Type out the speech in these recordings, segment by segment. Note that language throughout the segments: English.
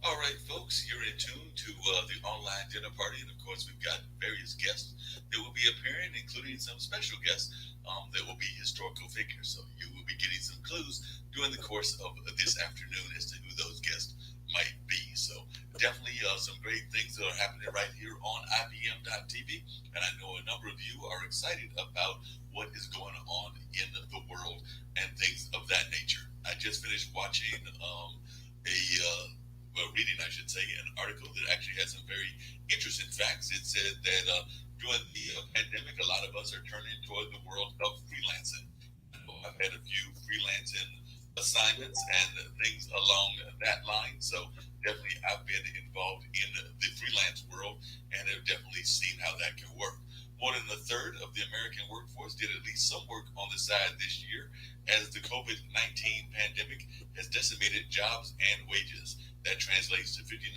All right, folks, you're in tune to the online dinner party, and of course, we've got various guests that will be appearing, including some special guests that will be historical figures. So you will be getting some clues during the course of this afternoon as to who those guests might be. So definitely some great things that are happening right here on IBM.TV, and I know a number of you are excited about what is going on in the world and things of that nature. I just finished watching a well, reading, I should say, an article that actually had some very interesting facts. It said that during the pandemic, a lot of us are turning toward the world of freelancing. I know I've had a few freelancing assignments and things along that line. So definitely, I've been involved in the freelance world and have definitely seen how that can work. More than a third of the American workforce did at least some work on the side this year as the COVID 19 pandemic has decimated jobs and wages. That translates to 59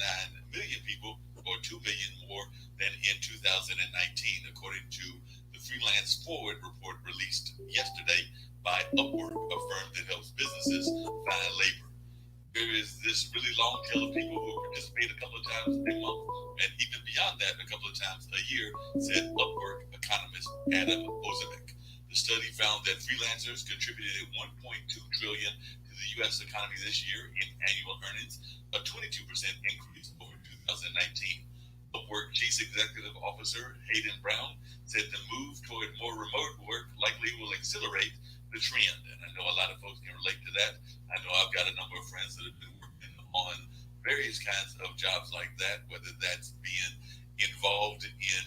million people, or 2 million more than in 2019, according to the Freelance Forward report released yesterday by Upwork, a firm that helps businesses find labor. There is this really long tail of people who participate a couple of times a month, and even beyond that, a couple of times a year, said Upwork economist Adam Ozimek. The study found that freelancers contributed 1.2 trillion to the U.S. economy this year in annual earnings, a 22% increase over 2019. Upwork Chief Executive Officer Hayden Brown said the move toward more remote work likely will accelerate the trend. And I know a lot of folks can relate to that. I know I've got a number of friends that have been working on various kinds of jobs like that, whether that's being involved in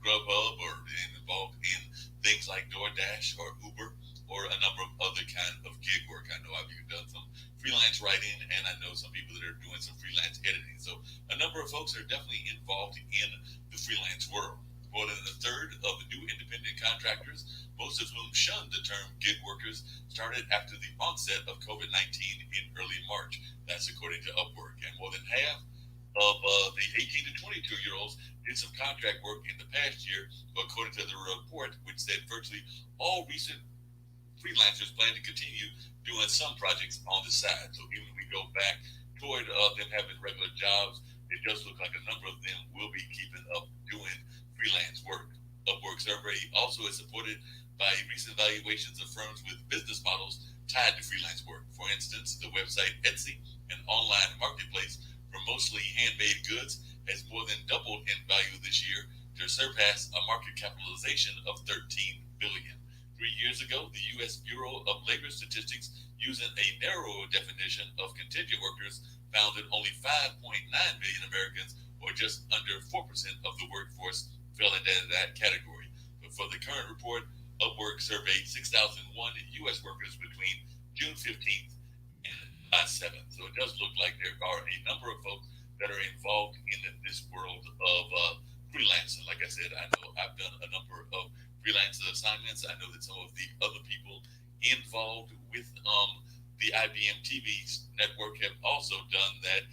Grubhub or being involved in things like DoorDash or Uber or a number of other kind of gig work. I know I've even done some freelance writing, and I know some people that are doing some freelance editing. So a number of folks are definitely involved in the freelance world. More than a third of the new independent contractors, most of whom shunned the term gig workers, started after the onset of COVID 19 in early March. That's according to Upwork. And more than half of the 18 to 22-year-olds did some contract work in the past year, according to the report, which said virtually all recent freelancers plan to continue doing some projects on the side. So even if we go back toward them having regular jobs, it does look like a number of them will be keeping up doing freelance work. Upwork survey also is supported by recent evaluations of firms with business models tied to freelance work. For instance, the website Etsy, an online marketplace for mostly handmade goods, has more than doubled in value this year to surpass a market capitalization of 13 billion. 3 years ago, the U.S. Bureau of Labor Statistics, using a narrow definition of contingent workers, found that only 5.9 million Americans, or just under 4% of the workforce, fell into that category. But for the current report, Upwork surveyed 6,001 U.S. workers between June 15th and July 7th. So it does look like there are a number of folks that are involved in this world of freelancing. Like I said, I know I've done a number of freelance assignments. I know that some of the other people involved with the IBM TV network have also done that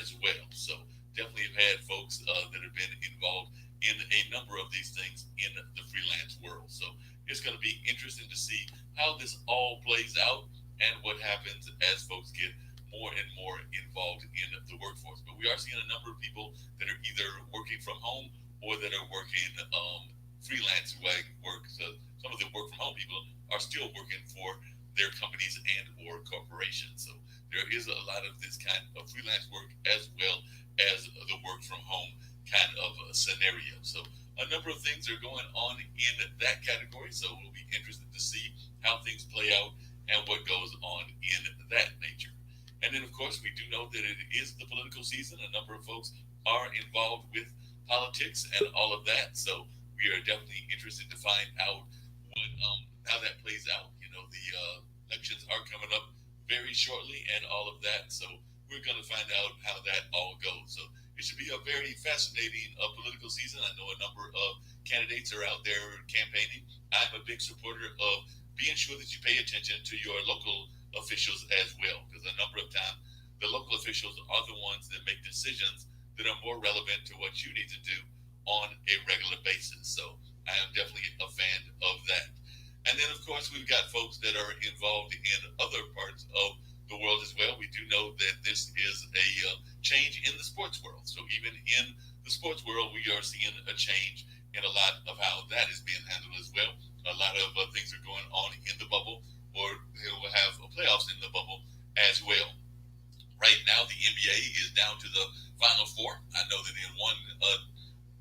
as well. So definitely have had folks that have been involved in a number of these things in the freelance world. So it's going to be interesting to see how this all plays out and what happens as folks get more and more involved in the workforce. But we are seeing a number of people that are either working from home or that are working freelance work. So some of the work from home people are still working for their companies and or corporations. So there is a lot of this kind of freelance work as well as the work from home kind of scenario. So a number of things are going on in that category. So we'll be interested to see how things play out and what goes on in that nature. And then, of course, we do know that it is the political season. A number of folks are involved with politics and all of that. So we are definitely interested to find out what how that plays out. You know, the elections are coming up very shortly and all of that. So we're going to find out how that all goes. So it should be a very fascinating political season. I know a number of candidates are out there campaigning. I'm a big supporter of being sure that you pay attention to your local officials as well, because a number of times the local officials are the ones that make decisions that are more relevant to what you need to do on a regular basis. So I am definitely a fan of that. And then, of course, we've got folks that are involved in other parts of the world as well, we do know that this is a change in the sports world. So even in the sports world, we are seeing a change in a lot of how that is being handled as well. A lot of things are going on in the bubble, or they will have playoffs in the bubble as well. Right now, the NBA is down to the final four. I know that in one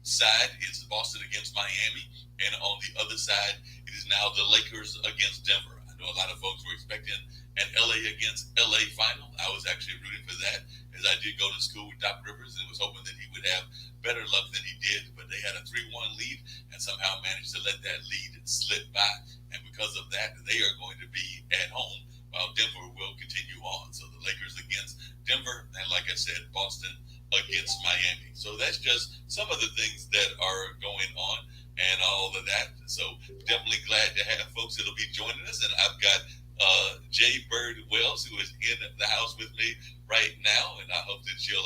side is Boston against Miami, and on the other side, it is now the Lakers against Denver. I know a lot of folks were expecting an LA against LA final. I was actually rooting for that, as I did go to school with Doc Rivers and was hoping that he would have better luck than he did. But they had a 3-1 lead and somehow managed to let that lead slip by. And because of that, they are going to be at home while Denver will continue on. So the Lakers against Denver, and like I said, Boston against Miami. So that's just some of the things that are going on and all of that. So definitely glad to have folks that'll be joining us. And I've got Jay Bird Wells, who is in the house with me right now, and I hope that she'll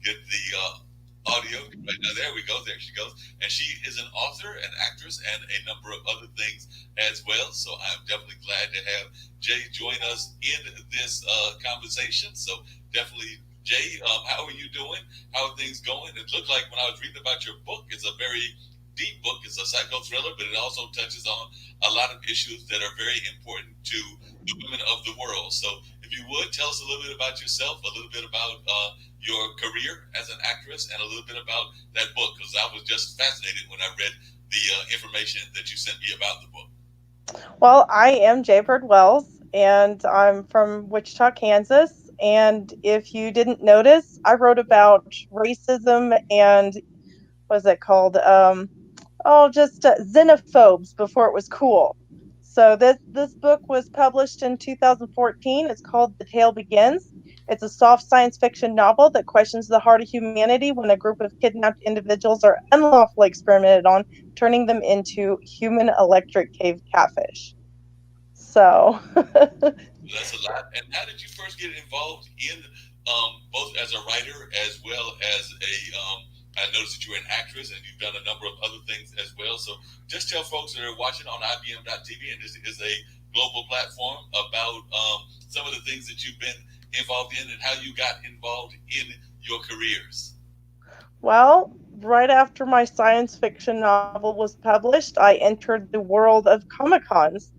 get the audio right now. There we go. There she goes. And she is an author, an actress, and a number of other things as well. So I'm definitely glad to have Jay join us in this conversation. So definitely, Jay, how are you doing? How are things going? It looked like when I was reading about your book, it's a very deep book. It's a psycho thriller, but it also touches on a lot of issues that are very important to the women of the world. So, if you would tell us a little bit about yourself, a little bit about your career as an actress, and a little bit about that book, because I was just fascinated when I read the information that you sent me about the book. Well, I am Jaybird Wells, and I'm from Wichita, Kansas. And if you didn't notice, I wrote about racism and what's it called? Just xenophobes before it was cool. So this book was published in 2014. It's called The Tale Begins. It's a soft science fiction novel that questions the heart of humanity when a group of kidnapped individuals are unlawfully experimented on, turning them into human electric cave catfish. So That's a lot. And how did you first get involved in both as a writer as well as a? I noticed that you're an actress and you've done a number of other things as well. So just tell folks that are watching on IBM.TV, and this is a global platform, about some of the things that you've been involved in and how you got involved in your careers. well, right after my science fiction novel was published, I entered the world of Comic Cons.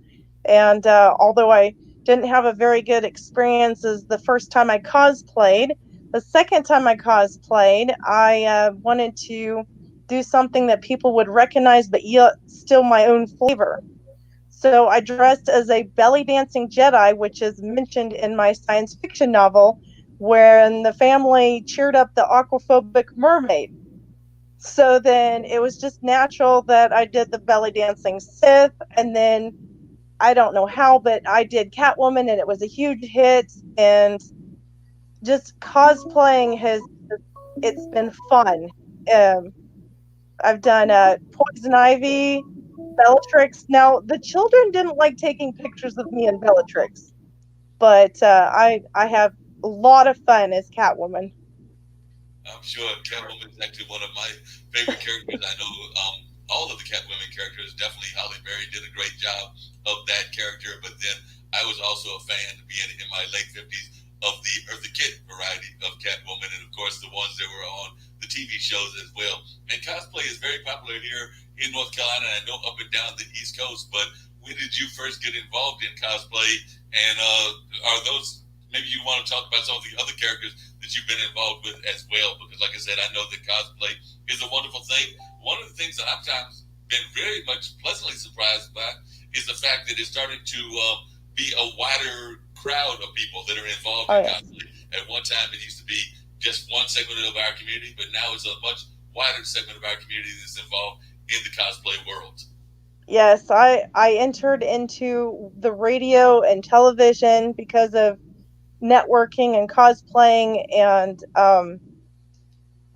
And although I didn't have a very good experiences the first time I cosplayed, the second time I cosplayed, I wanted to do something that people would recognize, but yet still my own flavor. So I dressed as a belly dancing Jedi, which is mentioned in my science fiction novel, wherein the family cheered up the aquaphobic mermaid. So then it was just natural that I did the belly dancing Sith, and then I don't know how, but I did Catwoman and it was a huge hit. And just cosplaying it's been fun. Um, I've done Poison Ivy, Bellatrix. Now the children didn't like taking pictures of me and Bellatrix, but I have a lot of fun as Catwoman. I'm sure Catwoman is actually one of my favorite characters. I know all of the Catwoman characters. Definitely Halle Berry did a great job of that character. But then I was also a fan, being in my late 50s, of the Eartha Kitt variety of Catwoman, and of course the ones that were on the TV shows as well. And cosplay is very popular here in North Carolina. I know up and down the East Coast. But when did you first get involved in cosplay? And are those, maybe you want to talk about some of the other characters that you've been involved with as well? Because, like I said, I know that cosplay is a wonderful thing. One of the things that I've times been very much pleasantly surprised by is the fact that it's starting to be a wider crowd of people that are involved Oh in yes. cosplay. At one time, it used to be just one segment of our community, but now it's a much wider segment of our community that's involved in the cosplay world. Yes, I entered into the radio and television because of networking and cosplaying, and oh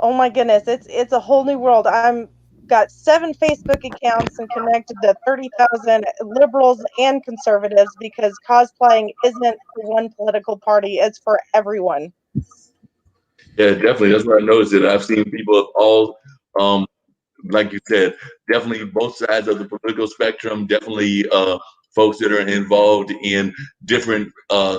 my goodness, it's a whole new world. I'm got 7 Facebook accounts and connected to 30,000 liberals and conservatives because cosplaying isn't for one political party, it's for everyone. Yeah, definitely. That's what I noticed. That I've seen people of all, um, like you said, definitely both sides of the political spectrum. Definitely folks that are involved in different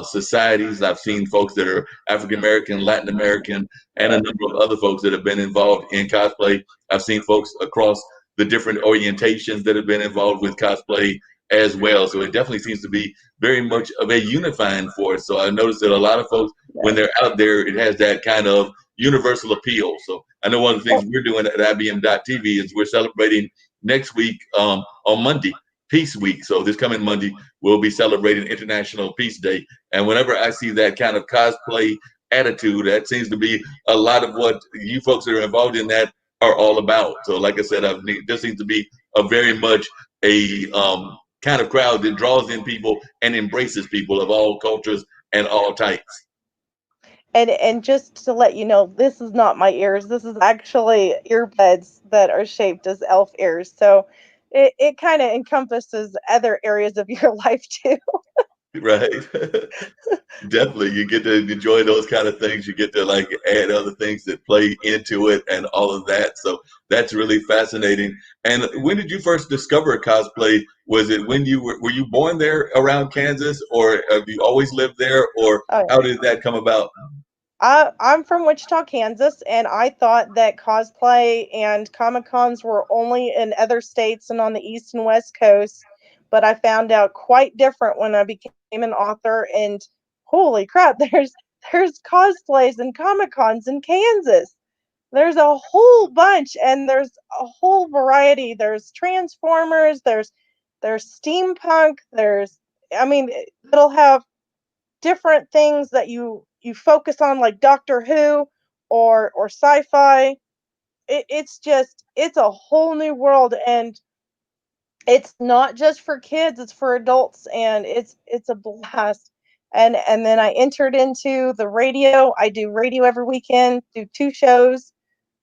societies. I've seen folks that are African American, Latin American, and a Right. number of other folks that have been involved in cosplay. I've seen folks across the different orientations that have been involved with cosplay as well. So it definitely seems to be very much of a unifying force. So I noticed that a lot of folks, when Right. they're out there, it has that kind of universal appeal. So I know one of the things Well, we're doing at IBM.TV is we're celebrating next week on Monday, Peace Week. So this coming Monday, we'll be celebrating International Peace Day. And whenever I see that kind of cosplay attitude, that seems to be a lot of what you folks that are involved in that are all about. So like I said, there seems to be a very much a kind of crowd that draws in people and embraces people of all cultures and all types. and just to let you know, this is not my ears. This is actually earbuds that are shaped as elf ears. So it kind of encompasses other areas of your life too. Right. Definitely, you get to enjoy those kind of things. You get to like add other things that play into it and all of that. So that's really fascinating. And when did you first discover cosplay? Was it when you were you born there around Kansas, or have you always lived there, or Oh, how yeah. did that come about? I'm from Wichita, Kansas, and I thought that cosplay and Comic Cons were only in other states and on the East and West Coast. But I found out quite different when I became an author. And holy crap, there's cosplays and Comic Cons in Kansas. There's a whole bunch, and there's a whole variety. There's Transformers. There's steampunk. There's I mean, it'll have different things that you focus on, like Doctor Who or sci-fi. It's just it's a whole new world, and it's not just for kids, it's for adults, and it's a blast. And then I entered into the radio. I do radio every weekend, do two shows.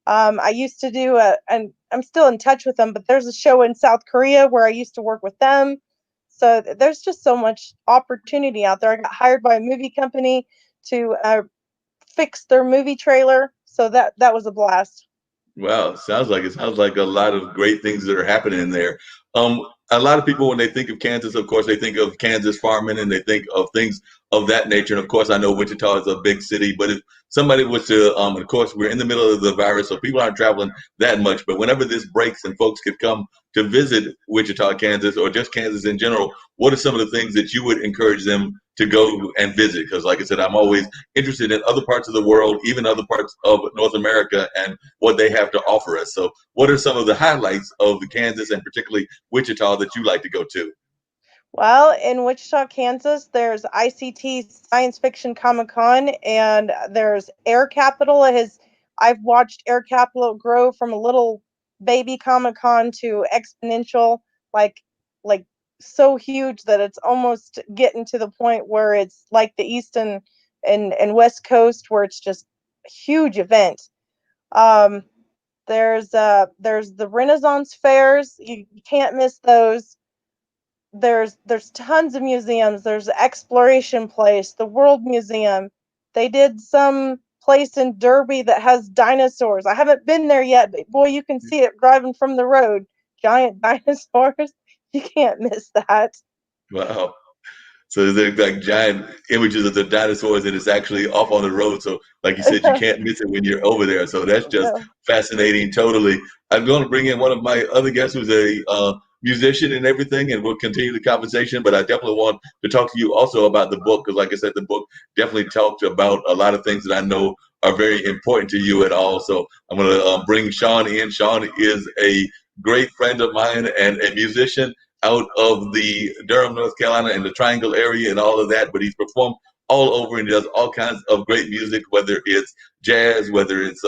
I used to do and I'm still in touch with them, but there's a show in South Korea where I used to work with them. So there's just so much opportunity out there. I got hired by a movie company to fix their movie trailer, so that was a blast. Wow, it sounds like a lot of great things that are happening in there. A lot of people, when they think of Kansas, of course, they think of Kansas farming and they think of things of that nature. And of course, I know Wichita is a big city, but if somebody was to, of course, we're in the middle of the virus, so people aren't traveling that much. But whenever this breaks and folks could come to visit Wichita, Kansas, or just Kansas in general, what are some of the things that you would encourage them to go and visit? Because, like I said, I'm always interested in other parts of the world, even other parts of North America, and what they have to offer us. So, what are some of the highlights of the Kansas and particularly Wichita that you like to go to? Well, in Wichita, Kansas, there's ICT Science Fiction Comic Con, and there's Air Capital. I've watched Air Capital grow from a little baby Comic Con to exponential, like like so huge that it's almost getting to the point where it's like the East and West Coast, where it's just a huge event. Um, there's the Renaissance fairs. You can't miss those. There's tons of museums. There's the Exploration Place, the World Museum. They did some place in Derby that has dinosaurs. I haven't been there yet, but boy, you can see it driving from the road. Giant dinosaurs. You can't miss that. Wow. So there's like giant images of the dinosaurs, and it's actually off on the road. So, like you said, you can't miss it when you're over there. So that's just No. fascinating. Totally. I'm going to bring in one of my other guests who's a musician and everything, and we'll continue the conversation. But I definitely want to talk to you also about the book because, like I said, the book definitely talked about a lot of things that I know are very important to you at all. So I'm going to bring Sean in. Sean is a great friend of mine and a musician out of the Durham, North Carolina, and the Triangle area and all of that. But he's performed all over and he does all kinds of great music, whether it's jazz, whether it's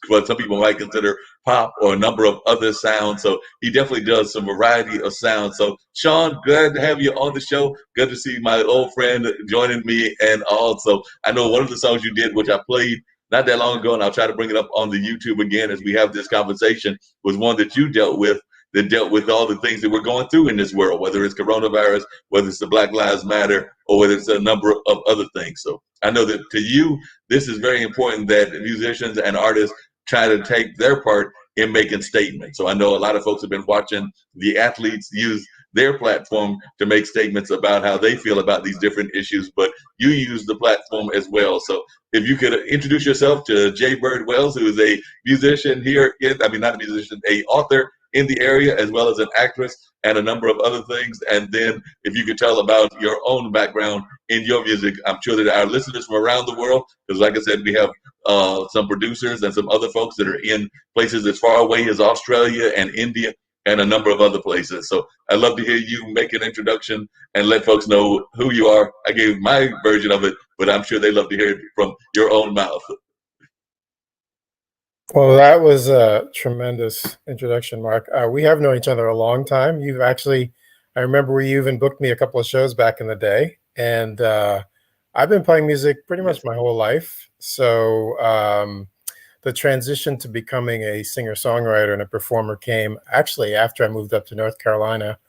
what some people might consider pop or a number of other sounds. So he definitely does some variety of sounds. So Sean, glad to have you on the show. Good to see my old friend joining me. And also, I know one of the songs you did, which I played not that long ago, and I'll try to bring it up on the YouTube again as we have this conversation, was one that you dealt with that dealt with all the things that we're going through in this world, whether it's coronavirus, whether it's the Black Lives Matter, or whether it's a number of other things. So I know that to you, this is very important that musicians and artists try to take their part in making statements. So I know a lot of folks have been watching the athletes use their platform to make statements about how they feel about these different issues, but you use the platform as well. So if you could introduce yourself to Jay Bird Wells, who is a musician here, I mean, not a musician, a author in the area, as well as an actress and a number of other things. And then if you could tell about your own background in your music, I'm sure that our listeners from around the world, because like I said, we have some producers and some other folks that are in places as far away as Australia and India and a number of other places. So I'd love to hear you make an introduction and let folks know who you are. I gave my version of it, but I'm sure they love to hear it from your own mouth. Well, that was a tremendous introduction, Mark. We have known each other a long time. I remember you even booked me a couple of shows back in the day, and I've been playing music pretty much my whole life. So the transition to becoming a singer-songwriter and a performer came actually after I moved up to North Carolina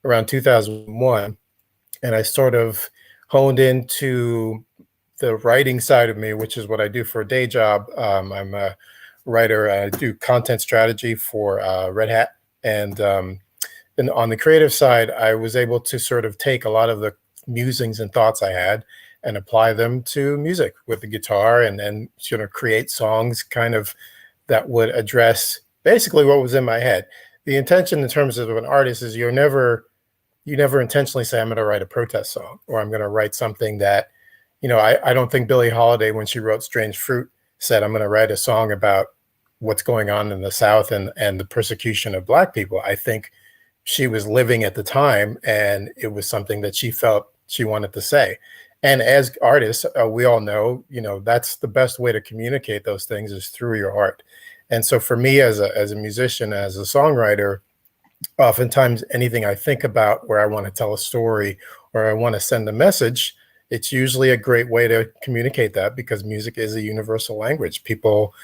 around 2001, and I sort of honed into the writing side of me, which is what I do for a day job. I'm a writer. I do content strategy for Red Hat. And on the creative side, I was able to sort of take a lot of the musings and thoughts I had and apply them to music with the guitar, and then sort of create songs kind of that would address basically what was in my head. The intention in terms of an artist is you never intentionally say, I'm going to write a protest song, or I'm going to write something that, I don't think Billie Holiday, when she wrote Strange Fruit, said, I'm going to write a song about what's going on in the South and the persecution of Black people. I think she was living at the time, and it was something that she felt she wanted to say. And as artists, we all know, that's the best way to communicate those things is through your art. And so for me as a musician, as a songwriter, oftentimes anything I think about where I want to tell a story or I want to send a message, it's usually a great way to communicate that, because music is a universal language. People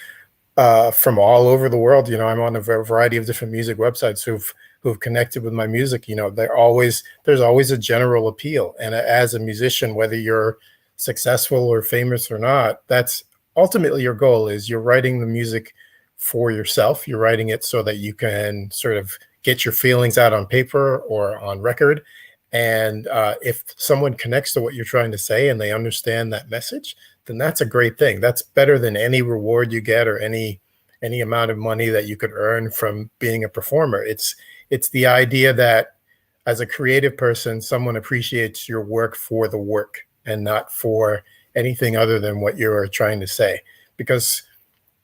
from all over the world, I'm on a variety of different music websites who've connected with my music. There's always a general appeal. And as a musician, whether you're successful or famous or not, that's ultimately your goal. Is you're writing the music for yourself. You're writing it so that you can sort of get your feelings out on paper or on record. And if someone connects to what you're trying to say and they understand that message, then that's a great thing. That's better than any reward you get or any amount of money that you could earn from being a performer. It's the idea that as a creative person, someone appreciates your work for the work and not for anything other than what you're trying to say. Because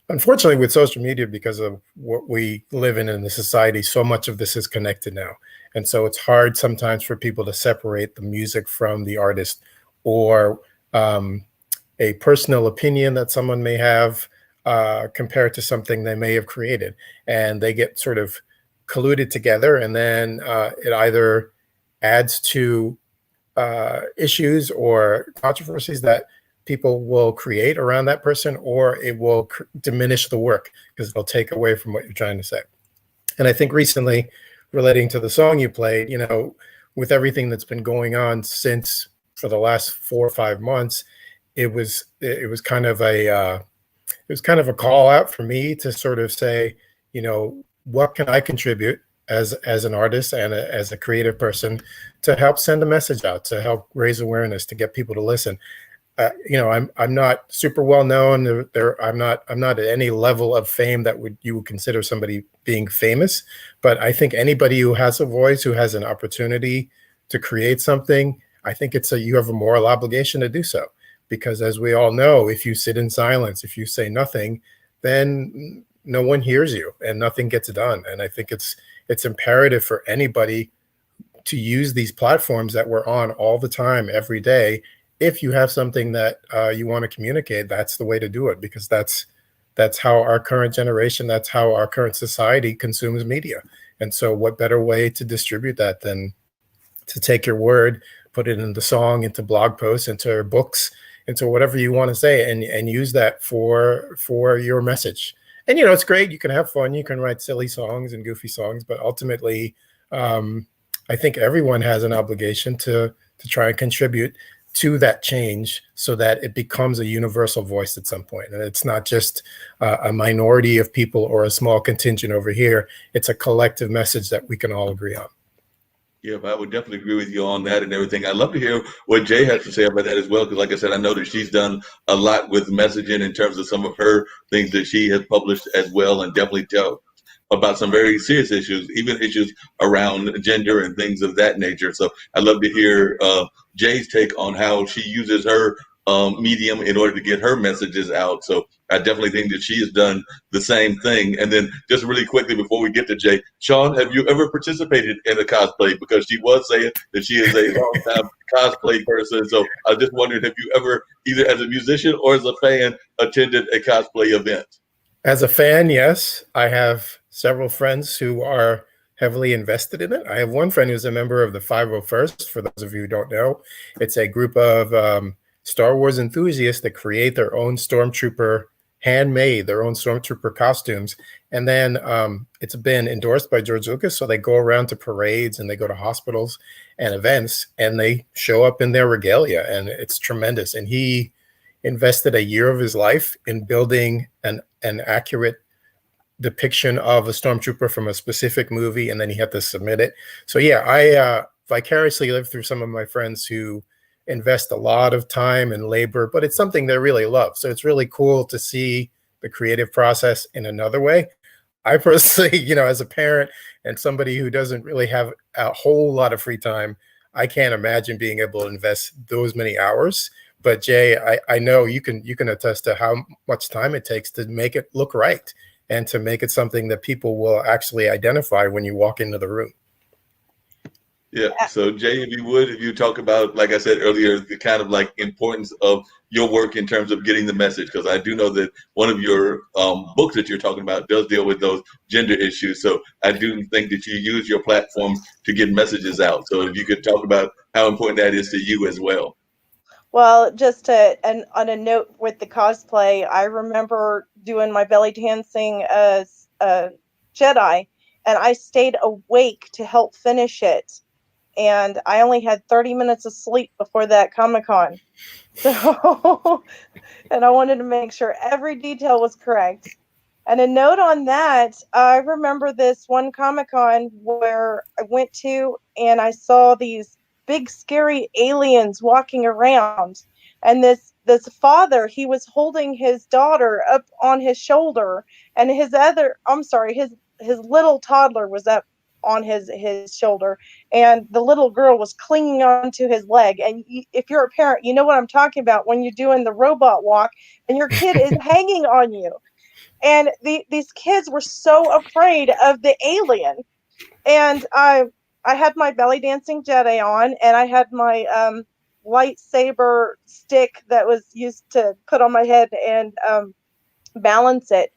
unfortunately, with social media, because of what we live in the society, so much of this is connected now. And so it's hard sometimes for people to separate the music from the artist, or a personal opinion that someone may have compared to something they may have created. And they get sort of colluded together, and then it either adds to issues or controversies that people will create around that person, or it will diminish the work because it'll take away from what you're trying to say. And I think recently, relating to the song you played, with everything that's been going on since for the last 4 or 5 months, it was kind of a call out for me to sort of say, what can I contribute as an artist and as a creative person to help send a message out, to help raise awareness, to get people to listen. I'm not super well known. I'm not at any level of fame that you would consider somebody being famous. But I think anybody who has a voice, who has an opportunity to create something, I think you have a moral obligation to do so. Because as we all know, if you sit in silence, if you say nothing, then no one hears you and nothing gets done. And I think it's imperative for anybody to use these platforms that we're on all the time, every day. If you have something that you want to communicate, that's the way to do it, because that's how our current generation, that's how our current society consumes media. And so what better way to distribute that than to take your word, put it into song, into blog posts, into books, into whatever you want to say, and use that for your message. And, it's great. You can have fun. You can write silly songs and goofy songs, but ultimately, I think everyone has an obligation to try and contribute to that change so that it becomes a universal voice at some point. And it's not just a minority of people or a small contingent over here. It's a collective message that we can all agree on. Yeah, but I would definitely agree with you on that and everything. I'd love to hear what Jay has to say about that as well, because like I said, I know that she's done a lot with messaging in terms of some of her things that she has published as well, and definitely tell about some very serious issues, even issues around gender and things of that nature. So I'd love to hear Jay's take on how she uses her medium in order to get her messages out. So I definitely think that she has done the same thing. And then just really quickly before we get to Jay, Sean, have you ever participated in a cosplay? Because she was saying that she is a long time cosplay person. So I was just wondering, have you ever, either as a musician or as a fan, attended a cosplay event? As a fan, yes, I have several friends who are heavily invested in it. I have one friend who's a member of the 501st. For those of you who don't know, it's a group of Star Wars enthusiasts that create their own stormtrooper, handmade their own stormtrooper costumes. And then it's been endorsed by George Lucas. So they go around to parades and they go to hospitals and events and they show up in their regalia. And it's tremendous. And he invested a year of his life in building an accurate depiction of a stormtrooper from a specific movie, and then he had to submit it. So yeah, I vicariously lived through some of my friends who invest a lot of time and labor, but it's something they really love. So it's really cool to see the creative process in another way. I personally, as a parent and somebody who doesn't really have a whole lot of free time, I can't imagine being able to invest those many hours. But Jay, I know you can attest to how much time it takes to make it look right and to make it something that people will actually identify when you walk into the room. Yeah. So Jay, if you talk about, like I said earlier, the kind of like importance of your work in terms of getting the message, because I do know that one of your books that you're talking about does deal with those gender issues. So I do think that you use your platform to get messages out. So if you could talk about how important that is to you as well. Well, just to, and on a note with the cosplay, I remember doing my belly dancing as a Jedi, and I stayed awake to help finish it. And I only had 30 minutes of sleep before that Comic Con. So, and I wanted to make sure every detail was correct. And a note on that, I remember this one Comic Con where I went to and I saw these big scary aliens walking around. And this father, he was holding his daughter up on his shoulder, and his little toddler was up on his shoulder, and the little girl was clinging onto his leg. And if you're a parent, you know what I'm talking about when you're doing the robot walk and your kid is hanging on you, and these kids were so afraid of the alien. And I had my belly dancing Jedi on, and I had my lightsaber stick that was used to put on my head and balance it.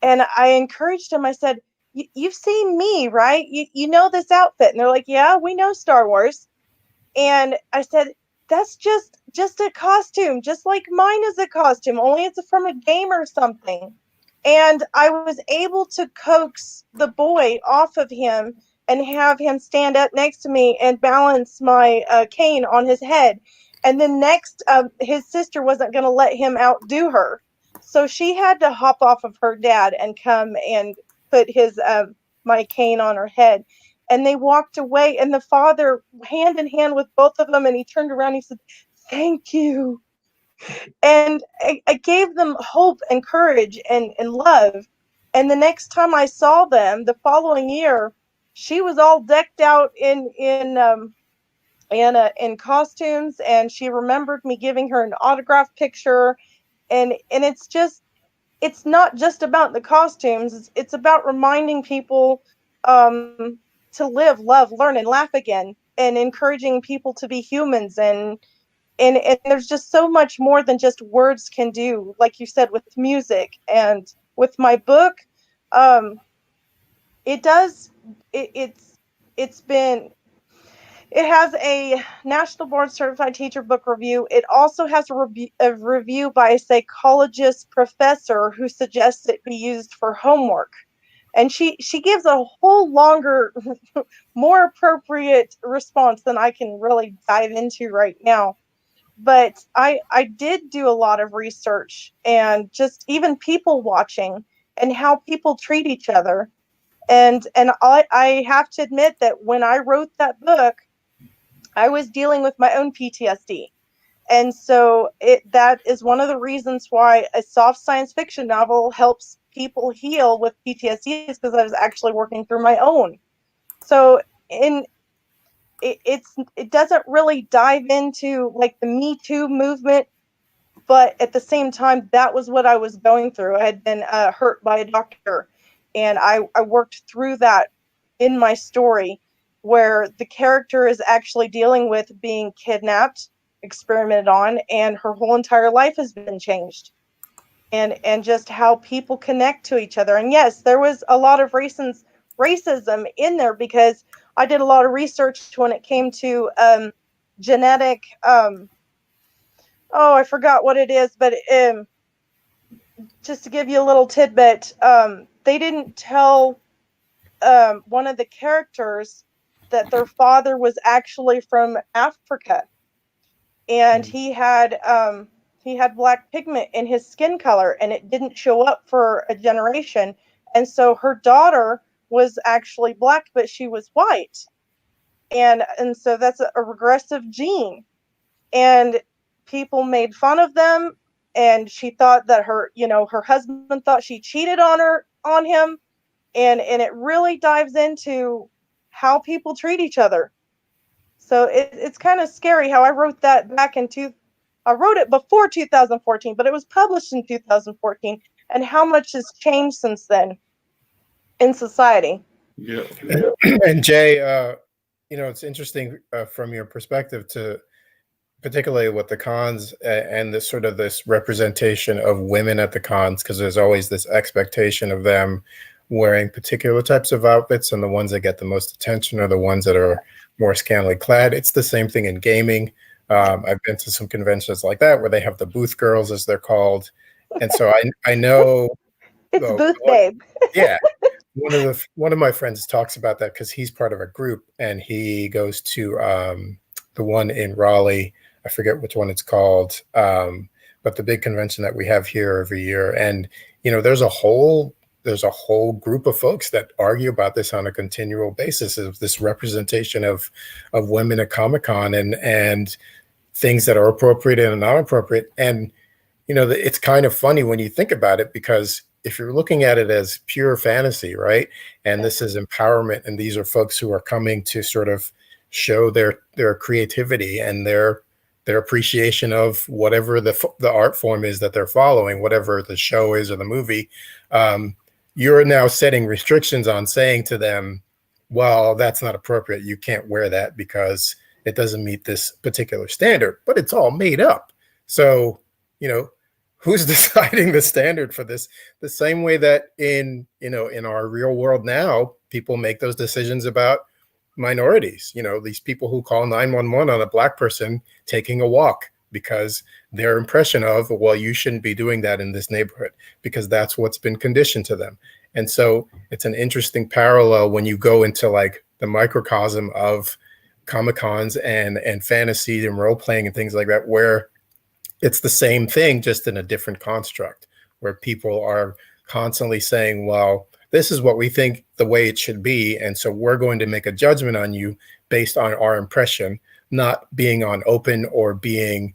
And I encouraged them. I said, "You've seen me, right? You know this outfit." And they're like, "Yeah, we know Star Wars." And I said, "That's just a costume, just like mine is a costume, only it's from a game or something." And I was able to coax the boy off of him and have him stand up next to me and balance my cane on his head. And then next, his sister wasn't going to let him outdo her, so she had to hop off of her dad and come and put his my cane on her head. And they walked away, and the father, hand in hand with both of them, and he turned around and he said, "Thank you." And I gave them hope and courage and love. And the next time I saw them the following year, she was all decked out in costumes, and she remembered me giving her an autograph picture. And it's not just about the costumes. It's about reminding people um, to live, love, learn, and laugh again, and encouraging people to be humans. And there's just so much more than just words can do, like you said, with music and with my book. um it does it's been, it has a national board certified teacher book review. It also has a review by a psychologist professor who suggests it be used for homework. And she gives a whole longer more appropriate response than I can really dive into right now. But I did do a lot of research and just even people watching and how people treat each other. And I have to admit that when I wrote that book, I was dealing with my own PTSD. And so that is one of the reasons why a soft science fiction novel helps people heal with PTSD, is because I was actually working through my own. So in it doesn't really dive into like the Me Too movement, but at the same time, that was what I was going through. I had been hurt by a doctor, and I worked through that in my story, where the character is actually dealing with being kidnapped, experimented on, and her whole entire life has been changed. And just how people connect to each other. And yes, there was a lot of racism in there, because I did a lot of research when it came to genetic. Oh, I forgot what it is, but just to give you a little tidbit, they didn't tell one of the characters that their father was actually from Africa, and he had black pigment in his skin color, and it didn't show up for a generation. And so her daughter was actually black, but she was white, and so that's a regressive gene. And people made fun of them, and she thought that her husband thought she cheated on him, and it really dives into how people treat each other. So it's kind of scary how I wrote that back in I wrote it before 2014, but it was published in 2014, and how much has changed since then in society. Yeah. And Jay, it's interesting from your perspective to particularly with the cons and this sort of this representation of women at the cons, because there's always this expectation of them wearing particular types of outfits, and the ones that get the most attention are the ones that are more scantily clad. It's the same thing in gaming. I've been to some conventions like that where they have the booth girls, as they're called, and so I know. It's booth babe. Yeah, one of my friends talks about that because he's part of a group, and he goes to the one in Raleigh. I forget which one it's called, but the big convention that we have here every year. And there's a whole group of folks that argue about this on a continual basis, of this representation of women at Comic-Con, and things that are appropriate and not appropriate. And it's kind of funny when you think about it, because if you're looking at it as pure fantasy, right, and this is empowerment, and these are folks who are coming to sort of show their creativity and their appreciation of whatever the art form is that they're following, whatever the show is or the movie, you're now setting restrictions on saying to them, well, that's not appropriate. You can't wear that because it doesn't meet this particular standard, but it's all made up. So, who's deciding the standard for this? The same way that in our real world now, people make those decisions about minorities, these people who call 911 on a black person taking a walk, because their impression of, well, you shouldn't be doing that in this neighborhood, because that's what's been conditioned to them. And so it's an interesting parallel when you go into like the microcosm of Comic-Cons and fantasy and role playing and things like that, where it's the same thing, just in a different construct, where people are constantly saying, well, this is what we think the way it should be, and so we're going to make a judgment on you based on our impression, not being on open or being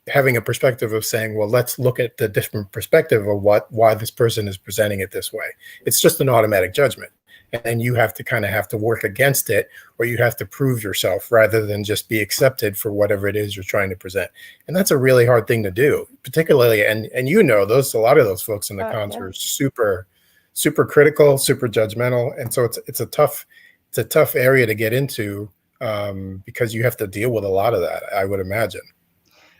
having a perspective of saying, well, let's look at the different perspective of why this person is presenting it this way. It's just an automatic judgment. And then you have to work against it, or you have to prove yourself rather than just be accepted for whatever it is you're trying to present. And that's a really hard thing to do, particularly, and a lot of those folks in the cons are super, super critical, super judgmental. And so it's a tough area to get into, because you have to deal with a lot of that, I would imagine.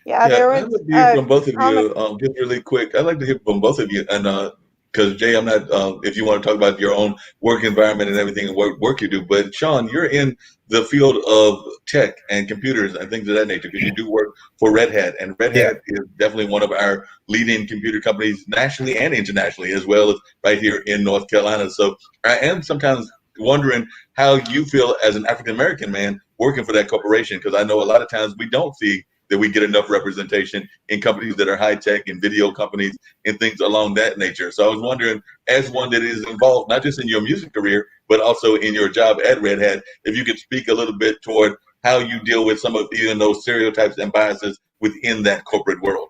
Yeah, there was. I'd like to hear from both of you, just really quick. I'd like to hear from both of you, and because Jay, I'm not. If you want to talk about your own work environment and everything and what work you do, but Sean, you're in the field of tech and computers and things of that nature, because you do work for Red Hat, and Red Hat is definitely one of our leading computer companies nationally and internationally, as well as right here in North Carolina. So I am sometimes wondering how you feel as an African American man working for that corporation, because I know a lot of times we don't see that we get enough representation in companies that are high tech and video companies and things along that nature. So I was wondering, as one that is involved not just in your music career, but also in your job at Red Hat, if you could speak a little bit toward how you deal with some of even those stereotypes and biases within that corporate world.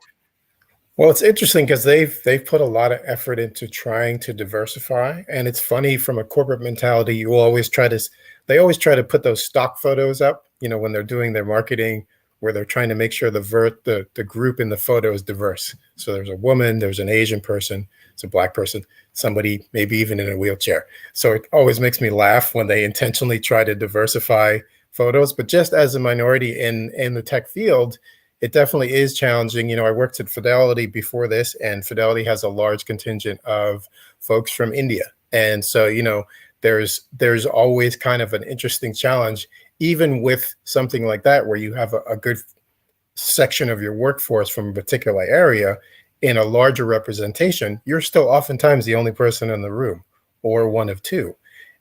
Well, it's interesting because they've put a lot of effort into trying to diversify, and it's funny from a corporate mentality. You always try to, they always try to put those stock photos up, when they're doing their marketing, where they're trying to make sure the group in the photo is diverse. So there's a woman, there's an Asian person, it's a Black person, somebody maybe even in a wheelchair. So it always makes me laugh when they intentionally try to diversify photos. But just as a minority in the tech field, it definitely is challenging. I worked at Fidelity before this, and Fidelity has a large contingent of folks from India. And so, there's always kind of an interesting challenge, even with something like that, where you have a good section of your workforce from a particular area in a larger representation, you're still oftentimes the only person in the room or one of two.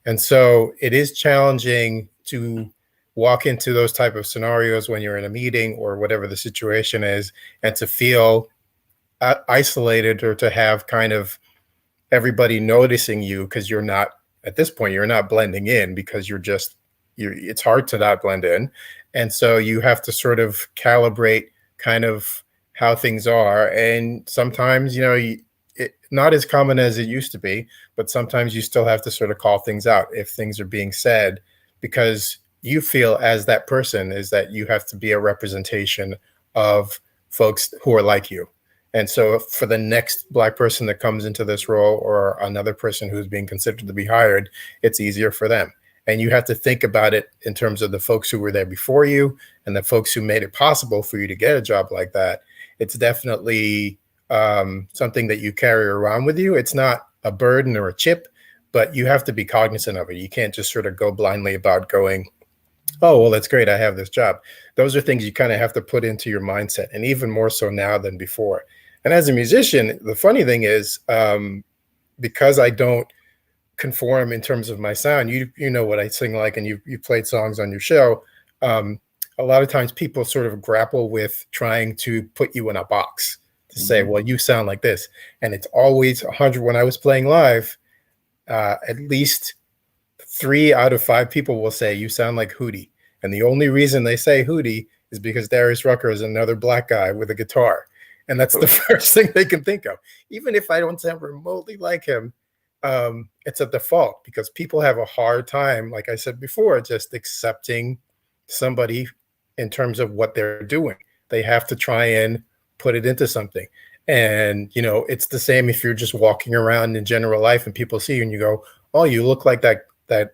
And so it is challenging to walk into those type of scenarios when you're in a meeting or whatever the situation is, and to feel isolated, or to have kind of everybody noticing you, because you're not, at this point, you're not blending in, because it's hard to not blend in. And so you have to sort of calibrate kind of how things are. And sometimes, not as common as it used to be, but sometimes you still have to sort of call things out if things are being said, because you feel as that person is that you have to be a representation of folks who are like you. And so for the next Black person that comes into this role, or another person who's being considered to be hired, it's easier for them. And you have to think about it in terms of the folks who were there before you and the folks who made it possible for you to get a job like that. It's definitely something that you carry around with you. It's not a burden or a chip, but you have to be cognizant of it. You can't just sort of go blindly about going, oh, well, that's great, I have this job. Those are things you kind of have to put into your mindset, and even more so now than before. And as a musician, the funny thing is, because I don't conform in terms of my sound, you know what I sing like, and you played songs on your show. A lot of times people sort of grapple with trying to put you in a box to say, well, you sound like this. And it's always 100. When I was playing live, at least 3 out of 5 people will say, you sound like Hootie. And the only reason they say Hootie is because Darius Rucker is another Black guy with a guitar. And that's the first thing they can think of. Even if I don't sound remotely like him, it's a default, because people have a hard time, like I said before, just accepting somebody in terms of what they're doing. They have to try and put it into something. And, it's the same if you're just walking around in general life and people see you and you go, oh, you look like that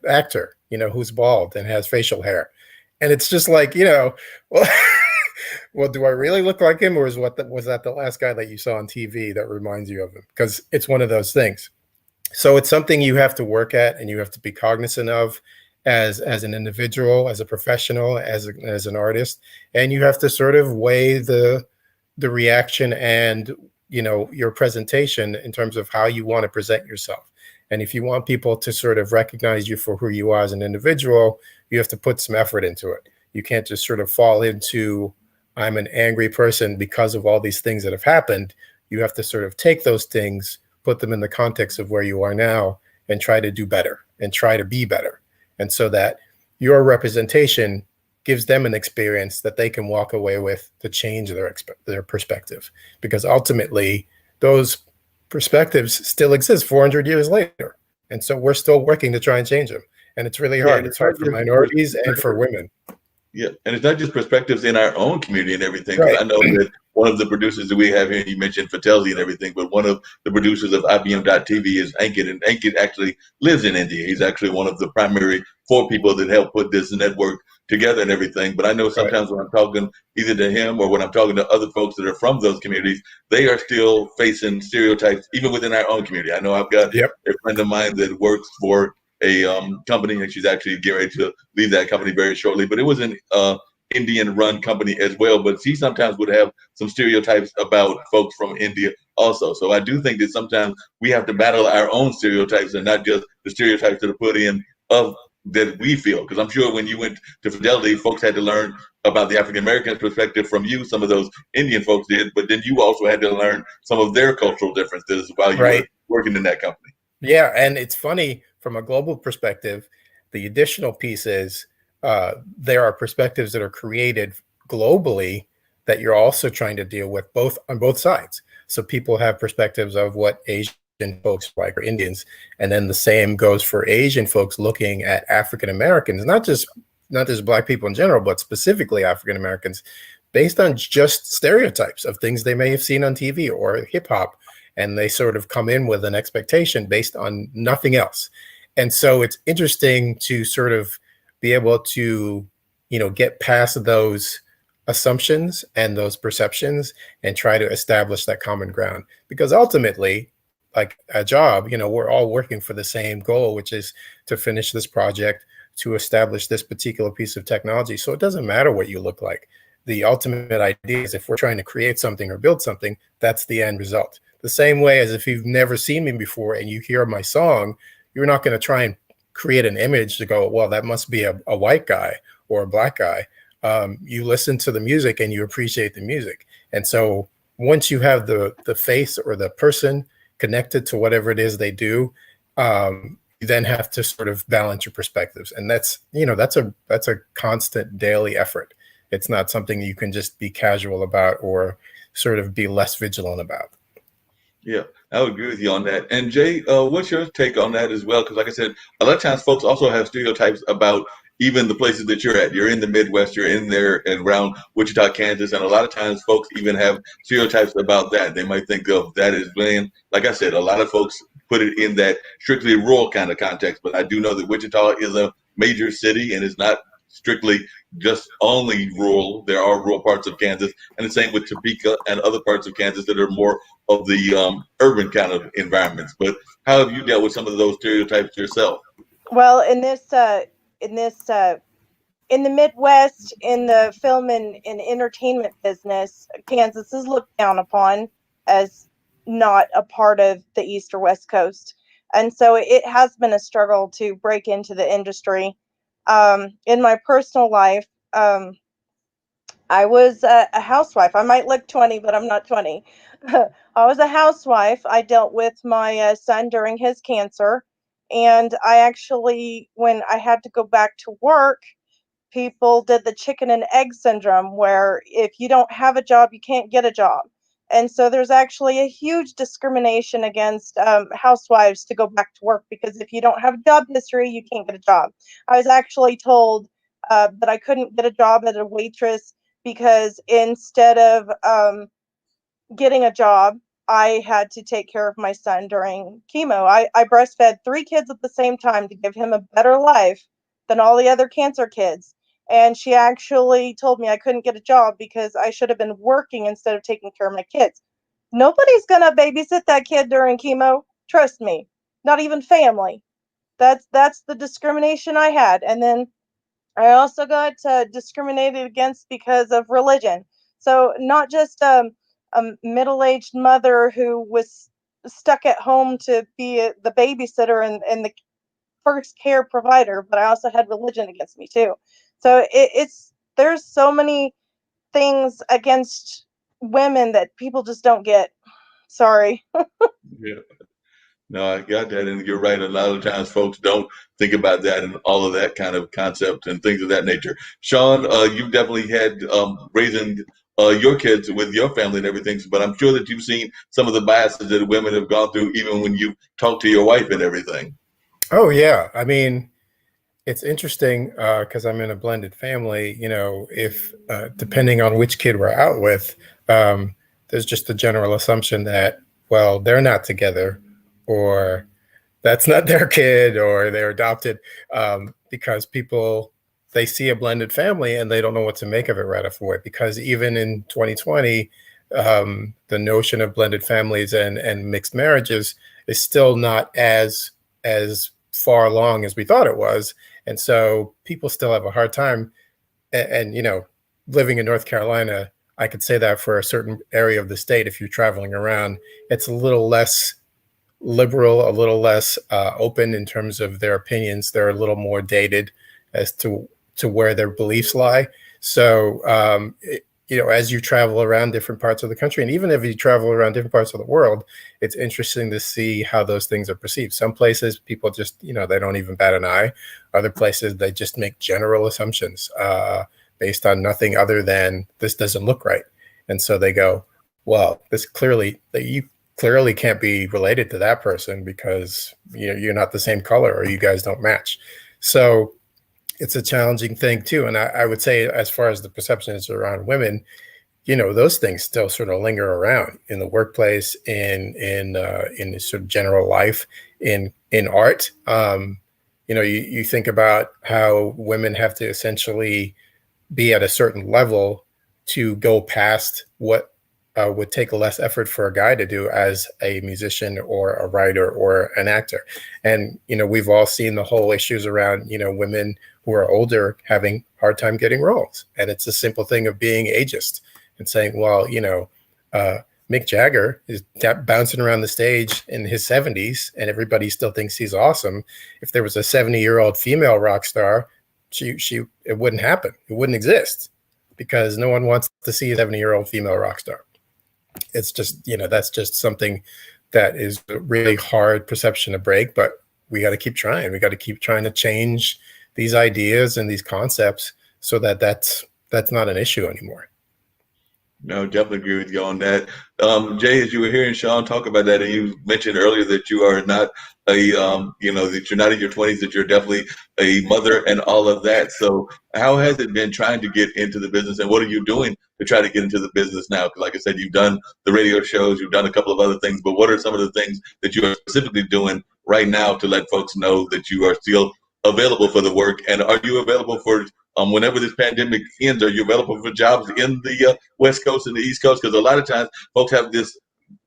actor, who's bald and has facial hair. And it's just like, well, well, do I really look like him, or was that the last guy that you saw on TV that reminds you of him? Because it's one of those things. So it's something you have to work at, and you have to be cognizant of as an individual, as a professional, as an artist, and you have to sort of weigh the reaction and your presentation in terms of how you want to present yourself. And if you want people to sort of recognize you for who you are as an individual, you have to put some effort into it. You can't just sort of fall into, I'm an angry person because of all these things that have happened. You have to sort of take those things, put them in the context of where you are now, and try to do better and try to be better. And so that your representation gives them an experience that they can walk away with to change their perspective. Because ultimately, those perspectives still exist 400 years later. And so we're still working to try and change them. And it's really hard. Yeah, it's hard for minorities and for women. Yeah, and it's not just perspectives in our own community and everything. Right. I know that one of the producers that we have here, you mentioned Fidelity and everything, but one of the producers of IBM.TV is Ankit, and Ankit actually lives in India. He's actually one of the primary 4 people that helped put this network together and everything. But I know sometimes when I'm talking either to him or when I'm talking to other folks that are from those communities, they are still facing stereotypes, even within our own community. I know I've got a friend of mine that works for a company, and she's actually getting ready to leave that company very shortly. But it was an Indian-run company as well. But she sometimes would have some stereotypes about folks from India also. So I do think that sometimes we have to battle our own stereotypes and not just the stereotypes that are put in of that we feel. Because I'm sure when you went to Fidelity, folks had to learn about the African American perspective from you. Some of those Indian folks did, but then you also had to learn some of their cultural differences while you were Right. working in that company. Yeah, and it's funny from a global perspective. The additional piece is there are perspectives that are created globally that you're also trying to deal with both on both sides. So people have perspectives of what Asian folks like or Indians, and then the same goes for Asian folks looking at African Americans, not just Black people in general, but specifically African Americans, based on just stereotypes of things they may have seen on TV or hip hop, and they sort of come in with an expectation based on nothing else. And so it's interesting to sort of be able to, get past those assumptions and those perceptions and try to establish that common ground. Because ultimately, like a job, we're all working for the same goal, which is to finish this project, to establish this particular piece of technology. So it doesn't matter what you look like. The ultimate idea is if we're trying to create something or build something, that's the end result. The same way as if you've never seen me before and you hear my song, you're not going to try and create an image to go, well, that must be a white guy or a Black guy. You listen to the music and you appreciate the music. And so once you have the face or the person connected to whatever it is they do, you then have to sort of balance your perspectives. And that's a constant daily effort. It's not something you can just be casual about or sort of be less vigilant about. Yeah, I would agree with you on that. And Jay, what's your take on that as well? Because, like I said, a lot of times folks also have stereotypes about even the places that you're at. You're in the Midwest, you're in there and around Wichita, Kansas, and a lot of times folks even have stereotypes about that. They might think of that as being, like I said, a lot of folks put it in that strictly rural kind of context. But I do know that Wichita is a major city and it's not strictly just only rural. There are rural parts of Kansas, and the same with Topeka and other parts of Kansas that are more of the urban kind of environments. But how have you dealt with some of those stereotypes yourself? Well, in this in the Midwest, in the film and entertainment business, Kansas is looked down upon as not a part of the East or West Coast. And so it has been a struggle to break into the industry. In my personal life, I was a housewife. I might look 20, but I'm not 20. I was a housewife. I dealt with my son during his cancer. And I actually, when I had to go back to work, people did the chicken and egg syndrome where if you don't have a job, you can't get a job. And so there's actually a huge discrimination against housewives to go back to work because if you don't have a job history, you can't get a job. I was actually told that I couldn't get a job as a waitress because instead of getting a job, I had to take care of my son during chemo. I breastfed 3 kids at the same time to give him a better life than all the other cancer kids. And she actually told me I couldn't get a job because I should have been working instead of taking care of my kids. Nobody's going to babysit that kid during chemo. Trust me, not even family. That's the discrimination I had. And then I also got discriminated against because of religion. So not just a middle-aged mother who was stuck at home to be the babysitter and the first care provider, but I also had religion against me too. So it's there's so many things against women that people just don't get. Sorry. Yeah. No, I got that, and you're right. A lot of times, folks don't think about that and all of that kind of concept and things of that nature. Sean, you've definitely had raising your kids with your family and everything, but I'm sure that you've seen some of the biases that women have gone through, even when you talk to your wife and everything. Oh yeah, I mean, it's interesting because I'm in a blended family. If depending on which kid we're out with, there's just a general assumption that, well, they're not together, or that's not their kid, or they're adopted, because people, they see a blended family and they don't know what to make of it right off the way. Because even in 2020, the notion of blended families and mixed marriages is still not as far along as we thought it was. And so people still have a hard time. And living in North Carolina, I could say that for a certain area of the state, if you're traveling around, it's a little less liberal, a little less open in terms of their opinions. They're a little more dated as to where their beliefs lie. So, as you travel around different parts of the country, and even if you travel around different parts of the world, it's interesting to see how those things are perceived. Some places people just, they don't even bat an eye. Other places they just make general assumptions based on nothing other than this doesn't look right. And so they go, well, you clearly can't be related to that person because you're not the same color or you guys don't match. So it's a challenging thing too. And I would say, as far as the perceptions around women, those things still sort of linger around in the workplace, in sort of general life, in art. You think about how women have to essentially be at a certain level to go past what would take less effort for a guy to do as a musician or a writer or an actor. And, we've all seen the whole issues around, women who are older having hard time getting roles. And it's a simple thing of being ageist and saying, well, Mick Jagger is bouncing around the stage in his 70s and everybody still thinks he's awesome. If there was a 70-year-old female rock star, it wouldn't happen. It wouldn't exist because no one wants to see a 70-year-old female rock star. It's just, that's just something that is a really hard perception to break, but we got to keep trying. We got to keep trying to change these ideas and these concepts so that that's not an issue anymore. No, definitely agree with you on that. Jay, as you were hearing Sean talk about that, and you mentioned earlier that you are not that you're not in your 20s, that you're definitely a mother and all of that. So how has it been trying to get into the business, and what are you doing to try to get into the business now? Because like I said, you've done the radio shows, you've done a couple of other things, but what are some of the things that you are specifically doing right now to let folks know that you are still available for the work? And are you available for whenever this pandemic ends, are you available for jobs in the West Coast and the East Coast? Because a lot of times folks have this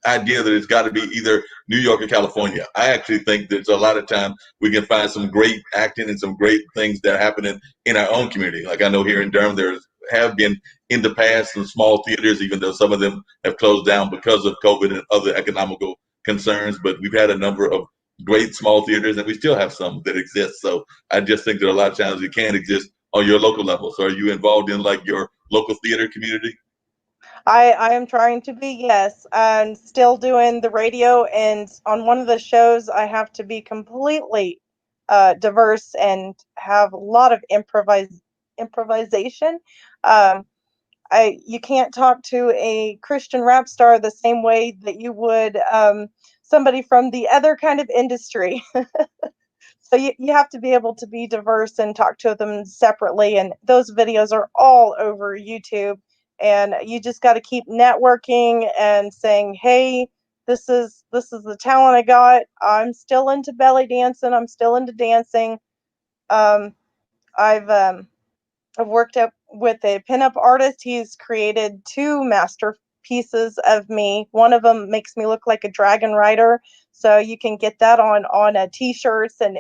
idea that it's got to be either New York or California. I actually think that a lot of time we can find some great acting and some great things that are happening in our own community. Like I know here in Durham, there have been in the past some small theaters, even though some of them have closed down because of COVID and other economical concerns. But we've had a number of great small theaters, and we still have some that exist. So I just think that a lot of times it can exist on your local level. So are you involved in like your local theater community? I am trying to be, yes. I'm still doing the radio, and on one of the shows, I have to be completely diverse and have a lot of improvisation. Um, you can't talk to a Christian rap star the same way that you would somebody from the other kind of industry. So you have to be able to be diverse and talk to them separately. And those videos are all over YouTube. And you just got to keep networking and saying, hey, this is the talent I got. I'm still into belly dancing. I'm still into dancing. Um, I've worked up with a pinup artist. He's created two masterpieces of me. One of them makes me look like a dragon rider, so you can get that on t-shirts and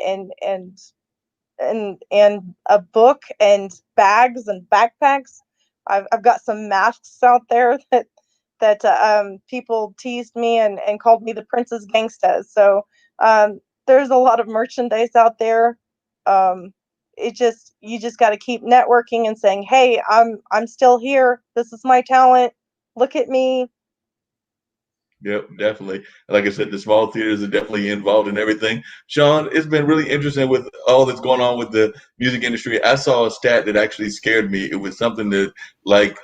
a book and bags and backpacks. I've got some masks out there that people teased me and called me the Princess Gangsta. So there's a lot of merchandise out there. Um, you just got to keep networking and saying, hey, I'm still here. This is my talent. Look at me. Yep, definitely. Like I said, the small theaters are definitely involved in everything. Sean, it's been really interesting with all that's going on with the music industry. I saw a stat that actually scared me. It was something that, like,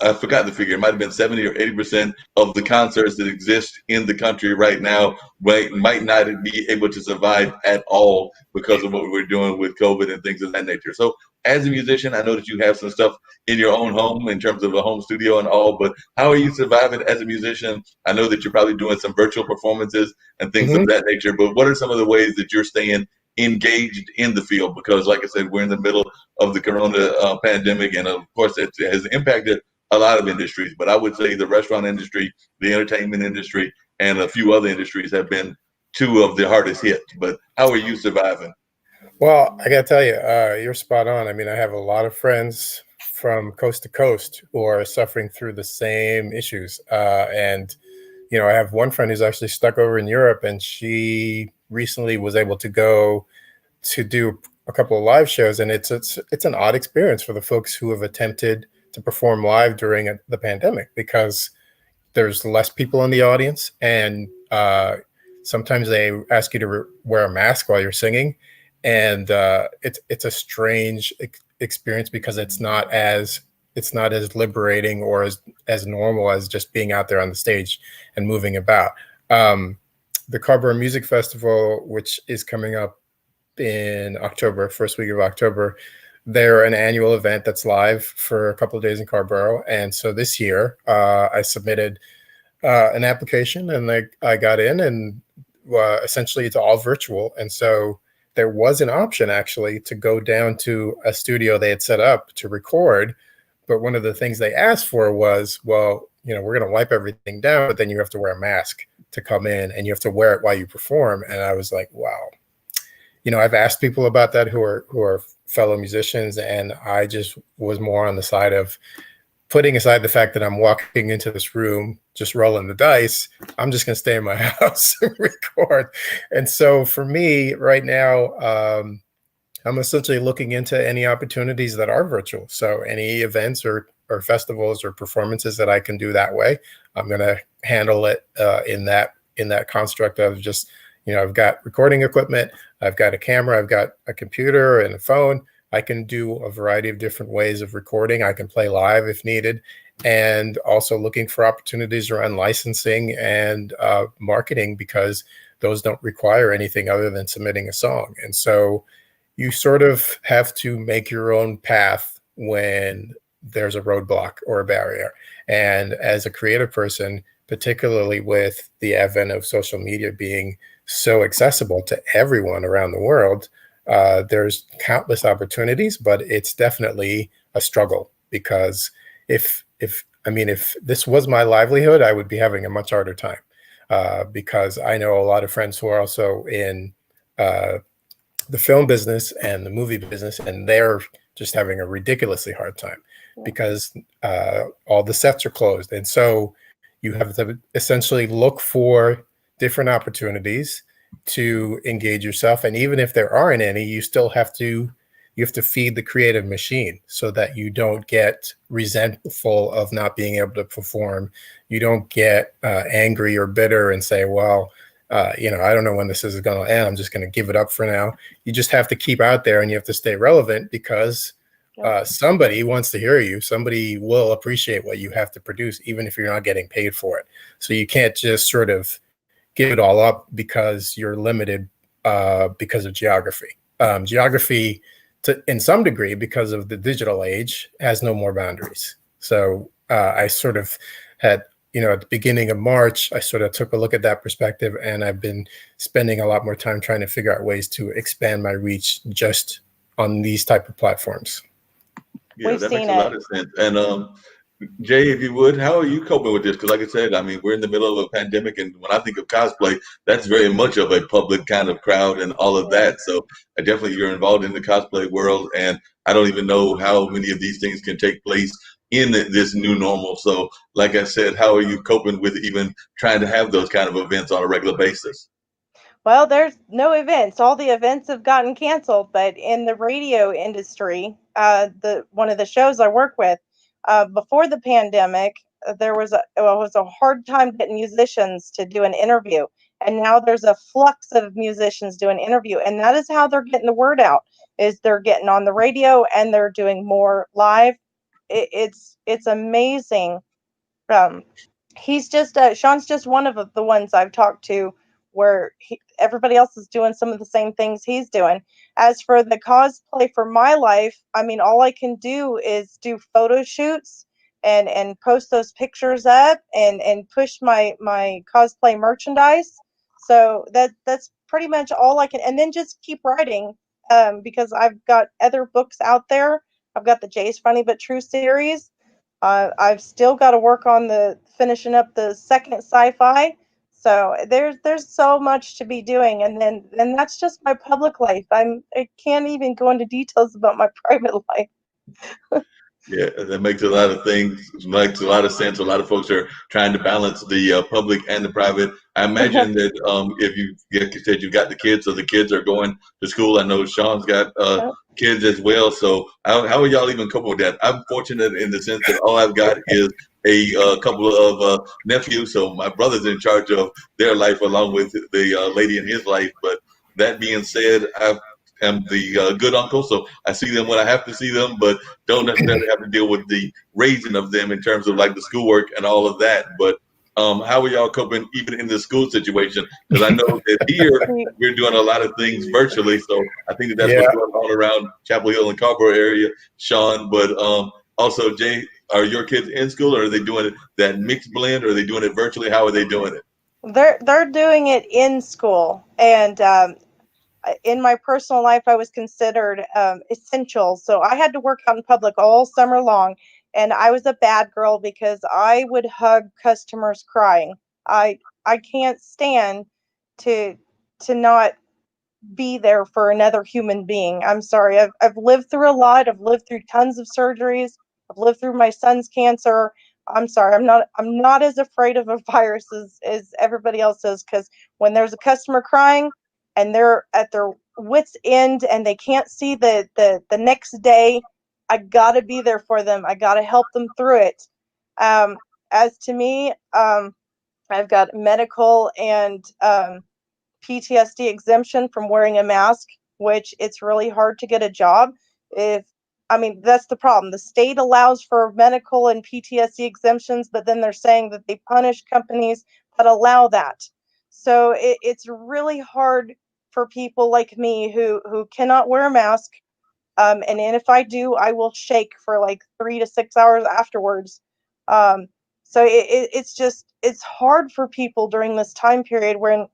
I forgot the figure. It might have been 70 or 80% of the concerts that exist in the country right now might not be able to survive at all because of what we're doing with COVID and things of that nature. So, as a musician, I know that you have some stuff in your own home in terms of a home studio and all, but how are you surviving as a musician? I know that you're probably doing some virtual performances and things of Mm-hmm. that nature, but what are some of the ways that you're staying engaged in the field? Because, like I said, we're in the middle of the corona pandemic, and of course, it has impacted a lot of industries. But I would say the restaurant industry, the entertainment industry, and a few other industries have been two of the hardest hit. But how are you surviving? Well, I got to tell you, you're spot on. I mean, I have a lot of friends from coast to coast who are suffering through the same issues. And I have one friend who's actually stuck over in Europe, and she recently was able to go to do a couple of live shows, and it's an odd experience for the folks who have attempted to perform live during the pandemic, because there's less people in the audience, and sometimes they ask you to wear a mask while you're singing, and it's a strange experience, because it's not as liberating or as normal as just being out there on the stage and moving about. The Carborough Music Festival, which is coming up in October, first week of October, they're an annual event that's live for a couple of days in Carborough. And so this year, I submitted an application, and I got in, and essentially it's all virtual. And so there was an option actually to go down to a studio they had set up to record. But one of the things they asked for was, well, we're going to wipe everything down, but then you have to wear a mask to come in, and you have to wear it while you perform. And I was like, wow. I've asked people about that who are fellow musicians, and I just was more on the side of putting aside the fact that I'm walking into this room, just rolling the dice. I'm just going to stay in my house and record. And so for me right now, I'm essentially looking into any opportunities that are virtual. So any events or festivals or performances that I can do that way, I'm going to handle it in that construct of just, I've got recording equipment, I've got a camera, I've got a computer and a phone. I can do a variety of different ways of recording. I can play live if needed, and also looking for opportunities around licensing and marketing, because those don't require anything other than submitting a song. And so you sort of have to make your own path when there's a roadblock or a barrier. And as a creative person, particularly with the advent of social media being so accessible to everyone around the world, there's countless opportunities, but it's definitely a struggle, because if this was my livelihood, I would be having a much harder time, because I know a lot of friends who are also in the film business and the movie business, and they're just having a ridiculously hard time because all the sets are closed. And so you have to essentially look for different opportunities to engage yourself. And even if there aren't any, you have to feed the creative machine so that you don't get resentful of not being able to perform. You don't get angry or bitter and say, well, I don't know when this is going to end. I'm just going to give it up for now. You just have to keep out there, and you have to stay relevant, because somebody wants to hear you. Somebody will appreciate what you have to produce, even if you're not getting paid for it. So you can't just sort of give it all up because you're limited because of geography. Geography, in some degree, because of the digital age, has no more boundaries. So I sort of had, at the beginning of March, I sort of took a look at that perspective, and I've been spending a lot more time trying to figure out ways to expand my reach just on these type of platforms. Yeah, that makes a lot of sense. And Jay, if you would, how are you coping with this? Because, like I said, we're in the middle of a pandemic, and when I think of cosplay, that's very much of a public kind of crowd and all of that. So, definitely, you're involved in the cosplay world, and I don't even know how many of these things can take place in this new normal. So, like I said, how are you coping with even trying to have those kind of events on a regular basis? Well, there's no events. All the events have gotten canceled. But in the radio industry, the one of the shows I work with, before the pandemic, there was it was a hard time getting musicians to do an interview, and now there's a flux of musicians doing an interview, and that is how they're getting the word out. Is they're getting on the radio and they're doing more live. It's amazing. Um, he's just Sean's just one of the ones I've talked to where everybody else is doing some of the same things he's doing. As for the cosplay for my life, all I can do is do photo shoots and post those pictures up and push my cosplay merchandise. So that's pretty much all I can, and then just keep writing, because I've got other books out there. I've got the Jay's Funny But True series. I've still got to work on the finishing up the second sci-fi. So there's so much to be doing, and that's just my public life. I can't even go into details about my private life. Yeah, that makes a lot of things, makes a lot of sense. A lot of folks are trying to balance the public and the private. I imagine that if you said you got the kids, so the kids are going to school. I know Sean's got Yep. kids as well. So how are y'all even couple with that? I'm fortunate in the sense that all I've got is a couple of nephews. So my brother's in charge of their life along with the lady in his life. But that being said, I am the good uncle, so I see them when I have to see them, but don't necessarily have to deal with the raising of them in terms of like the schoolwork and all of that. But how are y'all coping even in the school situation? Because I know that here we're doing a lot of things virtually, so I think that that's Yeah, what's going on around Chapel Hill and Carrboro area, Sean. But also, Jay, are your kids in school, or are they doing it that mixed blend, or are they doing it virtually? How are they doing it? They're doing it in school, and in my personal life, I was considered essential. So I had to work out in public all summer long, and I was a bad girl because I would hug customers crying. I I can't stand to not be there for another human being. I'm sorry. I've lived through a lot. I've lived through tons of surgeries. I've lived through my son's cancer. I'm sorry. I'm not as afraid of a virus as everybody else is, because when there's a customer crying and they're at their wits end and they can't see the next day, I gotta be there for them. I gotta help them through it. Um, as to me, I've got medical and PTSD exemption from wearing a mask, which it's really hard to get a job. If I mean, that's the problem. The state allows for medical and PTSD exemptions, but then they're saying that they punish companies that allow that. So it's really hard for people like me who cannot wear a mask. And then if I do, I will shake for like 3 to 6 hours afterwards. Um, so it's just it's hard for people during this time period when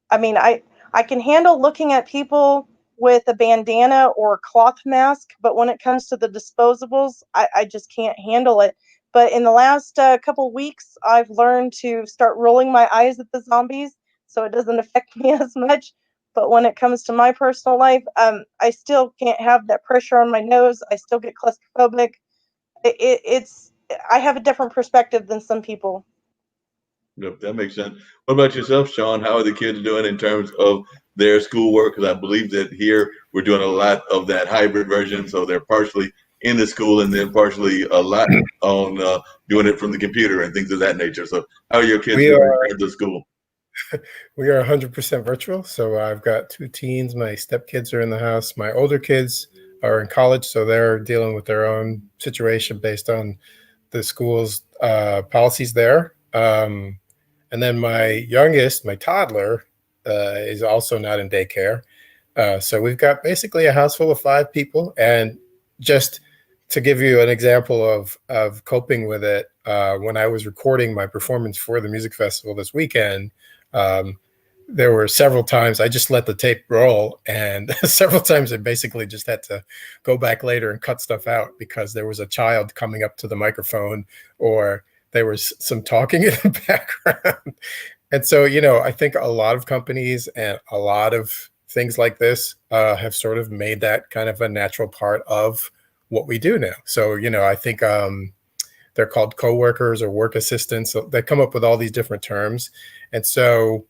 I mean, I can handle looking at people with a bandana or a cloth mask, but when it comes to the disposables, I just can't handle it. But in the last couple weeks, I've learned to start rolling my eyes at the zombies, so it doesn't affect me as much. But when it comes to my personal life, I still can't have that pressure on my nose. I still get claustrophobic. It's I have a different perspective than some people. Yep, that makes sense. What about yourself, Sean? How are the kids doing in terms of their schoolwork? Because I believe that here we're doing a lot of that hybrid version, so they're partially in the school and then partially a lot on doing it from the computer and things of that nature. So, how are your kids we doing are in terms of school? we are 100% virtual. So I've got two teens. My stepkids are in the house. My older kids are in college, so they're dealing with their own situation based on the school's policies there. And then my youngest, my toddler, is also not in daycare. So we've got basically a house full of five people. And just to give you an example of coping with it, when I was recording my performance for the music festival this weekend, um, there were several times I just let the tape roll, and several times I basically just had to go back later and cut stuff out because there was a child coming up to the microphone, or there was some talking in the background. And so, I think a lot of companies and a lot of things like this have sort of made that kind of a natural part of what we do now. So, I think they're called coworkers or work assistants. So they come up with all these different terms. And so,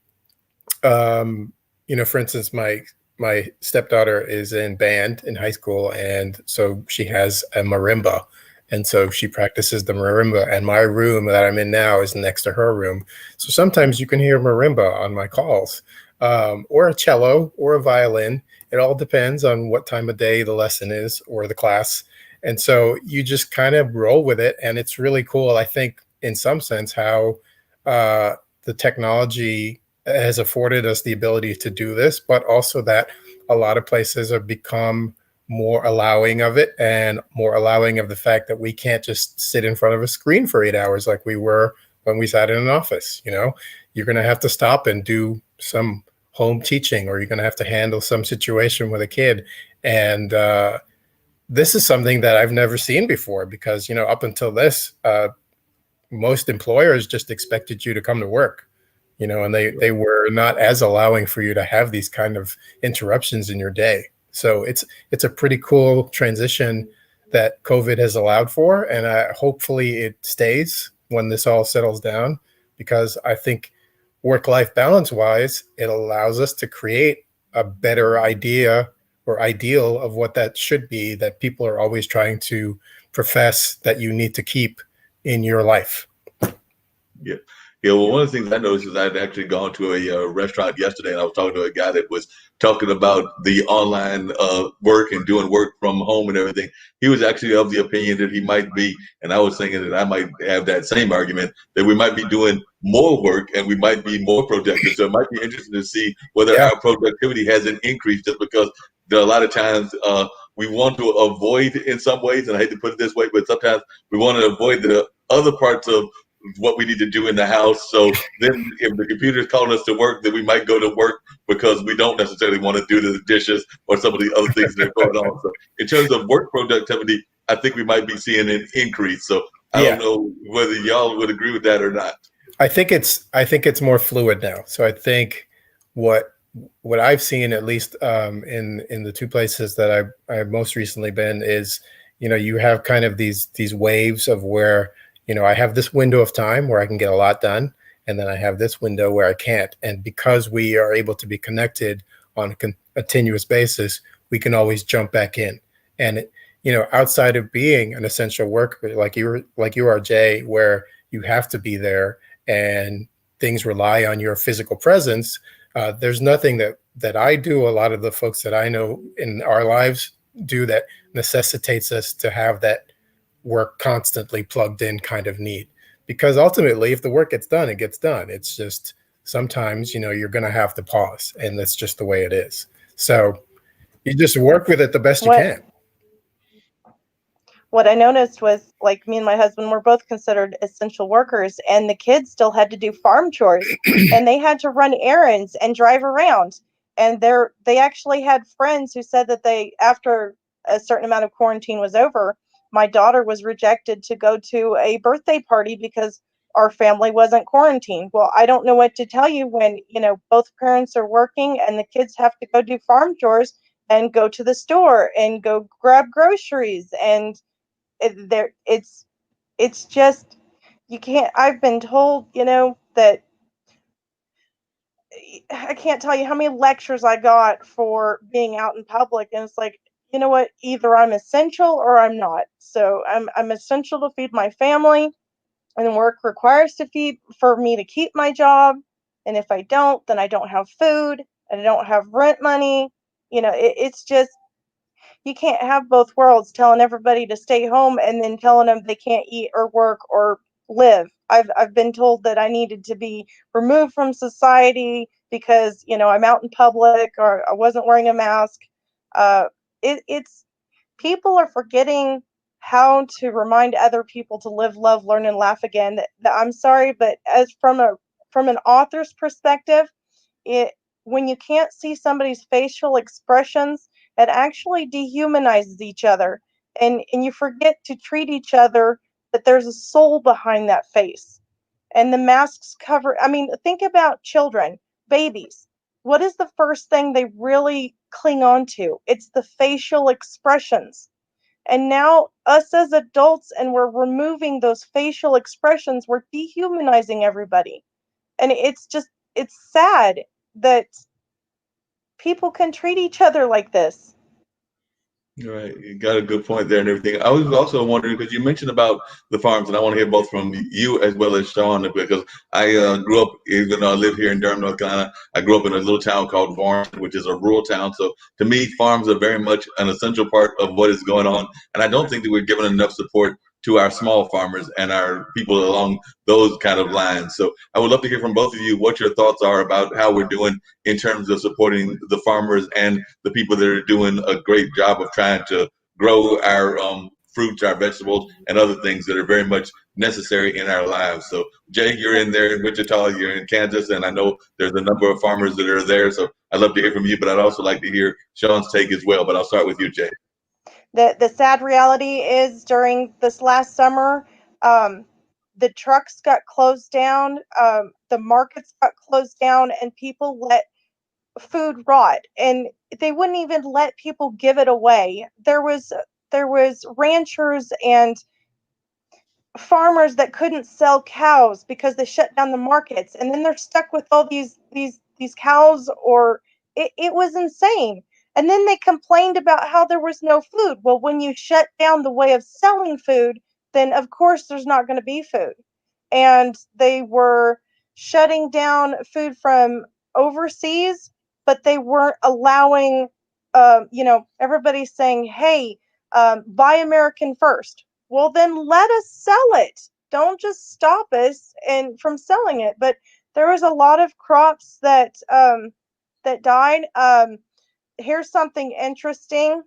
for instance, my stepdaughter is in band in high school, and so she has a marimba, and so she practices the marimba. And my room that I'm in now is next to her room, so sometimes you can hear marimba on my calls, or a cello or a violin. It all depends on what time of day the lesson is or the class, and so you just kind of roll with it, and it's really cool. I think, in some sense, how the technology has afforded us the ability to do this, but also that a lot of places have become more allowing of it and more allowing of the fact that we can't just sit in front of a screen for 8 hours like we were when we sat in an office. You're going to have to stop and do some home teaching, or you're going to have to handle some situation with a kid. And this is something that I've never seen before because, up until this, most employers just expected you to come to work, and they were not as allowing for you to have these kind of interruptions in your day. So it's a pretty cool transition that COVID has allowed for, and hopefully it stays when this all settles down, because I think work-life balance wise, it allows us to create a better idea or ideal of what that should be, that people are always trying to profess that you need to keep in your life. Yeah. Yeah. Well, one of the things I noticed is I'd actually gone to a restaurant yesterday, and I was talking to a guy that was talking about the online work and doing work from home and everything. He was actually of the opinion that he might be, and I was thinking that I might have that same argument, that we might be doing more work and we might be more productive. So it might be interesting to see whether Yeah. our productivity hasn't increased, just because there are a lot of times we want to avoid in some ways, and I hate to put it this way, but sometimes we want to avoid the other parts of what we need to do in the house. So then if the computer is calling us to work, then we might go to work because we don't necessarily want to do the dishes or some of the other things that are going on. So in terms of work productivity, I think we might be seeing an increase. So I don't Yeah. know whether y'all would agree with that or not. I think it's more fluid now. So I think what what I've seen, at least in the two places that I've most recently been, is you have kind of these waves of where I have this window of time where I can get a lot done, and then I have this window where I can't. And because we are able to be connected on a continuous basis, we can always jump back in. And outside of being an essential worker, like you are, Jay, where you have to be there and things rely on your physical presence. There's nothing that I do, a lot of the folks that I know in our lives do, that necessitates us to have that work constantly plugged in kind of need. Because ultimately, if the work gets done, it gets done. It's just sometimes, you're going to have to pause, and that's just the way it is. So you just work with it the best you What can. what I noticed was, like, me and my husband were both considered essential workers, and the kids still had to do farm chores, and they had to run errands and drive around. And they actually had friends who said that they, after a certain amount of quarantine was over, my daughter was rejected to go to a birthday party because our family wasn't quarantined. Well, I don't know what to tell you when, both parents are working and the kids have to go do farm chores and go to the store and go grab groceries, and it's just, you can't. I've been told, that I can't tell you how many lectures I got for being out in public, and it's like, you know what, either I'm essential or I'm not. So I'm essential to feed my family, and work requires to feed for me to keep my job, and if I don't, then I don't have food and I don't have rent money. It's just, you can't have both worlds, telling everybody to stay home and then telling them they can't eat or work or live. I've been told that I needed to be removed from society because, I'm out in public or I wasn't wearing a mask. Uh, it's People are forgetting how to remind other people to live, love, learn, and laugh again. I'm sorry, but as from an author's perspective, it when you can't see somebody's facial expressions, it actually dehumanizes each other, and you forget to treat each other, that there's a soul behind that face. And the masks cover, I mean, think about children, babies. What is the first thing they really cling on to? It's the facial expressions. And now us as adults, and we're removing those facial expressions, we're dehumanizing everybody. And it's sad that people can treat each other like this. Right, you got a good point there and everything. I was also wondering, because you mentioned about the farms, and I want to hear both from you as well as Sean, because I grew up, even though I live here in Durham, North Carolina, I grew up in a little town called Warren, which is a rural town. So to me, farms are very much an essential part of what is going on, and I don't think that we're given enough support to our small farmers and our people along those kind of lines. So I would love to hear from both of you what your thoughts are about how we're doing in terms of supporting the farmers and the people that are doing a great job of trying to grow our fruits, our vegetables, and other things that are very much necessary in our lives. So, Jay, you're in there in Wichita, you're in Kansas, and I know there's a number of farmers that are there. So, I'd love to hear from you, but I'd also like to hear Sean's take as well. But I'll start with you, Jay. The sad reality is, during this last summer, um, the trucks got closed down, the markets got closed down, and people let food rot, and they wouldn't even let people give it away. There was there was ranchers and farmers that couldn't sell cows because they shut down the markets, and then they're stuck with all these cows, or it was insane. And then they complained about how there was no food. Well, when you shut down the way of selling food, then of course there's not going to be food. And they were shutting down food from overseas, but they weren't allowing, everybody's saying, hey, buy American first. Well, then let us sell it. Don't just stop us and from selling it. But there was a lot of crops that died. Here's something interesting.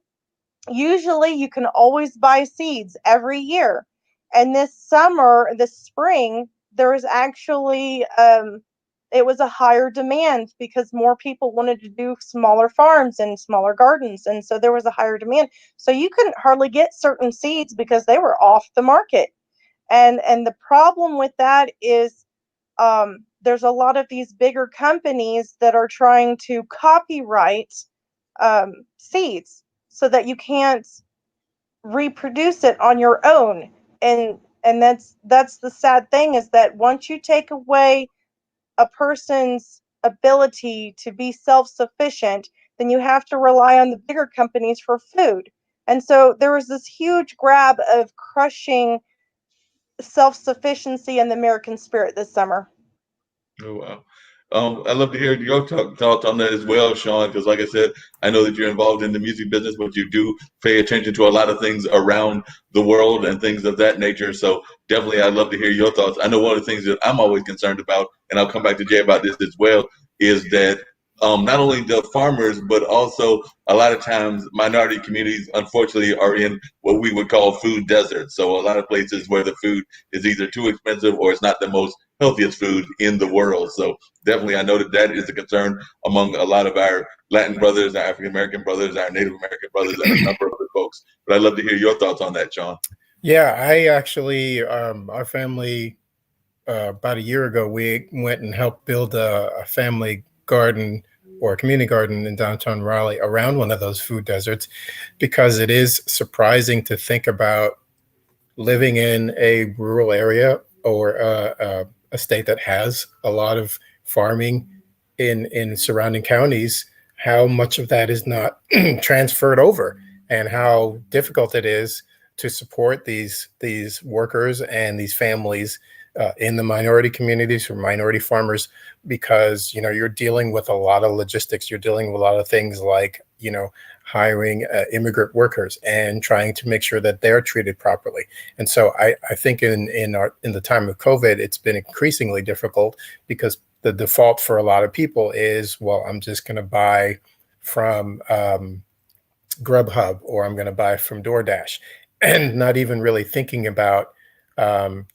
Usually, you can always buy seeds every year, and this spring, there was actually it was a higher demand because more people wanted to do smaller farms and smaller gardens, and so there was a higher demand. So you couldn't hardly get certain seeds because they were off the market. And the problem with that is there's a lot of these bigger companies that are trying to copyright seeds so that you can't reproduce it on your own. And that's the sad thing, is that once you take away a person's ability to be self-sufficient, then you have to rely on the bigger companies for food. And so there was this huge grab of crushing self-sufficiency and the American spirit this summer. Oh, wow. I'd love to hear your thoughts on that as well, Sean, because like I said, I know that you're involved in the music business, but you do pay attention to a lot of things around the world and things of that nature. So definitely, I'd love to hear your thoughts. I know one of the things that I'm always concerned about, and I'll come back to Jay about this as well, is that not only the farmers, but also a lot of times minority communities, unfortunately, are in what we would call food deserts. So a lot of places where the food is either too expensive or it's not the most healthiest food in the world. So definitely, I know that that is a concern among a lot of our Latin brothers, our African American brothers, our Native American brothers, and a number of other folks. But I'd love to hear your thoughts on that, Sean. Yeah, I actually, our family, about a year ago, we went and helped build a family garden or a community garden in downtown Raleigh around one of those food deserts, because it is surprising to think about living in a rural area or a state that has a lot of farming in surrounding counties, how much of that is not transferred over, and how difficult it is to support these workers and these families in the minority communities or minority farmers, because you're dealing with a lot of logistics. You're dealing with a lot of things like hiring immigrant workers and trying to make sure that they're treated properly. And so I think in the time of COVID, it's been increasingly difficult, because the default for a lot of people is, well, I'm just going to buy from Grubhub, or I'm going to buy from DoorDash, and not even really thinking about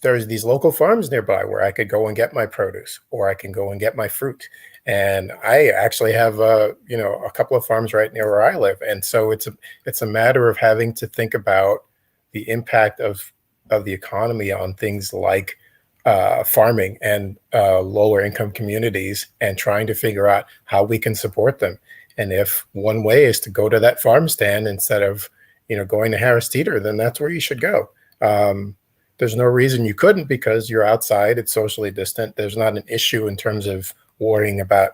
there's these local farms nearby where I could go and get my produce, or I can go and get my fruit. And I actually have a couple of farms right near where I live. And so it's a matter of having to think about the impact of the economy on things like farming and lower income communities, and trying to figure out how we can support them. And if one way is to go to that farm stand instead of going to Harris Teeter, then that's where you should go. There's no reason you couldn't, because you're outside, it's socially distant. There's not an issue in terms of worrying about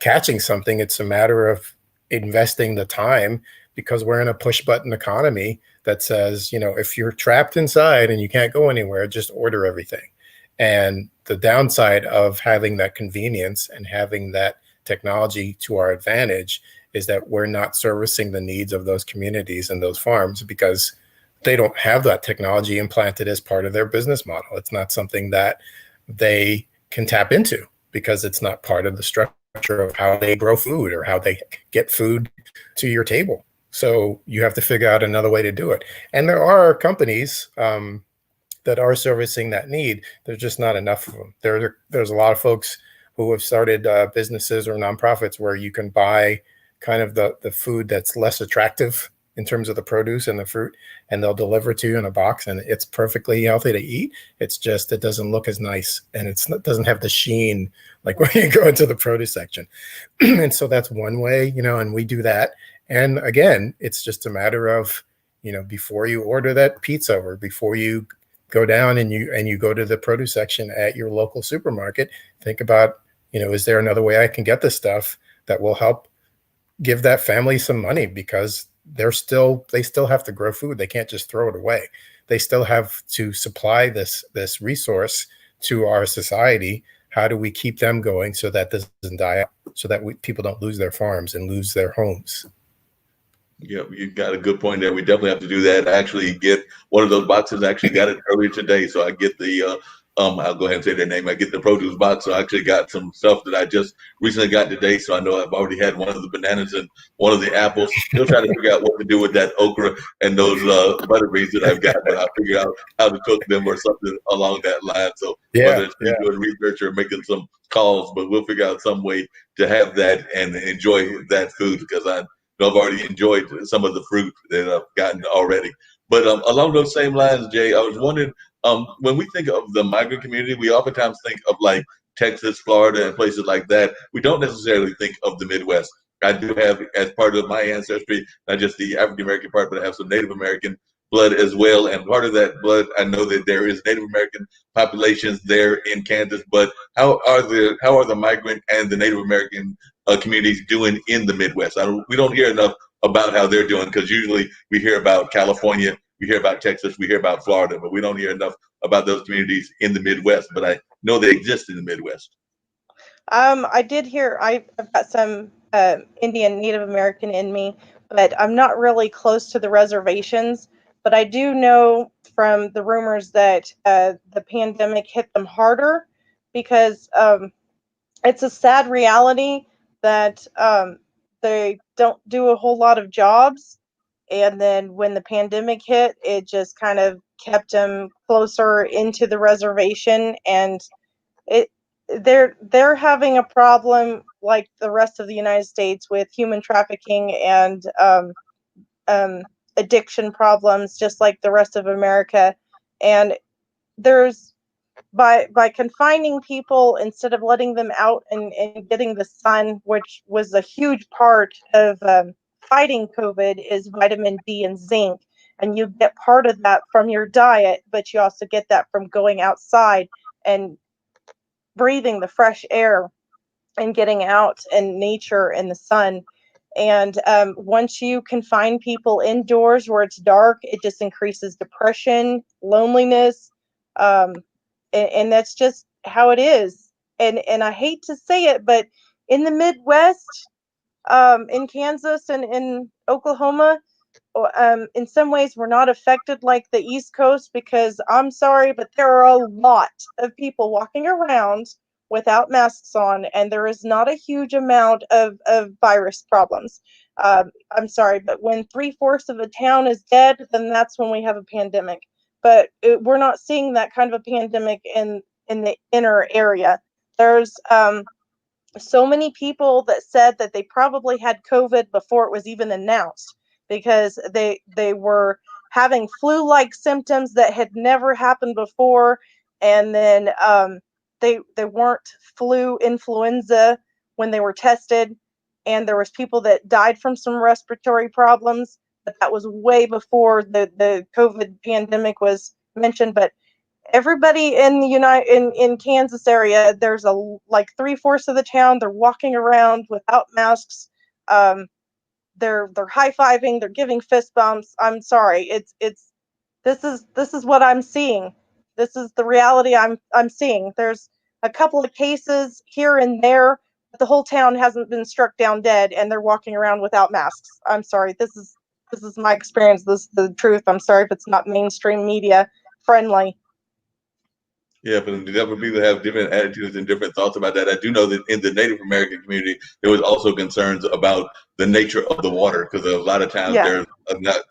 catching something. It's a matter of investing the time, because we're in a push button economy that says, if you're trapped inside and you can't go anywhere, just order everything. And the downside of having that convenience and having that technology to our advantage is that we're not servicing the needs of those communities and those farms, because they don't have that technology implanted as part of their business model. It's not something that they can tap into, because it's not part of the structure of how they grow food or how they get food to your table. So you have to figure out another way to do it. And there are companies that are servicing that need. There's just not enough of them. There's a lot of folks who have started businesses or nonprofits where you can buy kind of the food that's less attractive in terms of the produce and the fruit, and they'll deliver it to you in a box, and it's perfectly healthy to eat. It's just, it doesn't look as nice, and it doesn't have the sheen like when you go into the produce section. And so that's one way, and we do that. And again, it's just a matter of, before you order that pizza or before you go down and you go to the produce section at your local supermarket, think about, is there another way I can get this stuff that will help give that family some money, because they still have to grow food. They can't just throw it away. They still have to supply this resource to our society. How do we keep them going so that this doesn't die out, so that people don't lose their farms and lose their homes? Yeah, you got a good point there. We definitely have to do that. I actually get one of those boxes. I actually got it earlier today, so I get the I'll go ahead and say their name. I get the produce box. So I actually got some stuff that I just recently got today. So I know I've already had one of the bananas and one of the apples. Still trying to figure out what to do with that okra and those butter beans that I've got, but I'll figure out how to cook them or something along that line. So whether Yeah, it's me yeah. doing research or making some calls, but we'll figure out some way to have that and enjoy that food, because I've already enjoyed some of the fruit that I've gotten already. But along those same lines, Jay, I was wondering, when we think of the migrant community, we oftentimes think of like Texas, Florida, and places like that. We don't necessarily think of the Midwest. I do have, as part of my ancestry, not just the African American part, but I have some Native American blood as well. And part of that blood, I know that there is Native American populations there in Kansas. But how are the migrant and the Native American communities doing in the Midwest? We don't hear enough about how they're doing, because usually we hear about California, we hear about Texas, we hear about Florida, but we don't hear enough about those communities in the Midwest. But I know they exist in the Midwest. I did hear I've got some Indian Native American in me, but I'm not really close to the reservations. But I do know from the rumors that the pandemic hit them harder, because it's a sad reality that they don't do a whole lot of jobs. And then when the pandemic hit, it just kind of kept them closer into the reservation, and it they're having a problem like the rest of the United States with human trafficking and um, addiction problems, just like the rest of America. And there's by confining people instead of letting them out and getting the sun, which was a huge part of fighting COVID, is vitamin D and zinc. And you get part of that from your diet, but you also get that from going outside and breathing the fresh air and getting out in nature in the sun. And once you confine people indoors where it's dark, it just increases depression, loneliness, um, and that's just how it is. And I hate to say it, but in the Midwest, in Kansas and in Oklahoma, in some ways we're not affected like the East Coast, because I'm sorry, but there are a lot of people walking around without masks on, and there is not a huge amount of virus problems. I'm sorry, but when three-fourths of a town is dead, then that's when we have a pandemic. But we're not seeing that kind of a pandemic in the inner area. There's so many people that said that they probably had COVID before it was even announced, because they were having flu-like symptoms that had never happened before, and then they weren't influenza when they were tested, and there was people that died from some respiratory problems, but that was way before the COVID pandemic was mentioned. But everybody in the in Kansas area, there's like three-fourths of the town, they're walking around without masks. Um, they're high-fiving, they're giving fist bumps. I'm sorry, it's this is what I'm seeing. This is the reality I'm seeing. There's a couple of cases here and there, but the whole town hasn't been struck down dead, and they're walking around without masks. I'm sorry, this is my experience. This is the truth. I'm sorry if it's not mainstream media friendly. Yeah, but different people have different attitudes and different thoughts about that. I do know that in the Native American community, there was also concerns about the nature of the water, because a lot of times Yeah.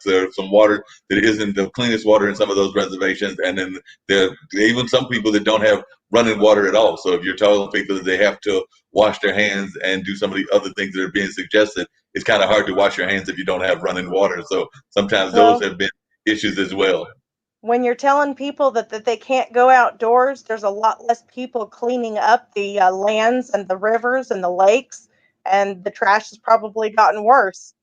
there's some water that isn't the cleanest water in some of those reservations, and then there even some people that don't have running water at all. So if you're telling people that they have to wash their hands and do some of the other things that are being suggested, it's kind of hard to wash your hands if you don't have running water. So sometimes those Well, have been issues as well. when you're telling people that they can't go outdoors, there's a lot less people cleaning up the lands and the rivers and the lakes, and the trash has probably gotten worse.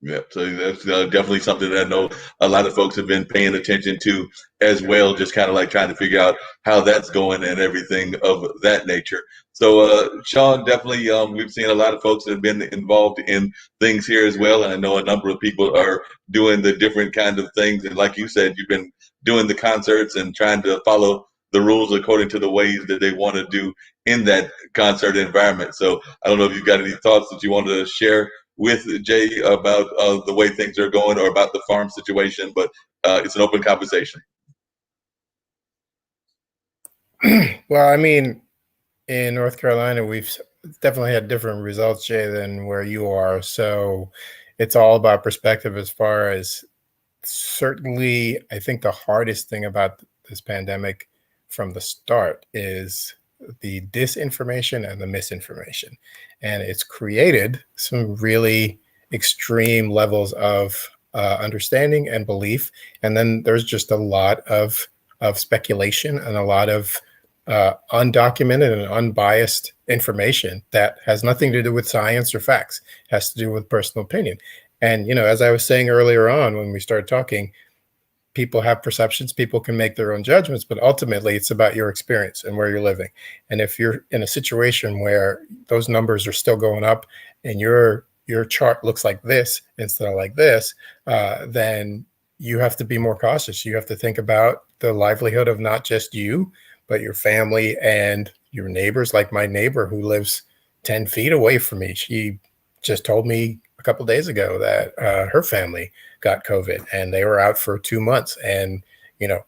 Yeah, so that's definitely something that I know a lot of folks have been paying attention to as well, just kind of like trying to figure out how that's going and everything of that nature. So, Sean, definitely, we've seen a lot of folks that have been involved in things here as well, and I know a number of people are doing the different kind of things. And like you said, you've been doing the concerts and trying to follow the rules according to the ways that they want to do in that concert environment. So, I don't know if you've got any thoughts that you want to share with Jay about the way things are going or about the farm situation, but it's an open conversation. Well, I mean, in North Carolina, we've definitely had different results, Jay, than where you are. So it's all about perspective as far as certainly, I think the hardest thing about this pandemic from the start is the disinformation and the misinformation. And it's created some really extreme levels of understanding and belief. And then there's just a lot of speculation and a lot of undocumented and unbiased information that has nothing to do with science or facts, it has to do with personal opinion. And, you know, as I was saying earlier on when we started talking, people have perceptions, people can make their own judgments, but ultimately it's about your experience and where you're living. And if you're in a situation where those numbers are still going up and your chart looks like this instead of like this, then you have to be more cautious. You have to think about the livelihood of not just you, but your family and your neighbors. Like my neighbor who lives 10 feet away from me, she just told me a couple of days ago that her family got COVID and they were out for 2 months. And, you know,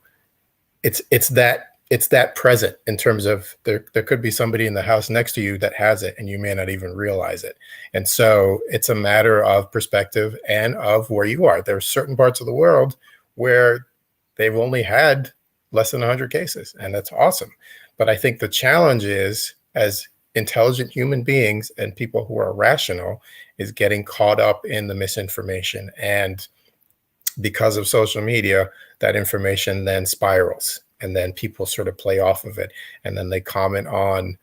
it's that present in terms of there could be somebody in the house next to you that has it and you may not even realize it. And so it's a matter of perspective and of where you are. There are certain parts of the world where they've only had less than 100 cases, and that's awesome. But I think the challenge is, as intelligent human beings and people who are rational, is getting caught up in the misinformation. And because of social media, that information then spirals, and then people sort of play off of it, and then they comment on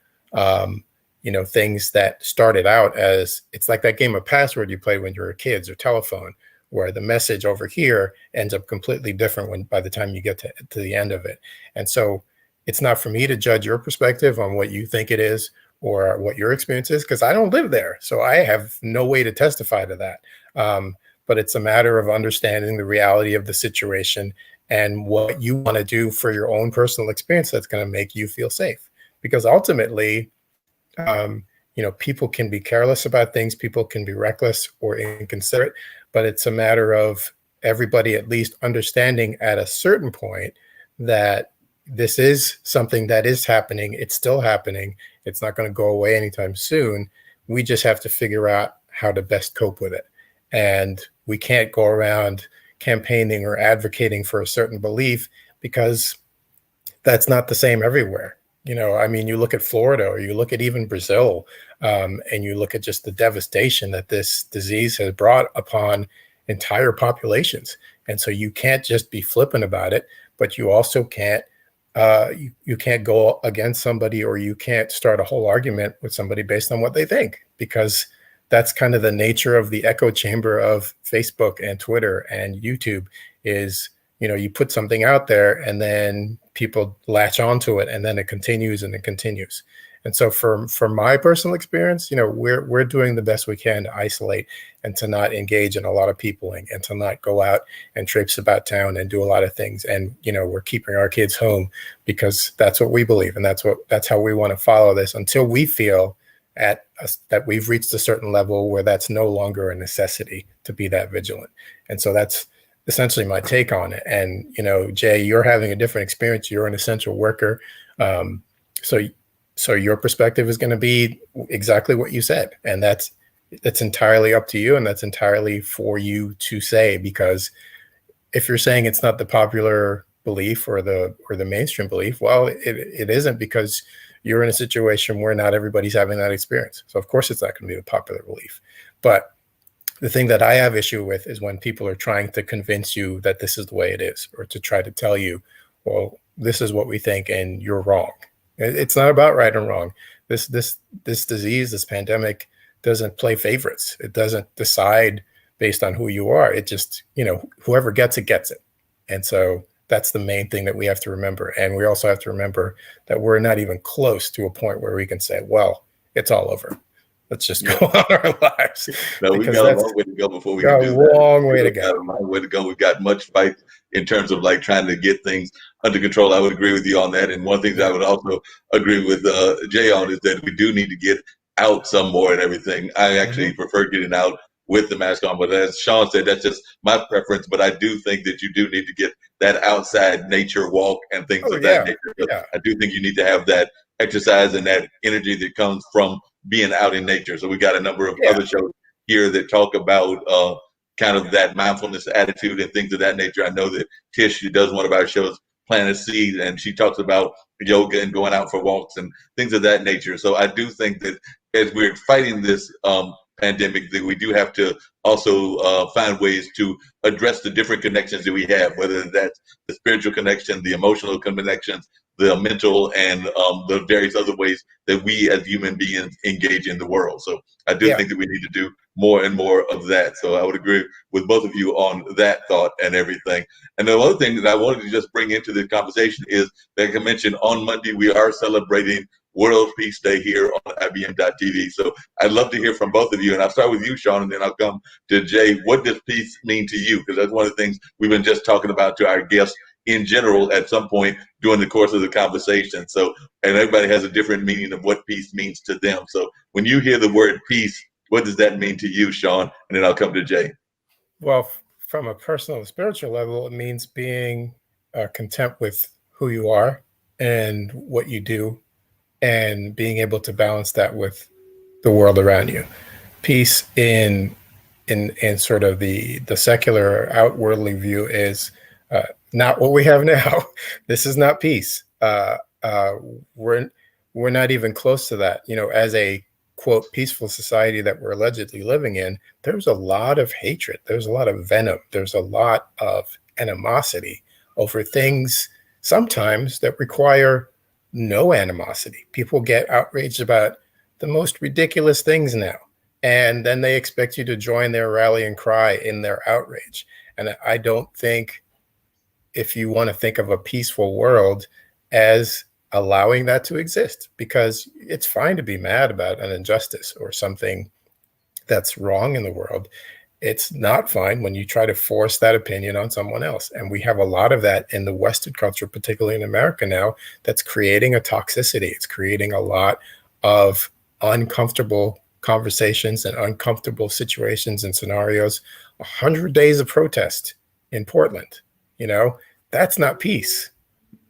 things that started out as, it's like that game of password you played when you were kids, or telephone, where the message over here ends up completely different when by the time you get to the end of it. And so it's not for me to judge your perspective on what you think it is or what your experience is, because I don't live there. So I have no way to testify to that. But it's a matter of understanding the reality of the situation and what you want to do for your own personal experience that's going to make you feel safe. Because ultimately, people can be careless about things, people can be reckless or inconsiderate, but it's a matter of everybody at least understanding at a certain point that this is something that is happening. It's still happening. It's not going to go away anytime soon. We just have to figure out how to best cope with it. And we can't go around campaigning or advocating for a certain belief, because that's not the same everywhere. You look at Florida, or you look at even Brazil, and you look at just the devastation that this disease has brought upon entire populations. And so you can't just be flippant about it, but you also can't, you can't go against somebody, or you can't start a whole argument with somebody based on what they think, because that's kind of the nature of the echo chamber of Facebook and Twitter and YouTube is, you put something out there and then people latch onto it, and then it continues and it continues. And so for my personal experience, we're doing the best we can to isolate and to not engage in a lot of peopling, and to not go out and traipse about town and do a lot of things. And, we're keeping our kids home because that's what we believe. And that's how we want to follow this until we feel that we've reached a certain level where that's no longer a necessity to be that vigilant. And so that's essentially my take on it. And, Jay, you're having a different experience. You're an essential worker. So your perspective is going to be exactly what you said. And that's entirely up to you. And that's entirely for you to say, because if you're saying it's not the popular belief or the mainstream belief, well, it isn't, because you're in a situation where not everybody's having that experience. So of course it's not going to be the popular belief. But the thing that I have issue with is when people are trying to convince you that this is the way it is, or to try to tell you, well, this is what we think and you're wrong. It's not about right and wrong. This disease, this pandemic doesn't play favorites. It doesn't decide based on who you are. It just, whoever gets it gets it. And so that's the main thing that we have to remember. And we also have to remember that we're not even close to a point where we can say, well, it's all over. Let's just go on our lives. No, we've Because got a that's long way to go before we can got a do that. long way to We've go. got a long way to go. We've got much fight in terms of like trying to get things under control. I would agree with you on that. And one thing that I would also agree with Jay on is that we do need to get out some more and everything. I actually prefer getting out with the mask on, but as Sean said, that's just my preference. But I do think that you do need to get that outside nature walk and things Oh, of that yeah. nature. But Yeah. I do think you need to have that exercise and that energy that comes from being out in nature. So we got a number of Yeah. other shows here that talk about kind of that mindfulness attitude and things of that nature. I know that Tish, she does one of our shows, Plant a Seed, and she talks about yoga and going out for walks and things of that nature. So I do think that as we're fighting this pandemic, that we do have to also find ways to address the different connections that we have, whether that's the spiritual connection, the emotional connections, the mental, and the various other ways that we as human beings engage in the world. So I do think that we need to do more and more of that. So I would agree with both of you on that thought and everything. And the other thing that I wanted to just bring into the conversation is, like I mentioned, on Monday, we are celebrating World Peace Day here on IBM.TV. So I'd love to hear from both of you. And I'll start with you, Sean, and then I'll come to Jay. What does peace mean to you? Because that's one of the things we've been just talking about to our guests in general at some point during the course of the conversation. So, and everybody has a different meaning of what peace means to them. So when you hear the word peace, what does that mean to you, Sean? And then I'll come to Jay. Well, from a personal and spiritual level, it means being content with who you are and what you do, and being able to balance that with the world around you. Peace in sort of the secular outwardly view is not what we have now. This is not peace. We're we're not even close to that. As a quote peaceful society that we're allegedly living in, there's a lot of hatred. There's a lot of venom. There's a lot of animosity over things sometimes that require no animosity. People get outraged about the most ridiculous things now, and then they expect you to join their rallying cry in their outrage. And I don't think, if you want to think of a peaceful world as allowing that to exist, because it's fine to be mad about an injustice or something that's wrong in the world. It's not fine when you try to force that opinion on someone else. And we have a lot of that in the Western culture, particularly in America now, that's creating a toxicity. It's creating a lot of uncomfortable conversations and uncomfortable situations and scenarios. 100 days of protest in Portland, that's not peace.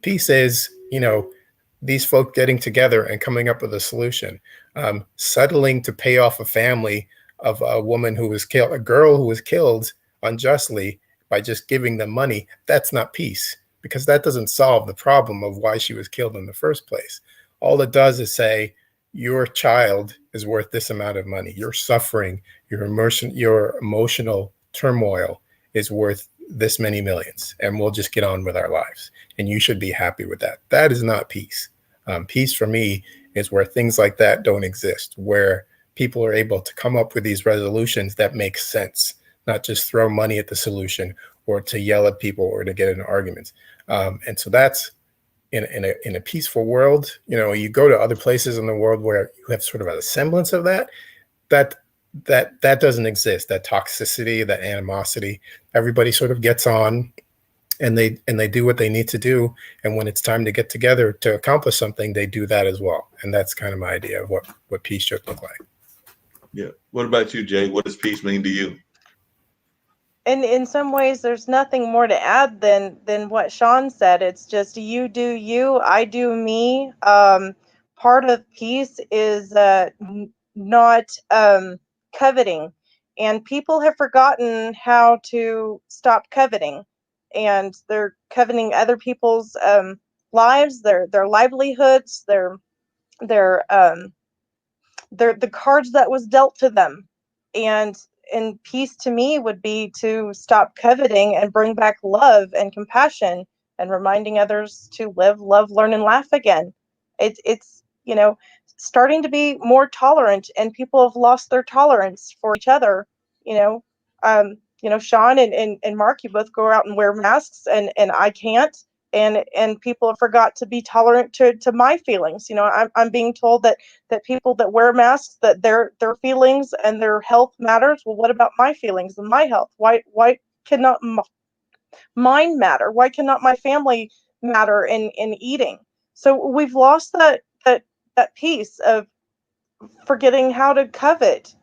Peace is, these folk getting together and coming up with a solution, settling to pay off a family of a woman who was killed, a girl who was killed unjustly by just giving them money. That's not peace, because that doesn't solve the problem of why she was killed in the first place. All it does is say, your child is worth this amount of money. Your suffering, your emotional turmoil is worth this many millions, and we'll just get on with our lives. And you should be happy with that. That is not peace. Peace for me is where things like that don't exist, where people are able to come up with these resolutions that make sense, not just throw money at the solution or to yell at people or to get in arguments. And so that's in a peaceful world. You go to other places in the world where you have sort of a semblance of that doesn't exist. That toxicity, that animosity, everybody sort of gets on and they do what they need to do. And when it's time to get together to accomplish something, they do that as well. And that's kind of my idea of what peace should look like. Yeah. What about you, Jay? What does peace mean to you? And in some ways, there's nothing more to add than what Sean said. It's just you do you, I do me. Part of peace is not coveting, and people have forgotten how to stop coveting, and they're coveting other people's lives, their livelihoods, their the cards that was dealt to them. And peace to me would be to stop coveting and bring back love and compassion and reminding others to live, love, learn, and laugh again. It's starting to be more tolerant, and people have lost their tolerance for each other. Sean and Mark, you both go out and wear masks, and I can't. And people have forgot to be tolerant to my feelings. I'm being told that people that wear masks, that their feelings and their health matters. Well, what about my feelings and my health? Why cannot mine matter? Why cannot my family matter in eating? So we've lost that piece of forgetting how to covet,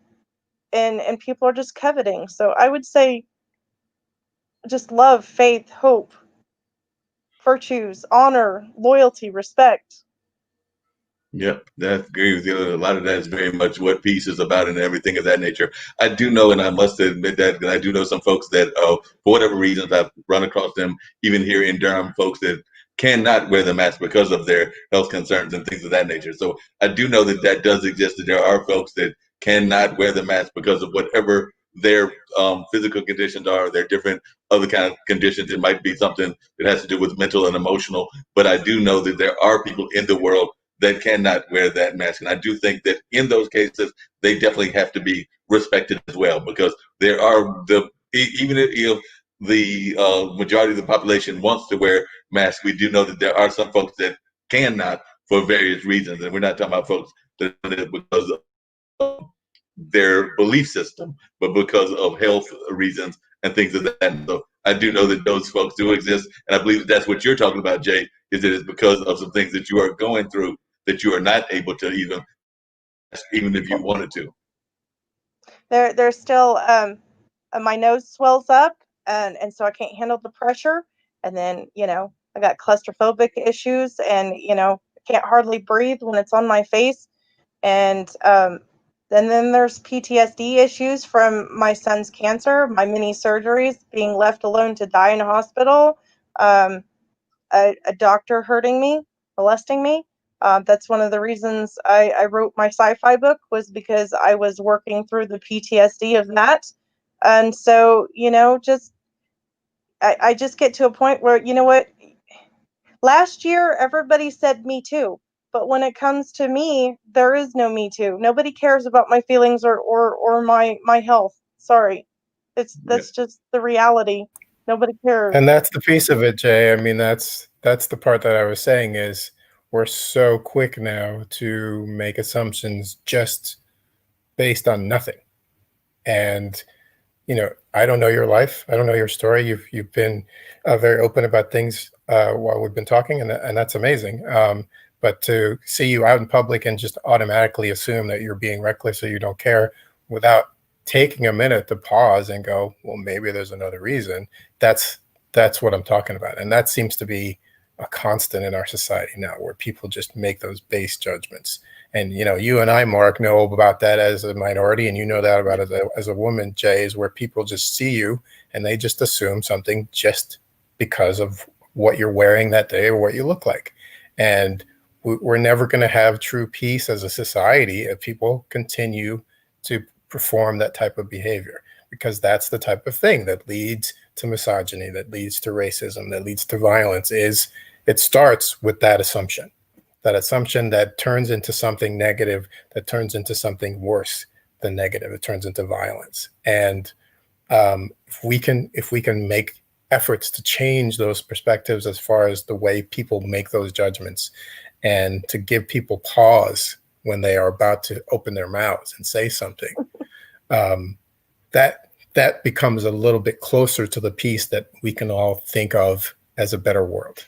and people are just coveting. So I would say just love, faith, hope, virtues, honor, loyalty, respect. Yep, that's agree with you. A lot of that is very much what peace is about and everything of that nature. I do know, and I must admit that I do know some folks that, for whatever reasons, I've run across them, even here in Durham, folks that cannot wear the mask because of their health concerns and things of that nature. So I do know that that does exist, that there are folks that cannot wear the mask because of whatever their physical conditions are, their different other kind of conditions. It might be something that has to do with mental and emotional. But I do know that there are people in the world that cannot wear that mask. And I do think that in those cases, they definitely have to be respected as well, because there are even if the majority of the population wants to wear masks, we do know that there are some folks that cannot for various reasons. And we're not talking about folks that because of their belief system, but because of health reasons and things of that. And so I do know that those folks do exist. And I believe that that's what you're talking about, Jay, is that it's because of some things that you are going through that you are not able to even if you wanted to. There's still my nose swells up, and so I can't handle the pressure. And then I got claustrophobic issues, and I can't hardly breathe when it's on my face. And then there's PTSD issues from my son's cancer, my mini surgeries, being left alone to die in a hospital, um, a doctor hurting me, molesting me. That's one of the reasons I wrote my sci-fi book, was because I was working through the PTSD of that. And so, just I just get to a point where, what, last year everybody said me too. But when it comes to me, there is no me too. Nobody cares about my feelings or my health. Sorry. Yeah. That's just the reality. Nobody cares. And that's the piece of it, Jay. I mean, that's the part that I was saying is we're so quick now to make assumptions just based on nothing. And I don't know your life. I don't know your story. You've been very open about things while we've been talking, and that's amazing. But to see you out in public and just automatically assume that you're being reckless or you don't care without taking a minute to pause and go, well, maybe there's another reason. That's what I'm talking about, and that seems to be a constant in our society now, where people just make those base judgments. And you and I, Mark, know about that as a minority, and you know that about as a woman, Jay, is where people just see you and they just assume something just because of what you're wearing that day or what you look like. And we're never going to have true peace as a society if people continue to perform that type of behavior, because that's the type of thing that leads to misogyny, that leads to racism, that leads to violence. It starts with that assumption that turns into something negative, that turns into something worse than negative. It turns into violence. And if we can make efforts to change those perspectives as far as the way people make those judgments, and to give people pause when they are about to open their mouths and say something, that becomes a little bit closer to the peace that we can all think of as a better world.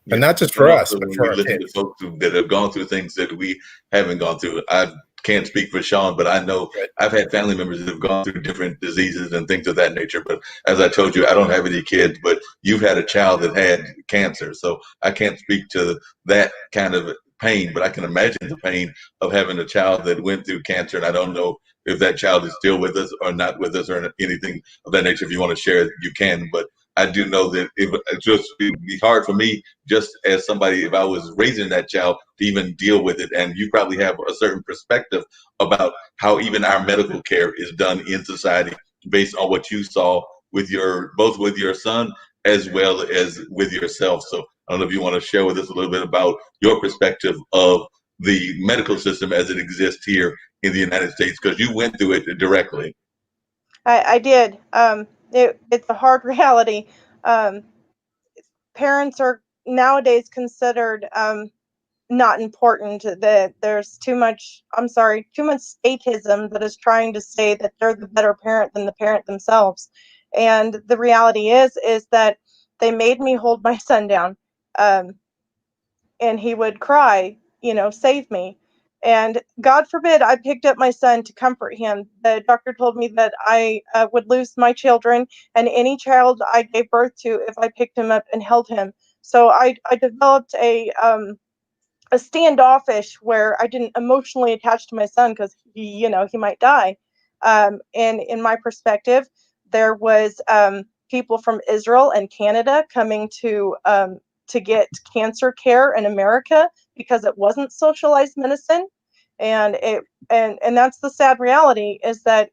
Yeah. And not just for And us, also, but when for we our listen to kids. folks that have gone through things that we haven't gone through. I can't speak for Sean, but I know Right. I've had family members that have gone through different diseases and things of that nature. But as I told you, I don't have any kids, but you've had a child that had cancer. So I can't speak to that kind of pain, but I can imagine the pain of having a child that went through cancer. And I don't know if that child is still with us or not with us or anything of that nature. If you want to share it, you can. But I do know that it would just be hard for me, just as somebody, if I was raising that child, to even deal with it. And you probably have a certain perspective about how even our medical care is done in society based on what you saw with both with your son as well as with yourself. So I don't know if you want to share with us a little bit about your perspective of the medical system as it exists here in the United States, because you went through it directly. I did. It's a hard reality. Um, Parents are nowadays considered not important. That there's too much, I'm sorry, too much statism that is trying to say that they're the better parent than the parent themselves. And the reality is that they made me hold my son down. Um, and he would cry, save me. And God forbid I picked up my son to comfort him. The doctor told me that I would lose my children and any child I gave birth to if I picked him up and held him. So I developed a standoffish where I didn't emotionally attach to my son because he might die. And in my perspective, there was people from Israel and Canada coming to get cancer care in America because it wasn't socialized medicine, and that's the sad reality is that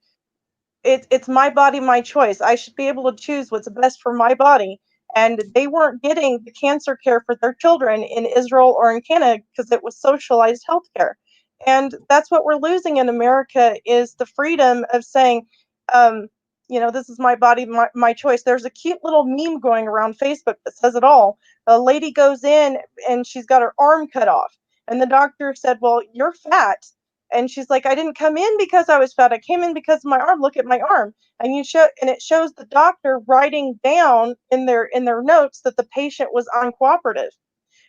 it's my body, my choice. I should be able to choose what's best for my body. And they weren't getting the cancer care for their children in Israel or in Canada because it was socialized healthcare. And that's what we're losing in America is the freedom of saying, um, this is my body, my choice. There's a cute little meme going around Facebook that says it all. A lady goes in and she's got her arm cut off. And the doctor said, well, you're fat. And she's like, I didn't come in because I was fat. I came in because of my arm. Look at my arm. And it shows the doctor writing down in their notes that the patient was uncooperative.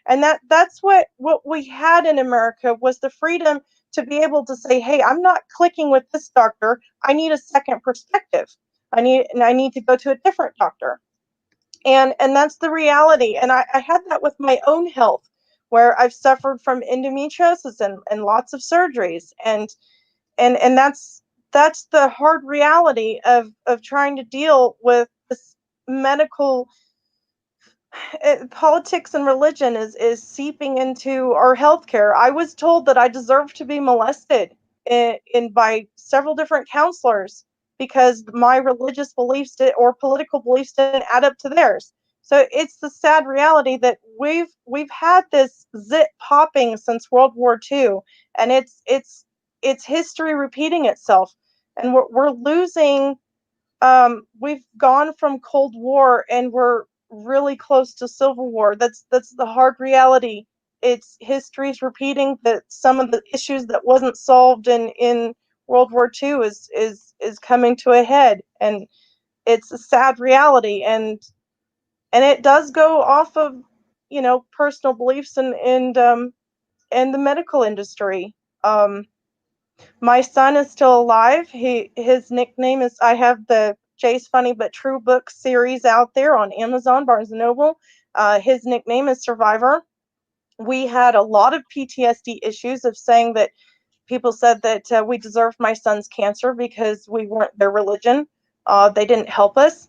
And that's what we had in America was the freedom to be able to say, hey, I'm not clicking with this doctor. I need a second perspective. I need to go to a different doctor. And that's the reality. And I had that with my own health where I've suffered from endometriosis and lots of surgeries. And that's the hard reality of trying to deal with this medical politics and religion is seeping into our healthcare. I was told that I deserved to be molested in by several different counselors because my religious beliefs or political beliefs didn't add up to theirs. So it's the sad reality that we've had this zit popping since World War II, and it's history repeating itself, and we're losing. We've gone from Cold War and we're really close to Civil War. That's the hard reality. It's history's repeating that some of the issues that wasn't solved in World War II is coming to a head, and it's a sad reality. And it does go off of personal beliefs and the medical industry. Um, my son is still alive. His nickname is, I have the Jay's Funny But True book series out there on Amazon, Barnes and Noble. His nickname is Survivor. We had a lot of PTSD issues of saying that people said that we deserved my son's cancer because we weren't their religion. They didn't help us.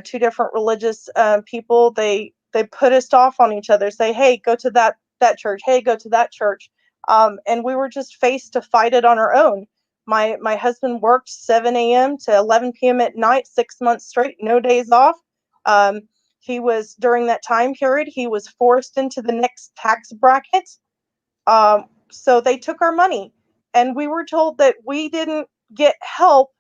Two different religious people, they put us off on each other. Say, hey, go to that church. Hey, go to that church. And we were just faced to fight it on our own. My husband worked 7 a.m. to 11 p.m. at night, 6 months straight, no days off. Um, he was during that time period. He was forced into the next tax bracket, so they took our money, and we were told that we didn't get help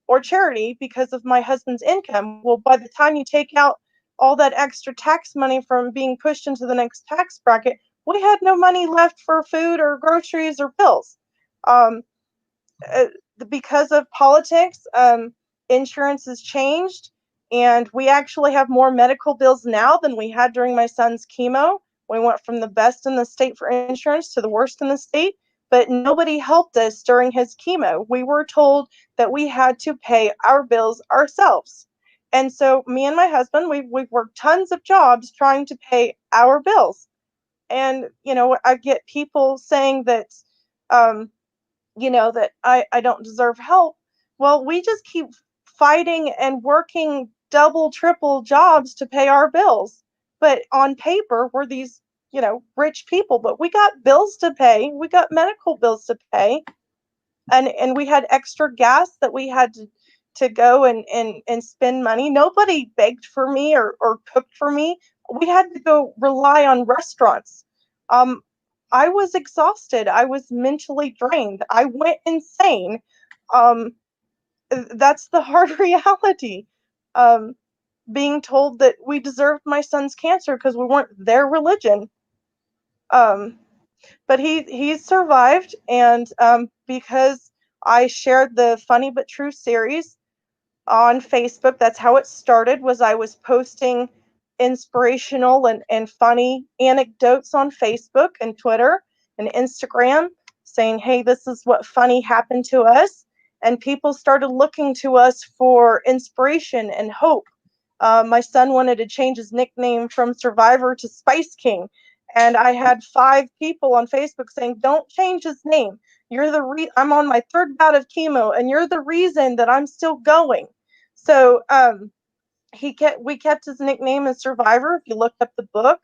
or charity because of my husband's income. Well, by the time you take out all that extra tax money from being pushed into the next tax bracket, we had no money left for food or groceries or bills. Um, uh, because of politics, insurance has changed, and we actually have more medical bills now than we had during my son's chemo. We went from the best in the state for insurance to the worst in the state, but nobody helped us during his chemo. We were told that we had to pay our bills ourselves. And so me and my husband, we've worked tons of jobs trying to pay our bills. And, I get people saying that, um, that I don't deserve help. Well, we just keep fighting and working double, triple jobs to pay our bills. But on paper, we're these, rich people, but we got bills to pay. We got medical bills to pay. And we had extra gas that we had to go and spend money. Nobody begged for me or cooked for me. We had to go rely on restaurants. Um, I was exhausted. I was mentally drained. I went insane. Um, that's the hard reality. Um, Being told that we deserved my son's cancer because we weren't their religion. Um, but he survived, and because I shared the Funny But True series on Facebook. That's how it started, was I was posting inspirational and funny anecdotes on Facebook and Twitter and Instagram saying, hey, this is what funny happened to us. And people started looking to us for inspiration and hope. My son wanted to change his nickname from Survivor to Spice King. And I had 5 people on Facebook saying, don't change his name. I'm on my 3rd bout of chemo, and you're the reason that I'm still going. So we kept his nickname as Survivor. If you look up the book,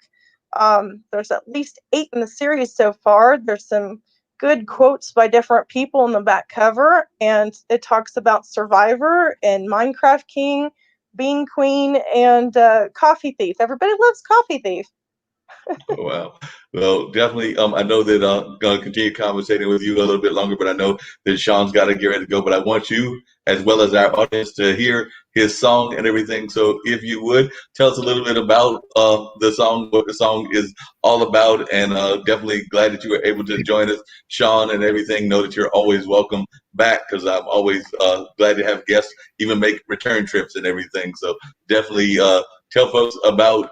there's at least 8 in the series so far. There's some good quotes by different people in the back cover, and it talks about Survivor and Minecraft King, Bean Queen, and Coffee Thief. Everybody loves Coffee Thief. Oh, wow. Well, definitely. I know that I'm going to continue conversating with you a little bit longer, but I know that Sean's got to get ready to go. But I want you, as well as our audience, to hear his song and everything. So, if you would tell us a little bit about the song, what the song is all about, and definitely glad that you were able to join us, Sean, and everything. Know that you're always welcome back, because I'm always glad to have guests even make return trips and everything. So, definitely tell folks about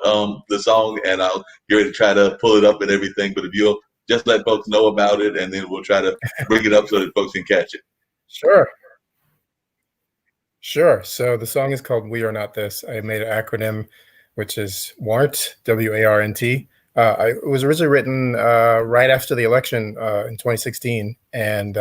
the song, and I'll get ready to try to pull it up and everything. But if you'll just let folks know about it, and then we'll try to bring it up so that folks can catch it. Sure. Sure. So the song is called We Are Not This. I made an acronym, which is WARNT, WARNT. It was originally written right after the election in 2016, and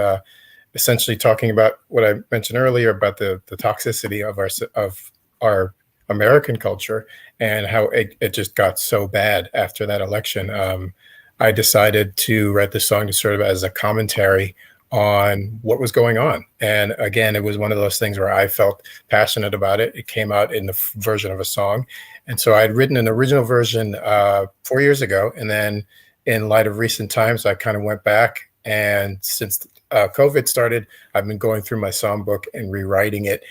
essentially talking about what I mentioned earlier about the toxicity of our American culture and how it just got so bad after that election. I decided to write this song to serve as a commentary on what was going on. And again, it was one of those things where I felt passionate about it. It came out in the version of a song. And so I had written an original version 4 years ago. And then in light of recent times, I kind of went back. And since COVID started, I've been going through my songbook and rewriting it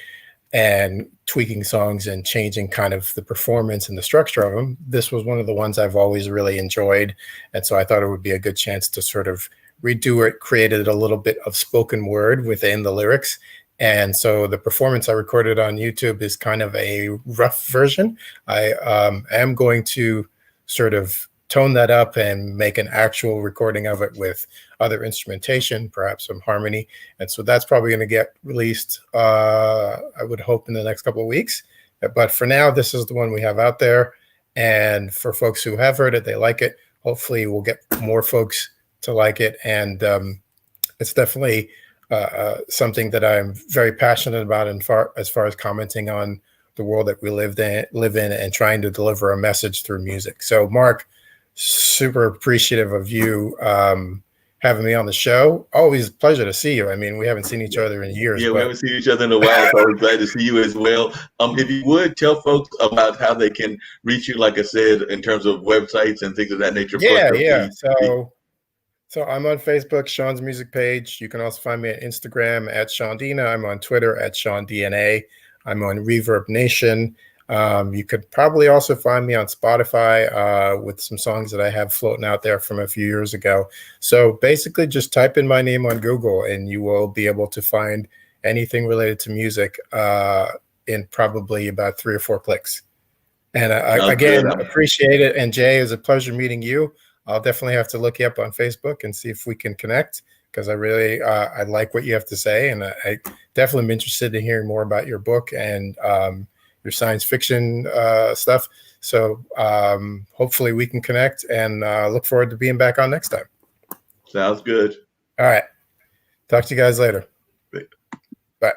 and tweaking songs and changing kind of the performance and the structure of them. This was one of the ones I've always really enjoyed. And so I thought it would be a good chance to sort of redo it, created a little bit of spoken word within the lyrics. And so the performance I recorded on YouTube is kind of a rough version. I am going to sort of tone that up and make an actual recording of it with other instrumentation, perhaps some harmony. And so that's probably going to get released, I would hope, in the next couple of weeks. But for now, this is the one we have out there. And for folks who have heard it, they like it. Hopefully we'll get more folks to like it. And it's definitely something that I'm very passionate about as far as commenting on the world that we live in and trying to deliver a message through music. So Mark, super appreciative of you having me on the show. Always a pleasure to see you. I mean, we haven't seen each other in years. Yeah, we haven't seen each other in a while, so I'm glad to see you as well. If you would tell folks about how they can reach you, like I said, in terms of websites and things of that nature. Yeah. So I'm on Facebook, Sean's Music Page. You can also find me at Instagram at Sean Dina. I'm on Twitter at Sean DNA. I'm on Reverb Nation. You could probably also find me on Spotify with some songs that I have floating out there from a few years ago. So basically just type in my name on Google and you will be able to find anything related to music in probably about 3 or 4 clicks. And again, appreciate it. And Jay, it was a pleasure meeting you. I'll definitely have to look you up on Facebook and see if we can connect, because I really I like what you have to say, and I definitely am interested in hearing more about your book and your science fiction stuff. So hopefully we can connect, and look forward to being back on next time. Sounds good. All right. Talk to you guys later. Bye.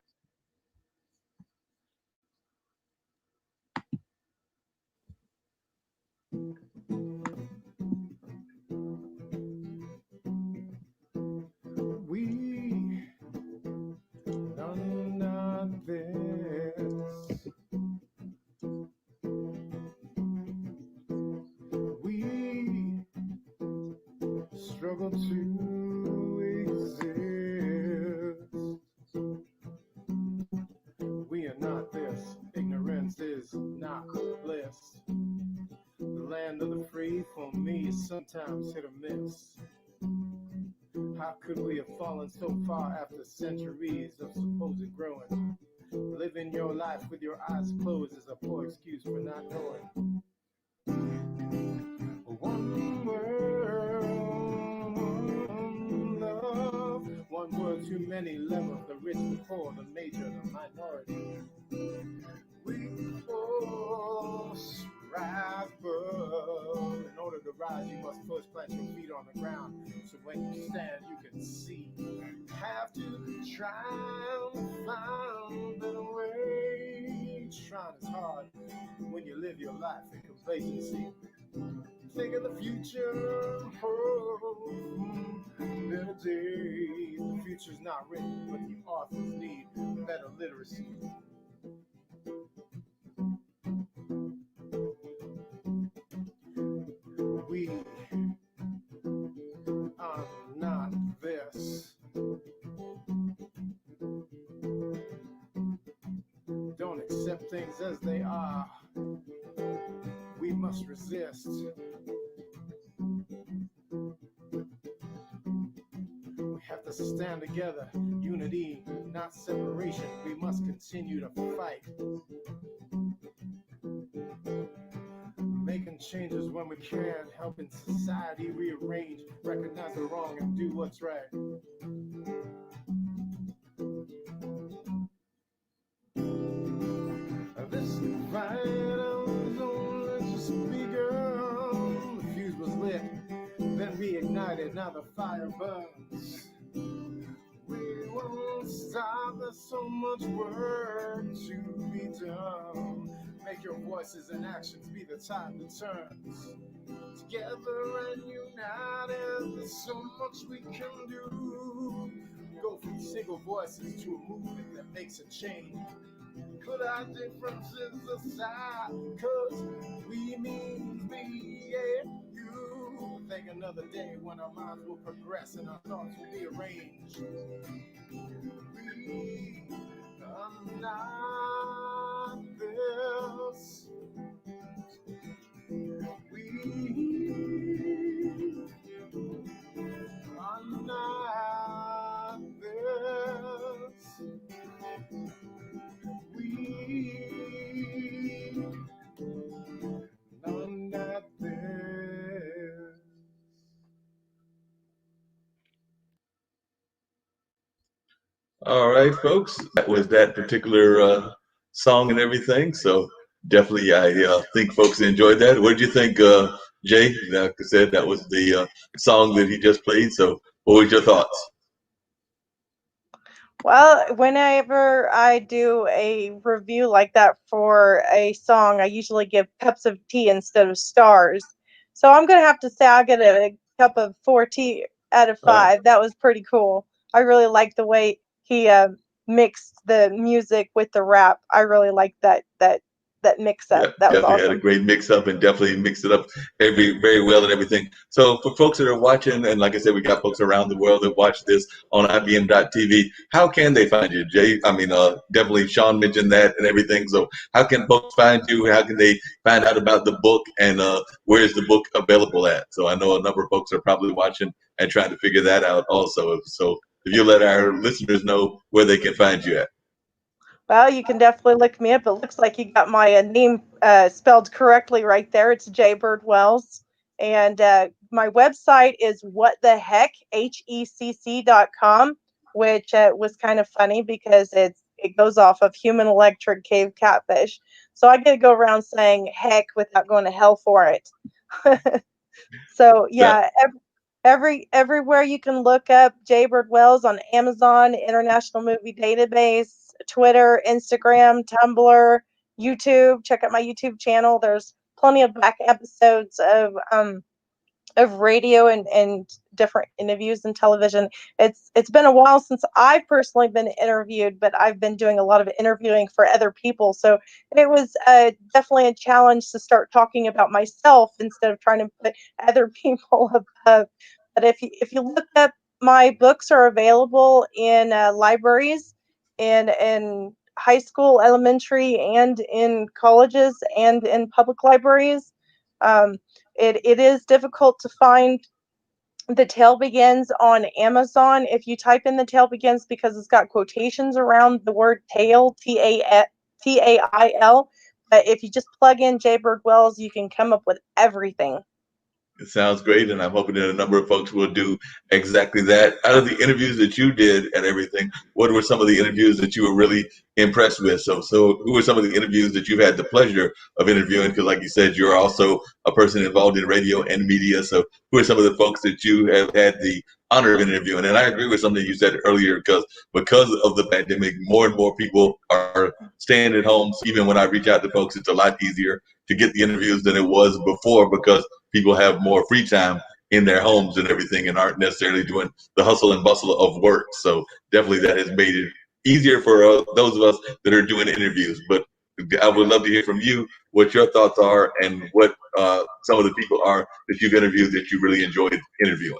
We are not this. We struggle to exist. sometimes hit or miss. How could we have fallen so far after centuries of supposed growing? Living your life with your eyes closed is a poor excuse for not knowing. One word, love. One word too many levels. The rich, the poor, the major, the minority. We must rise above. In order to rise, you must first plant your feet on the ground. So when you stand, you can see. Have to try and find a better way. Trying is hard when you live your life in complacency. Think of the future, oh, better days. The future's not written, but the authors need better literacy. We are not this. Don't accept things as they are. We must resist. We have to stand together. Unity, not separation. We must continue to fight. Making changes when we can, helping society rearrange, recognize the wrong and do what's right. This fight was only just begun. The fuse was lit, then reignited, now the fire burns. We won't stop, there's so much work to be done. Make your voices and actions be the tide that turns. Together and united, there's so much we can do. Go from single voices to a movement that makes a change. Put our differences aside, cause we mean me and you. Think another day when our minds will progress and our thoughts will be arranged. We are not this. We are not this. We are not this. All right, folks. That was that particular song and everything. So definitely, I think folks enjoyed that. What did you think, Jay? Like I said, that was the song that he just played. So what was your thoughts? Well, whenever I do a review like that for a song, I usually give cups of tea instead of stars. So I'm gonna have to say I get a cup of 4 tea out of All right. 5. That was pretty cool. I really like the way he mixed the music with the rap. I really like that mix Yeah, up. That was definitely had a awesome. great mix up and definitely mixed it up very well and everything. So for folks that are watching, and like I said, we got folks around the world that watch this on IBM.TV. How can they find you, Jay? I mean, definitely Sean mentioned that and everything. So how can folks find you? How can they find out about the book and where is the book available at? So I know a number of folks are probably watching and trying to figure that out also. So if you let our listeners know where they can find you at. Well, you can definitely look me up. It looks like you got my name spelled correctly right there. It's Jaybird Wells. And my website is whatthehecc.com, which was kind of funny because it goes off of Human Electric Cave Catfish. So I get to go around saying heck without going to hell for it. So That yeah, everywhere you can look up Jaybird Wells on Amazon, International Movie Database, Twitter, Instagram, Tumblr, YouTube. Check out my YouTube channel. There's plenty of back episodes of radio and different interviews and television. It's been a while since I've personally been interviewed, but I've been doing a lot of interviewing for other people. So it was definitely a challenge to start talking about myself instead of trying to put other people above. But if you look up, my books are available in libraries, in high school, elementary, and in colleges and in public libraries. Um, It is difficult to find The Tale Begins on Amazon. If you type in The Tale Begins, because it's got quotations around the word tail, Tail. But if you just plug in Jaybird Wells, you can come up with everything. It sounds great, and I'm hoping that a number of folks will do exactly that. Out of the interviews that you did and everything, what were some of the interviews that you were really impressed with? So who were some of the interviews that you've had the pleasure of interviewing? Because, like you said, you're also a person involved in radio and media. So, who are some of the folks that you have had the honor of interviewing? And I agree with something you said earlier, because of the pandemic, more and more people are staying at home. So even when I reach out to folks, it's a lot easier to get the interviews than it was before, because people have more free time in their homes and everything, and aren't necessarily doing the hustle and bustle of work. So definitely that has made it easier for those of us that are doing interviews. But I would love to hear from you what your thoughts are, and what some of the people are that you've interviewed that you really enjoyed interviewing.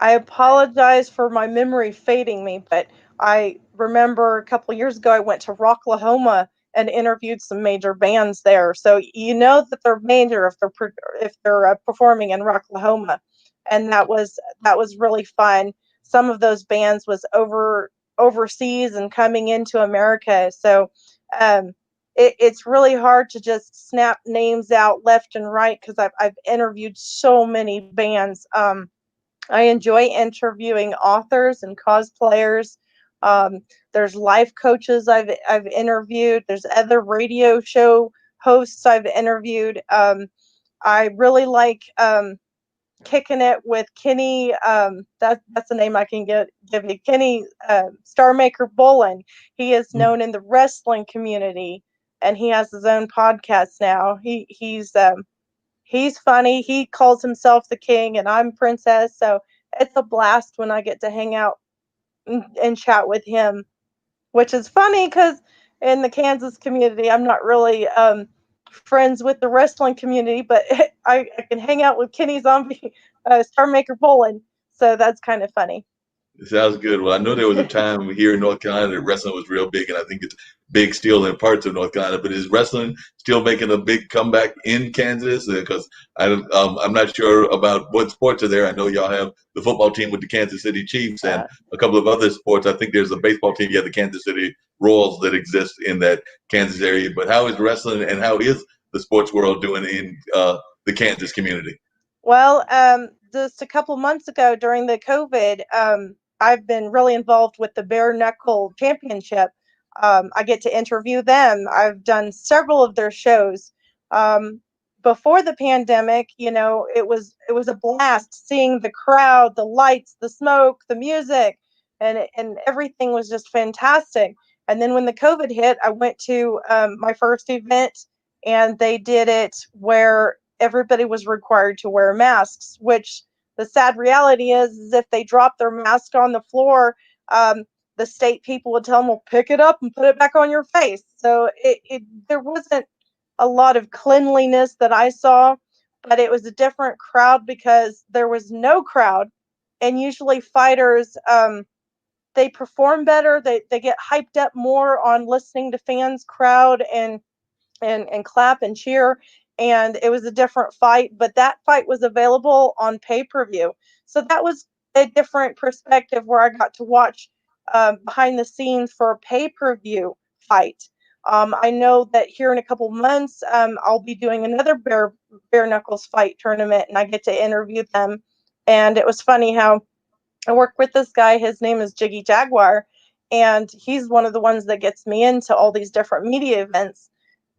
I apologize for my memory fading me, but I remember a couple of years ago I went to Rocklahoma and interviewed some major bands there. So you know that they're major if they're performing in Rocklahoma, and that was really fun. Some of those bands was overseas and coming into America, so um, it's really hard to just snap names out left and right because I've interviewed so many bands. I enjoy interviewing authors and cosplayers. Um, there's life coaches I've interviewed. There's other radio show hosts I've interviewed. I really like kicking it with Kenny. That's the name I can give you. Kenny Starmaker Bolin. He is known in the wrestling community, and he has his own podcast now. He's funny. He calls himself the king, and I'm princess. So it's a blast when I get to hang out and chat with him, which is funny because in the Kansas community, I'm not really friends with the wrestling community, but I can hang out with Kenny Zombie, Star Maker Poland. So that's kind of funny. It sounds good. Well, I know there was a time here in North Carolina that wrestling was real big, and I think it's big still in parts of North Carolina. But is wrestling still making a big comeback in Kansas? Because I'm not sure about what sports are there. I know y'all have the football team with the Kansas City Chiefs and Uh, a couple of other sports. I think there's a baseball team. You have the Kansas City Royals that exist in that Kansas area. But how is wrestling, and how is the sports world doing in the Kansas community? Well, just a couple months ago during the COVID, I've been really involved with the Bare Knuckle Championship. I get to interview them. I've done several of their shows. Um, Before the pandemic, it was a blast seeing the crowd, the lights, the smoke, the music, and everything was just fantastic. And then when the COVID hit, I went to my first event, and they did it where everybody was required to wear masks, which the sad reality is if they drop their mask on the floor, the state people would tell them, well, pick it up and put it back on your face. So there wasn't a lot of cleanliness that I saw, but it was a different crowd because there was no crowd. And usually fighters, they perform better. They get hyped up more on listening to fans, crowd, and clap and cheer. And it was a different fight, but that fight was available on pay-per-view. So that was a different perspective where I got to watch behind the scenes for a pay-per-view fight. I know that here in a couple months, I'll be doing another bare knuckles fight tournament, and I get to interview them. And it was funny how I work with this guy. His name is Jiggy Jaguar, and he's one of the ones that gets me into all these different media events.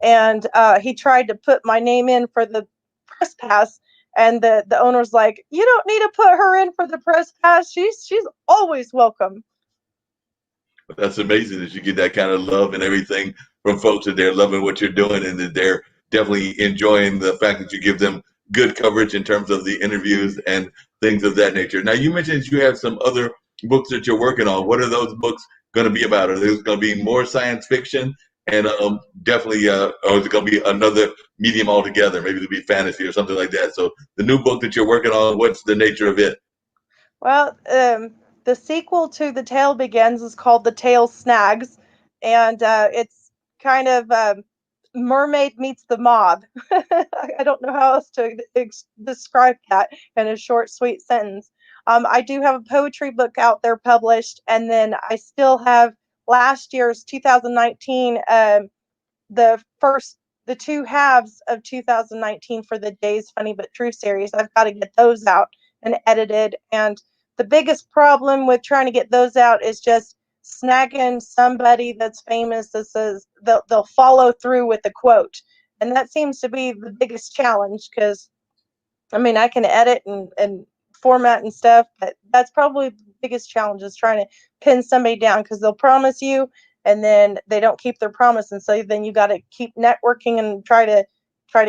And he tried to put my name in for the press pass, and the owner's like, "You don't need to put her in for the press pass. She's always welcome." That's amazing that you get that kind of love and everything from folks, that they're loving what you're doing, and that they're definitely enjoying the fact that you give them good coverage in terms of the interviews and things of that nature. Now, you mentioned that you have some other books that you're working on. What are those books going to be about? Are there going to be more science fiction, and definitely, or is it going to be another medium altogether? Maybe it'll be fantasy or something like that. So, the new book that you're working on, what's the nature of it? Well, the sequel to The Tale Begins is called The Tale Snags, and it's kind of mermaid meets the mob. I don't know how else to describe that in a short, sweet sentence. I do have a poetry book out there published, and then I still have last year's 2019, the first, the two halves of 2019 for the Days Funny But True series. I've got to get those out and edited. And the biggest problem with trying to get those out is just snagging somebody that's famous that says they'll follow through with the quote. And that seems to be the biggest challenge because, I mean, I can edit and format and stuff, but that's probably the biggest challenge is trying to pin somebody down because they'll promise you and then they don't keep their promise. And so then you got to keep networking and try to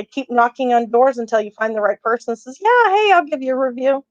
keep knocking on doors until you find the right person that says, yeah, hey, I'll give you a review.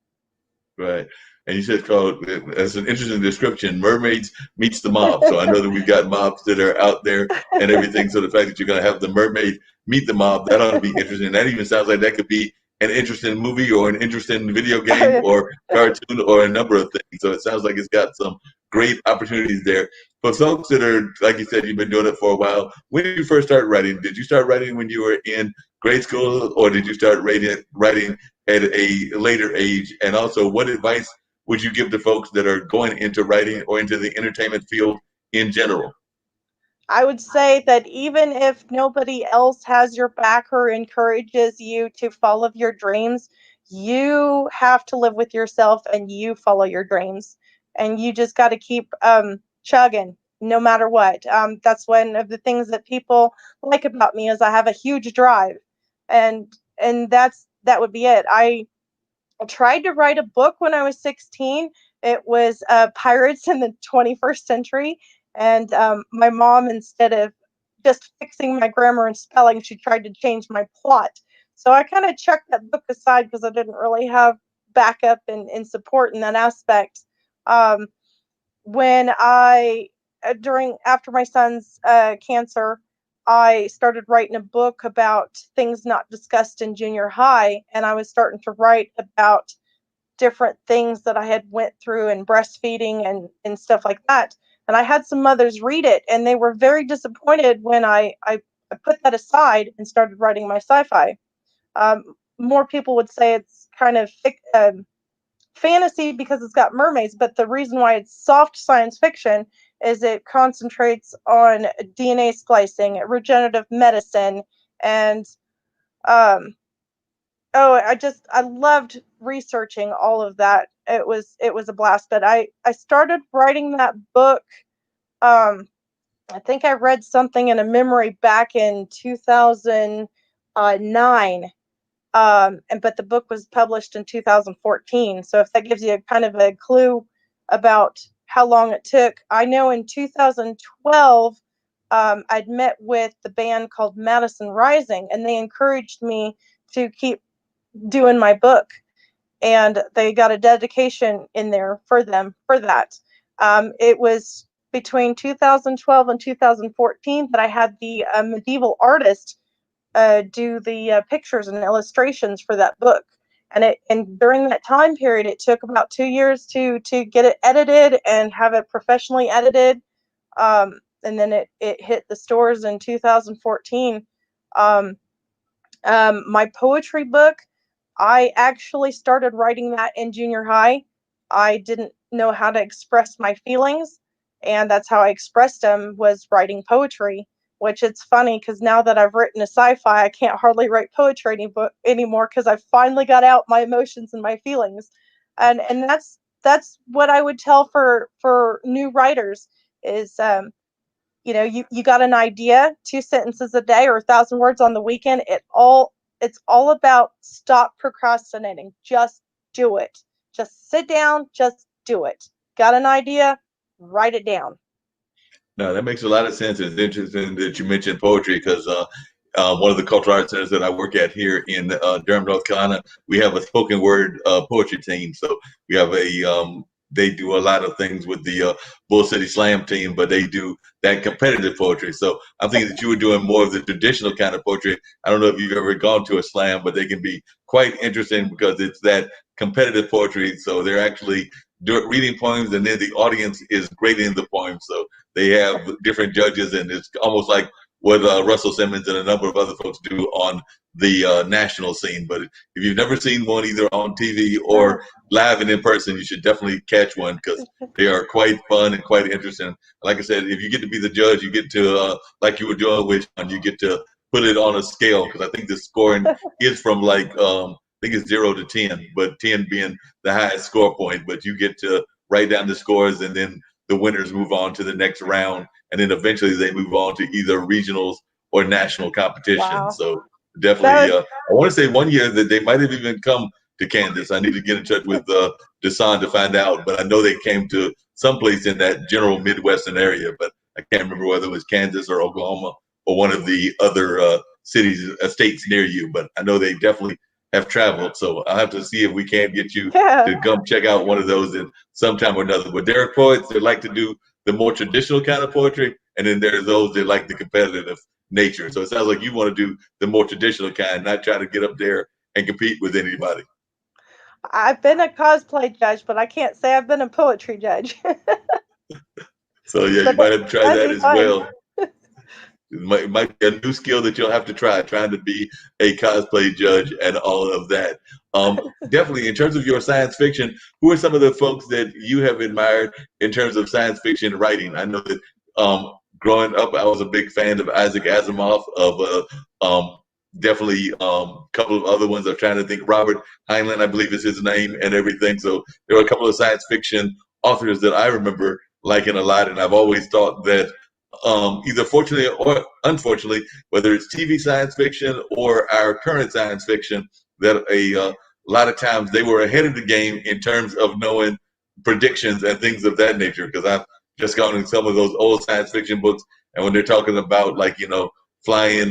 Right. And you said called, as an interesting description, mermaids meets the mob. So I know that we've got mobs that are out there and everything. So the fact that you're going to have the mermaid meet the mob, that ought to be interesting. That even sounds like that could be an interesting movie or an interesting video game or cartoon or a number of things. So it sounds like it's got some great opportunities there. For folks that are, like you said, you've been doing it for a while. When did you first start writing? Did you start writing when you were in grade school, or did you start writing at a later age? And also, what advice would you give to folks that are going into writing or into the entertainment field in general? I would say that even if nobody else has your back or encourages you to follow your dreams, you have to live with yourself and you follow your dreams. And you just got to keep chugging no matter what. That's one of the things that people like about me is I have a huge drive. And that would be it. I tried to write a book when I was 16. It was Pirates in the 21st Century. And my mom, instead of just fixing my grammar and spelling, she tried to change my plot. So I kind of chucked that book aside because I didn't really have backup and support in that aspect. Um, when I, after my son's cancer, I started writing a book about things not discussed in junior high. And I was starting to write about different things that I had went through and breastfeeding and stuff like that. And I had some mothers read it and they were very disappointed when I put that aside and started writing my sci-fi. More people would say it's kind of fantasy because it's got mermaids, but the reason why it's soft science fiction is it concentrates on DNA splicing, regenerative medicine, and um, oh, I loved researching all of that. It was a blast. But I started writing that book. Um, I think I read something in a memory back in 2009. But the book was published in 2014. So if that gives you a kind of a clue about how long it took, I know in 2012, I'd met with the band called Madison Rising, and they encouraged me to keep doing my book, and they got a dedication in there for them for that. It was between 2012 and 2014 that I had the medieval artist do the pictures and illustrations for that book. And during that time period, it took about 2 years to get it edited and have it professionally edited. And then it hit the stores in 2014. Um, my poetry book, I actually started writing that in junior high. I didn't know how to express my feelings, and that's how I expressed them was writing poetry. Which it's funny because now that I've written a sci-fi, I can't hardly write poetry anymore because I finally got out my emotions and my feelings, and that's what I would tell for new writers is you got an idea, 2 sentences a day or 1,000 words on the weekend. It's all about stop procrastinating. Just do it. Just sit down, just do it. Got an idea? Write it down. No, that makes a lot of sense. It's interesting that you mentioned poetry because one of the cultural arts centers that I work at here in Durham, North Carolina, we have a spoken word poetry team. So we have they do a lot of things with the Bull City Slam team, but they do that competitive poetry. So I'm thinking that you were doing more of the traditional kind of poetry. I don't know if you've ever gone to a slam, but they can be quite interesting because it's that competitive poetry. So they're actually reading poems, and then the audience is grading the poems. So they have different judges, and it's almost like what Russell Simmons and a number of other folks do on the national scene. But if you've never seen one either on TV Oh, or live and in person, you should definitely catch one because they are quite fun and quite interesting. Like I said, if you get to be the judge, you get to, like you were doing with Sean, you get to put it on a scale because I think the scoring is from like, I think it's 0 to 10, but 10 being the highest score point. But you get to write down the scores and then the winners move on to the next round. And then eventually they move on to either regionals or national competition. wow. So definitely, That I want to say one year that they might have even come to Kansas. I need to get in touch with Desan to find out, but I know they came to someplace in that general Midwestern area, but I can't remember whether it was Kansas or Oklahoma or one of the other cities, states near you. But I know they definitely have traveled. So I'll have to see if we can get you yeah. to come check out one of those in sometime or another. But there are poets that like to do the more traditional kind of poetry, and then there's those that like the competitive nature. So it sounds like you want to do the more traditional kind, not try to get up there and compete with anybody. I've been a cosplay judge, but I can't say I've been a poetry judge. So yeah, you But might have to try that'd that be as fun. well. It might be a new skill that you'll have to trying to be a cosplay judge and all of that. Definitely, in terms of your science fiction, who are some of the folks that you have admired in terms of science fiction writing? I know that growing up, I was a big fan of Isaac Asimov, of definitely a couple of other ones. I'm trying to think. Robert Heinlein, I believe is his name, and everything. So there were a couple of science fiction authors that I remember liking a lot, and I've always thought that either fortunately or unfortunately, whether it's TV science fiction or our current science fiction, that a lot of times they were ahead of the game in terms of knowing predictions and things of that nature. Because I've just gone in some of those old science fiction books, and when they're talking about like flying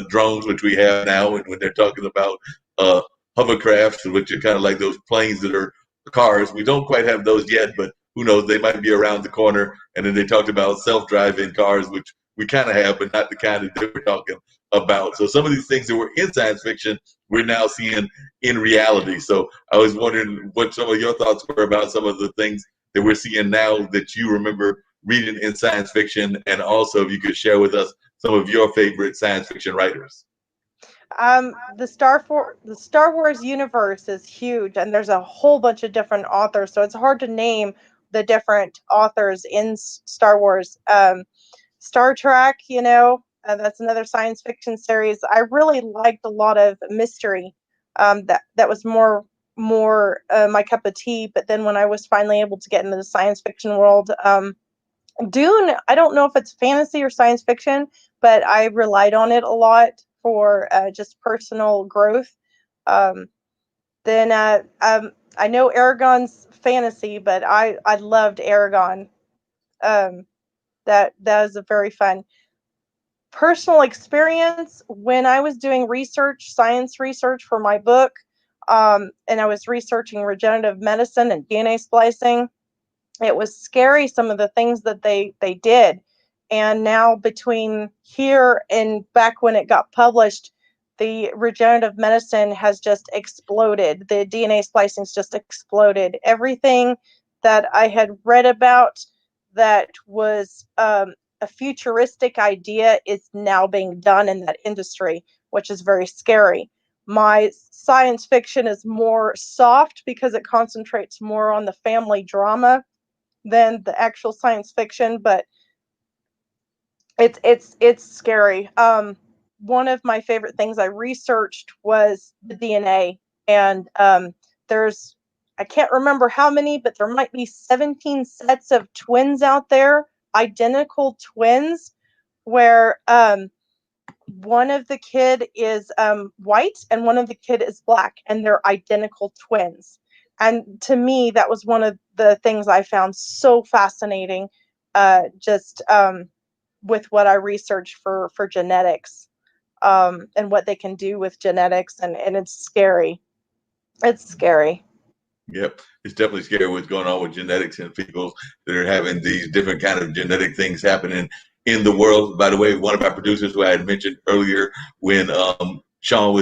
drones, which we have now, and when they're talking about uh, hovercrafts, which are kind of like those planes that are cars, we don't quite have those yet, but who knows, they might be around the corner. And then they talked about self-driving cars, which we kind of have, but not the kind that they were talking about. So some of these things that were in science fiction, we're now seeing in reality. So I was wondering what some of your thoughts were about some of the things that we're seeing now that you remember reading in science fiction, and also if you could share with us some of your favorite science fiction writers. The Star Wars universe is huge, and there's a whole bunch of different authors, so it's hard to name the different authors in Star Wars. Star Trek, that's another science fiction series. I really liked a lot of mystery. That was more my cup of tea. But then when I was finally able to get into the science fiction world, Dune, I don't know if it's fantasy or science fiction, but I relied on it a lot for just personal growth. Um, then I know Aragon's fantasy, but I loved Aragon. Um, that is a very fun personal experience when I was doing science research for my book, and I was researching regenerative medicine and DNA splicing. It was scary, some of the things that they did. And now between here and back when it got published, the regenerative medicine has just exploded. The DNA splicing's just exploded. Everything that I had read about that was a futuristic idea is now being done in that industry, which is very scary. My science fiction is more soft because it concentrates more on the family drama than the actual science fiction, but it's scary. One of my favorite things I researched was the DNA, and there's I can't remember how many, but there might be 17 sets of twins out there, identical twins, where one of the kid is white and one of the kid is black, and they're identical twins. And to me, that was one of the things I found so fascinating, just with what I researched for genetics, and what they can do with genetics, and it's scary. It's scary. Yep, it's definitely scary what's going on with genetics and people that are having these different kind of genetic things happening in the world. By the way, one of our producers who I had mentioned earlier when Sean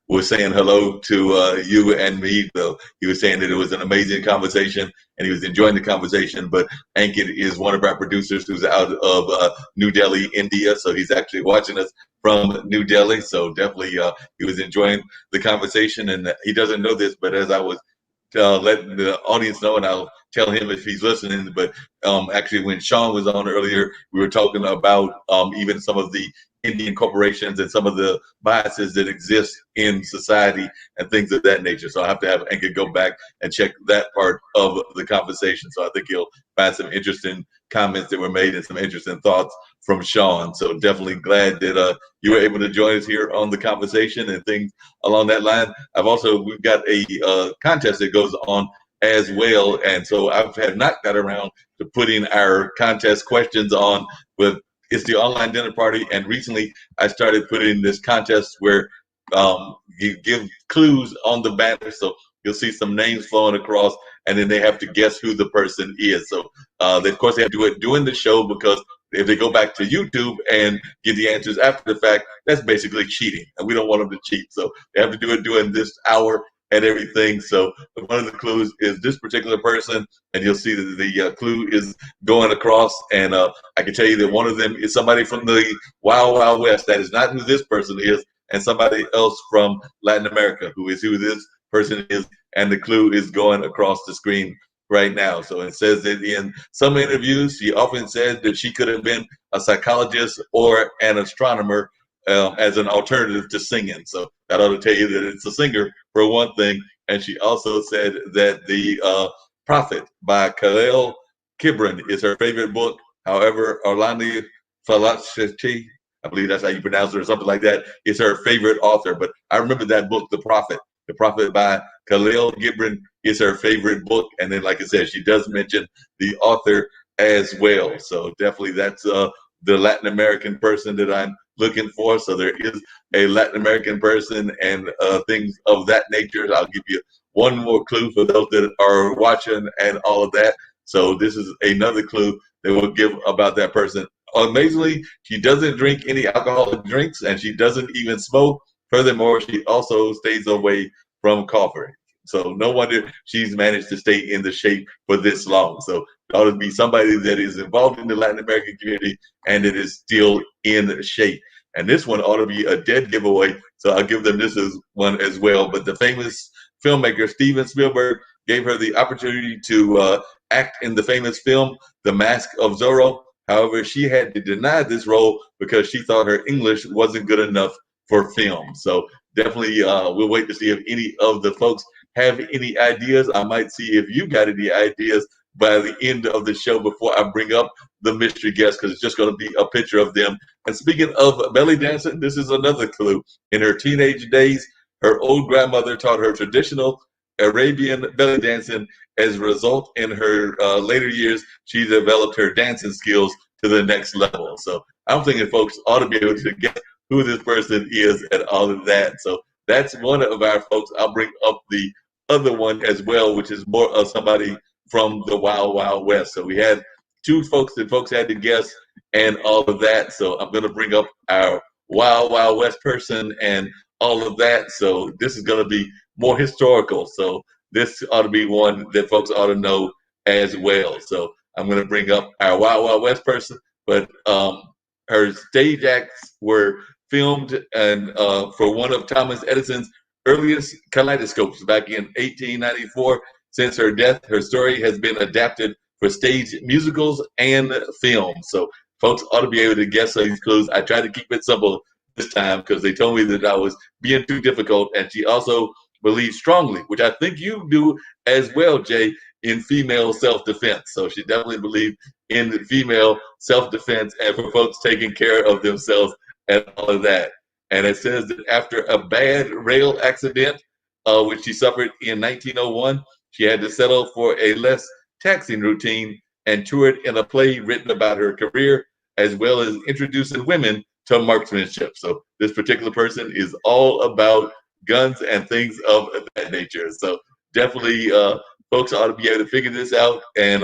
was saying hello to you and me. So he was saying that it was an amazing conversation and he was enjoying the conversation. But Ankit is one of our producers who's out of New Delhi, India. So he's actually watching us from New Delhi. So definitely he was enjoying the conversation. And he doesn't know this, but as I was let the audience know, and I'll tell him if he's listening. But actually, when Sean was on earlier, we were talking about even some of the Indian corporations and some of the biases that exist in society and things of that nature. So I have to have Anka go back and check that part of the conversation. So I think you'll find some interesting comments that were made and some interesting thoughts from Sean. So definitely glad that you were able to join us here on the conversation and things along that line. We've got a contest that goes on as well, and so have not got around to putting our contest questions on with it's the online dinner party. And recently I started putting this contest where you give clues on the banner, so you'll see some names flowing across, and then they have to guess who the person is. So of course they have to do it during the show, because if they go back to YouTube and get the answers after the fact, that's basically cheating, and we don't want them to cheat. So they have to do it during this hour and everything. So one of the clues is this particular person, and you'll see that the clue is going across. And I can tell you that one of them is somebody from the Wild Wild West. That is not who this person is, and somebody else from Latin America who is who this person is. And the clue is going across the screen right now. So it says that in some interviews, she often said that she could have been a psychologist or an astronomer as an alternative to singing. So that ought to tell you that it's a singer for one thing. And she also said that the Prophet by Khalil Gibran is her favorite book. However, Orlando Falachetti, I believe that's how you pronounce it or something like that, is her favorite author. But I remember that book, The Prophet. The Prophet by Khalil Gibran is her favorite book. And then, like I said, she does mention the author as well. So definitely that's the Latin American person that I'm looking for. So there is a Latin American person and things of that nature. I'll give you one more clue for those that are watching and all of that. So this is another clue that will give about that person. Amazingly, she doesn't drink any alcoholic drinks, and she doesn't even smoke. Furthermore, she also stays away from coffee. So no wonder she's managed to stay in the shape for this long. So it ought to be somebody that is involved in the Latin American community and it is still in shape. And this one ought to be a dead giveaway. So I'll give them this as one as well. But the famous filmmaker Steven Spielberg gave her the opportunity to act in the famous film The Mask of Zorro. However, she had to deny this role because she thought her English wasn't good enough for film. So definitely we'll wait to see if any of the folks have any ideas. I might see if you got any ideas by the end of the show before I bring up the mystery guest, because it's just going to be a picture of them. And speaking of belly dancing, this is another clue. In her teenage days, her old grandmother taught her traditional Arabian belly dancing. As a result, in her later years, she developed her dancing skills to the next level. So I'm thinking folks ought to be able to guess who this person is and all of that. So that's one of our folks. I'll bring up the other one as well, which is more of somebody from the Wild Wild West. So we had two folks that folks had to guess and all of that. So I'm going to bring up our Wild Wild West person and all of that. So this is going to be more historical. So this ought to be one that folks ought to know as well. So I'm going to bring up our Wild Wild West person, but her stage acts were filmed and for one of Thomas Edison's earliest kaleidoscopes back in 1894. Since her death, her story has been adapted for stage musicals and film. So folks ought to be able to guess these clues. I tried to keep it simple this time because they told me that I was being too difficult. And she also believes strongly, which I think you do as well, Jay, in female self-defense. So she definitely believed in the female self-defense and for folks taking care of themselves and all of that. And it says that after a bad rail accident, which she suffered in 1901, she had to settle for a less taxing routine and toured in a play written about her career, as well as introducing women to marksmanship. So this particular person is all about guns and things of that nature. So definitely folks ought to be able to figure this out and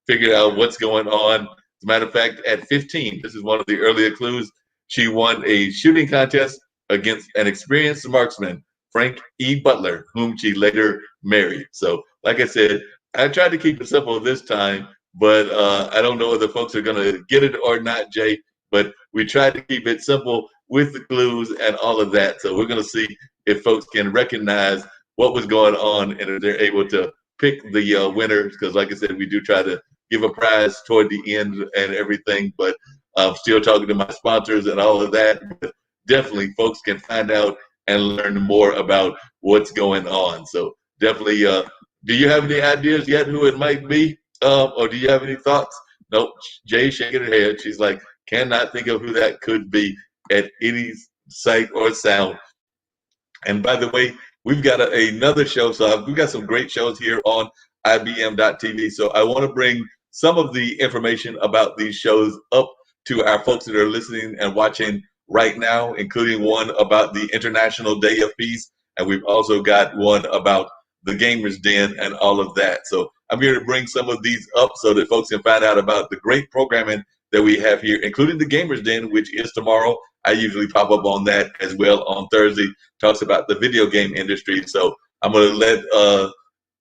figure out what's going on. As a matter of fact, at 15, this is one of the earlier clues, she won a shooting contest against an experienced marksman, Frank E. Butler, whom she later married. So, like I said, I tried to keep it simple this time, but I don't know whether folks are going to get it or not, Jay. But we tried to keep it simple with the clues and all of that. So we're going to see if folks can recognize what was going on and if they're able to pick the winner. Because, like I said, we do try to give a prize toward the end and everything. But I'm still talking to my sponsors and all of that. But definitely, folks can find out and learn more about what's going on. So definitely, do you have any ideas yet who it might be? Or do you have any thoughts? Nope. Jay shaking her head. She's like, cannot think of who that could be at any sight or sound. And by the way, we've got another show. So we've got some great shows here on IBM.TV. So I want to bring some of the information about these shows up to our folks that are listening and watching right now, including one about the International Day of Peace. And we've also got one about the Gamers Den and all of that. So I'm here to bring some of these up so that folks can find out about the great programming that we have here, including the Gamers Den, which is tomorrow. I usually pop up on that as well on Thursday, talks about the video game industry. So I'm going to let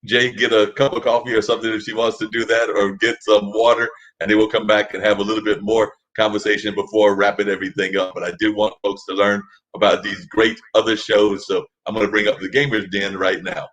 Jay get a cup of coffee or something if she wants to do that, or get some water, and then we'll come back and have a little bit more conversation before wrapping everything up. But I do want folks to learn about these great other shows. So I'm going to bring up the Gamers Den right now.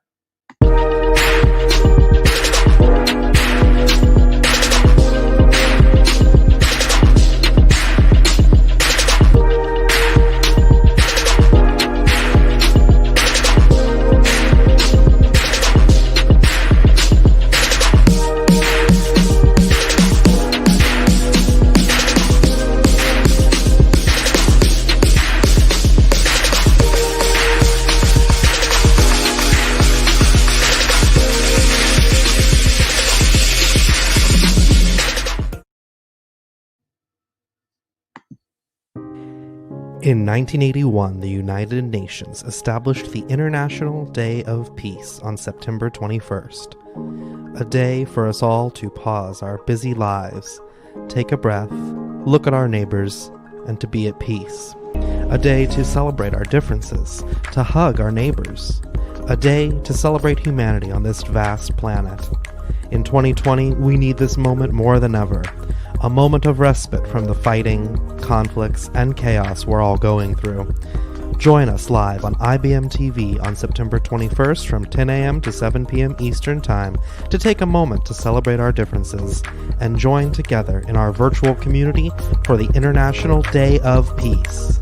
In 1981, the United Nations established the International Day of Peace on September 21st, a day for us all to pause our busy lives, take a breath, look at our neighbors, and to be at peace. A day to celebrate our differences, to hug our neighbors. A day to celebrate humanity on this vast planet. In 2020, we need this moment more than ever. A moment of respite from the fighting, conflicts, and chaos we're all going through. Join us live on IBM TV on September 21st from 10 a.m. to 7 p.m. Eastern Time to take a moment to celebrate our differences and join together in our virtual community for the International Day of Peace.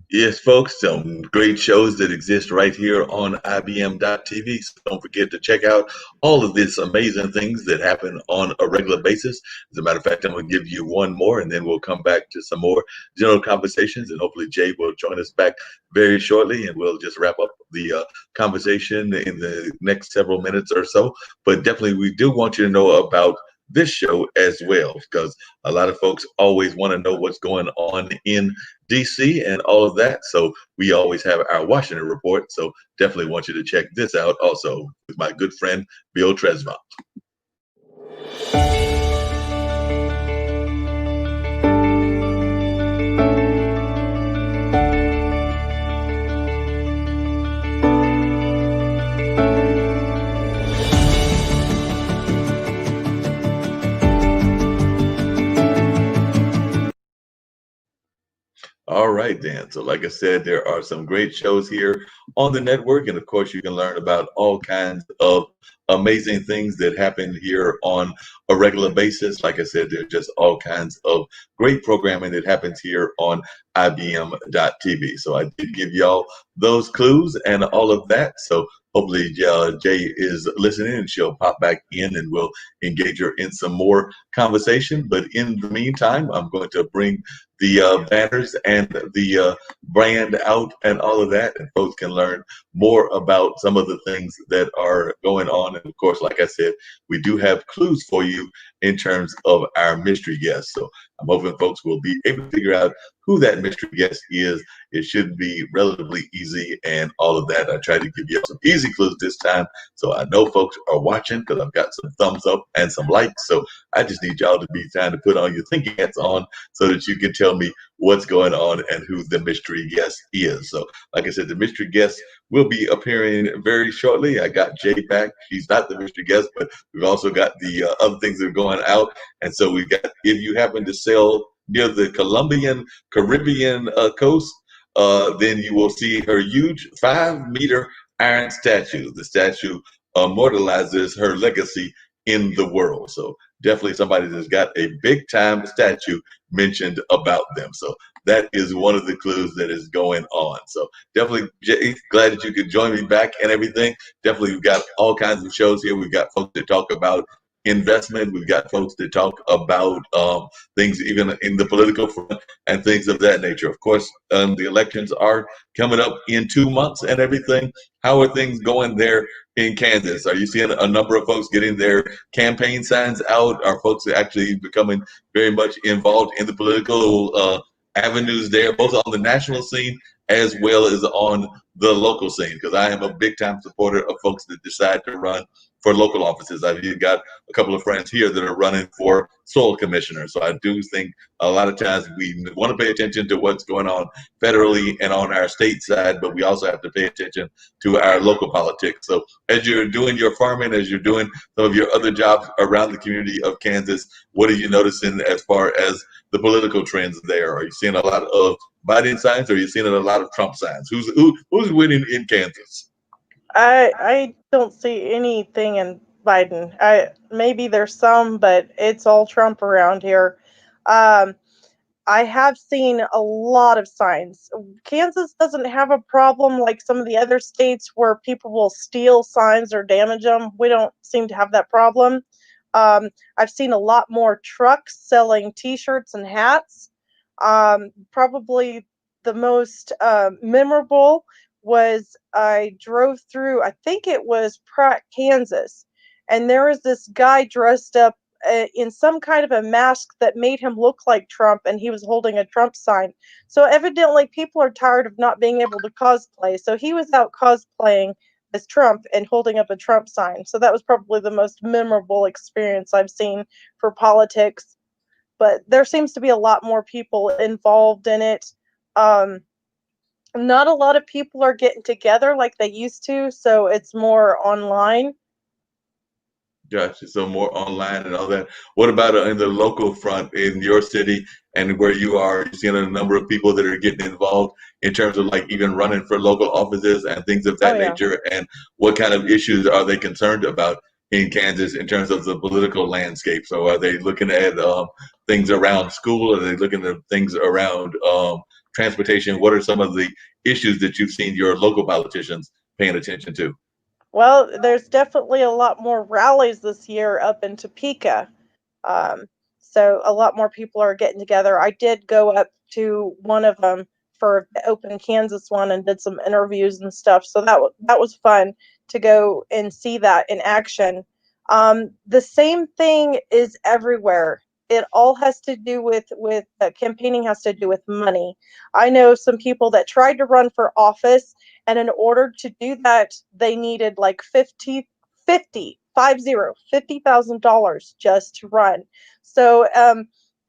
Yes, folks, some great shows that exist right here on IBM.TV. So don't forget to check out all of these amazing things that happen on a regular basis. As a matter of fact, I'm going to give you one more and then we'll come back to some more general conversations. And hopefully, Jay will join us back very shortly and we'll just wrap up the conversation in the next several minutes or so. But definitely, we do want you to know about this show as well, because a lot of folks always want to know what's going on in DC and all of that. So we always have our Washington report. So definitely want you to check this out also with my good friend Bill Tresvant. All right, Dan. So, like I said, there are some great shows here on the network. And of course, you can learn about all kinds of amazing things that happen here on a regular basis. Like I said, there's just all kinds of great programming that happens here on IBM.TV. So, I did give y'all those clues and all of that. So, hopefully, Jay is listening and she'll pop back in and we'll engage her in some more conversation. But in the meantime, I'm going to bring the banners and the brand out and all of that, and folks can learn more about some of the things that are going on. And of course, like I said, we do have clues for you in terms of our mystery guest. So I'm hoping folks will be able to figure out who that mystery guest is. It should be relatively easy and all of that. I tried to give you some easy clues this time, so I know folks are watching because I've got some thumbs up and some likes. So I just need y'all to be trying to put on your thinking hats on so that you can tell me what's going on and who the mystery guest is. So, like I said, the mystery guest will be appearing very shortly. I got Jay back. She's not the mystery guest, but we've also got the other things that are going out. And so we got, if you happen to sail near the Colombian Caribbean coast, then you will see her huge 5-meter iron statue. The statue immortalizes her legacy in the world. So definitely somebody that's got a big time statue mentioned about them. So that is one of the clues that is going on. So definitely, Jay, glad that you could join me back and everything. Definitely, we've got all kinds of shows here. We've got folks that talk about investment. We've got folks that talk about things even in the political front and things of that nature. Of course, the elections are coming up in 2 months and everything. How are things going there in Kansas? Are you seeing a number of folks getting their campaign signs out? Are folks actually becoming very much involved in the political avenues there, both on the national scene as well as on the local scene? Because I am a big time supporter of folks that decide to run for local offices. I've even got a couple of friends here that are running for soil commissioner. So I do think a lot of times we want to pay attention to what's going on federally and on our state side, but we also have to pay attention to our local politics. So as you're doing your farming, as you're doing some of your other jobs around the community of Kansas, what are you noticing as far as the political trends there? Are you seeing a lot of Biden signs, or are you seeing a lot of Trump signs? Who's winning in Kansas? I don't see anything in Biden. I maybe there's some, but it's all Trump around here. Um, I have seen a lot of signs. Kansas doesn't have a problem like some of the other states where people will steal signs or damage them. We don't seem to have that problem. I've seen a lot more trucks selling T-shirts and hats. Probably the most memorable was I drove through, I think it was Pratt, Kansas, and there was this guy dressed up in some kind of a mask that made him look like Trump, and he was holding a Trump sign. So evidently, people are tired of not being able to cosplay. So he was out cosplaying as Trump and holding up a Trump sign. So that was probably the most memorable experience I've seen for politics. But there seems to be a lot more people involved in it. Not a lot of people are getting together like they used to, so it's more online. Gotcha. So more online and all that. What about in the local front in your city and where you are? You seeing a number of people that are getting involved in terms of like even running for local offices and things of Oh that yeah. nature? And what kind of issues are they concerned about in Kansas in terms of the political landscape? So are they looking at things around school? Are they looking at things around transportation? What are some of the issues that you've seen your local politicians paying attention to? Well, there's definitely a lot more rallies this year up in Topeka. Um, so a lot more people are getting together. I did go up to one of them for the Open Kansas one and did some interviews and stuff. So that was fun to go and see that in action. The same thing is everywhere. It all has to do with campaigning has to do with money. I know some people that tried to run for office, and in order to do that, they needed like $50,000 just to run. So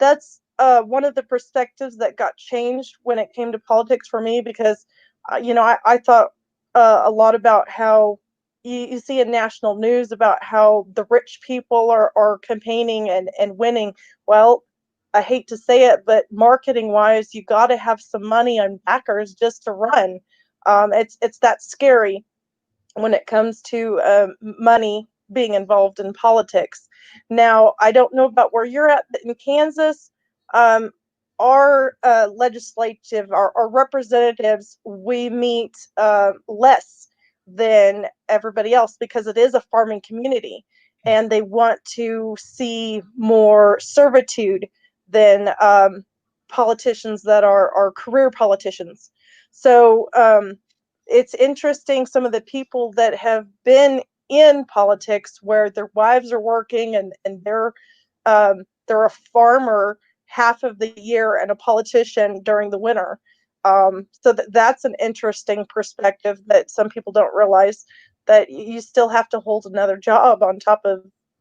that's one of the perspectives that got changed when it came to politics for me, because I thought a lot about how you see in national news about how the rich people are campaigning and winning. Well, I hate to say it, but marketing wise, you got to have some money and backers just to run. It's that scary when it comes to money being involved in politics. Now, I don't know about where you're at, but in Kansas, um, our our representatives, we meet less than everybody else because it is a farming community, and they want to see more servitude than politicians that are career politicians. So it's interesting, some of the people that have been in politics where their wives are working, and they're a farmer half of the year and a politician during the winter. So that's an interesting perspective that some people don't realize, that you still have to hold another job on top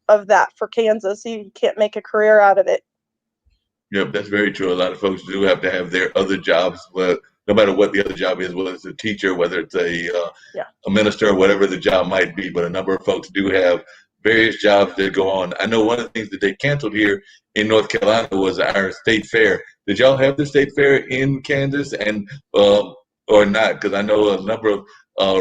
of that for Kansas. You can't make a career out of it. Yep, that's very true. A lot of folks do have to have their other jobs, but no matter what the other job is, whether it's a teacher, whether it's Yeah. a minister, or whatever the job might be. But a number of folks do have various jobs that go on. I know one of the things that they canceled here in North Carolina was our state fair. Did y'all have the state fair in Kansas and or not? Because I know a number of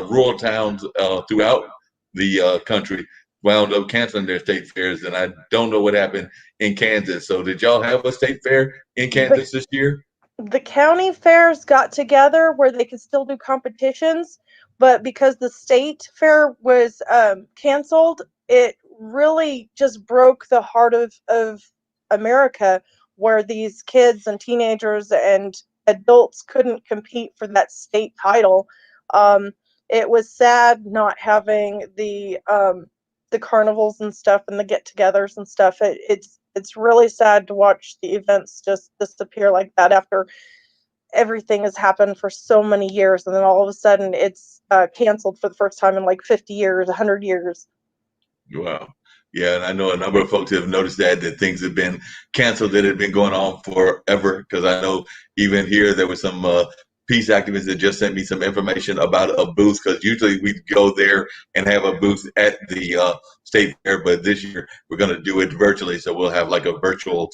rural towns throughout the country wound up canceling their state fairs, and I don't know what happened in Kansas. So did y'all have a state fair in The Kansas this year? the county fairs got together where they could still do competitions, but because the state fair was canceled, it really just broke the heart of America, where these kids and teenagers and adults couldn't compete for that state title. Um, it was sad not having the carnivals and stuff and the get-togethers and stuff. It's really sad to watch the events just disappear like that after everything has happened for so many years, and then all of a sudden it's canceled for the first time in like 50 years, 100 years. Wow. Yeah, and I know a number of folks have noticed that things have been canceled that had been going on forever. Because I know even here there was some peace activists that just sent me some information about a booth. Because usually we go there and have a booth at the state fair, but this year we're going to do it virtually. So we'll have like a virtual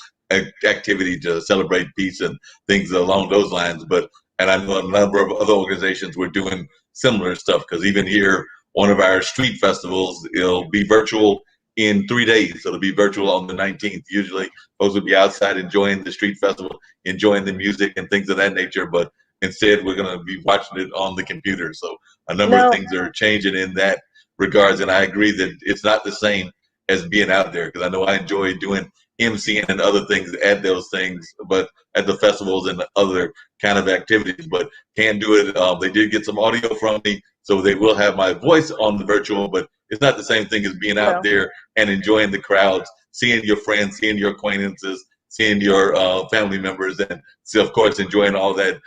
activity to celebrate peace and things along those lines. But and I know a number of other organizations were doing similar stuff. Because even here, one of our street festivals, it'll be virtual in 3 days. So it'll be virtual on the 19th. Usually folks will be outside enjoying the street festival, enjoying the music and things of that nature. But instead, we're going to be watching it on the computer. So a number of Now, things are changing in that regards. And I agree that it's not the same as being out there, because I know I enjoy doing MCing and other things at those things, but at the festivals and the other kind of activities, but can't do it. They did get some audio from me, so they will have my voice on the virtual, but it's not the same thing as being out no. there and enjoying the crowds, seeing your friends, seeing your acquaintances, seeing your family members, and so of course enjoying all that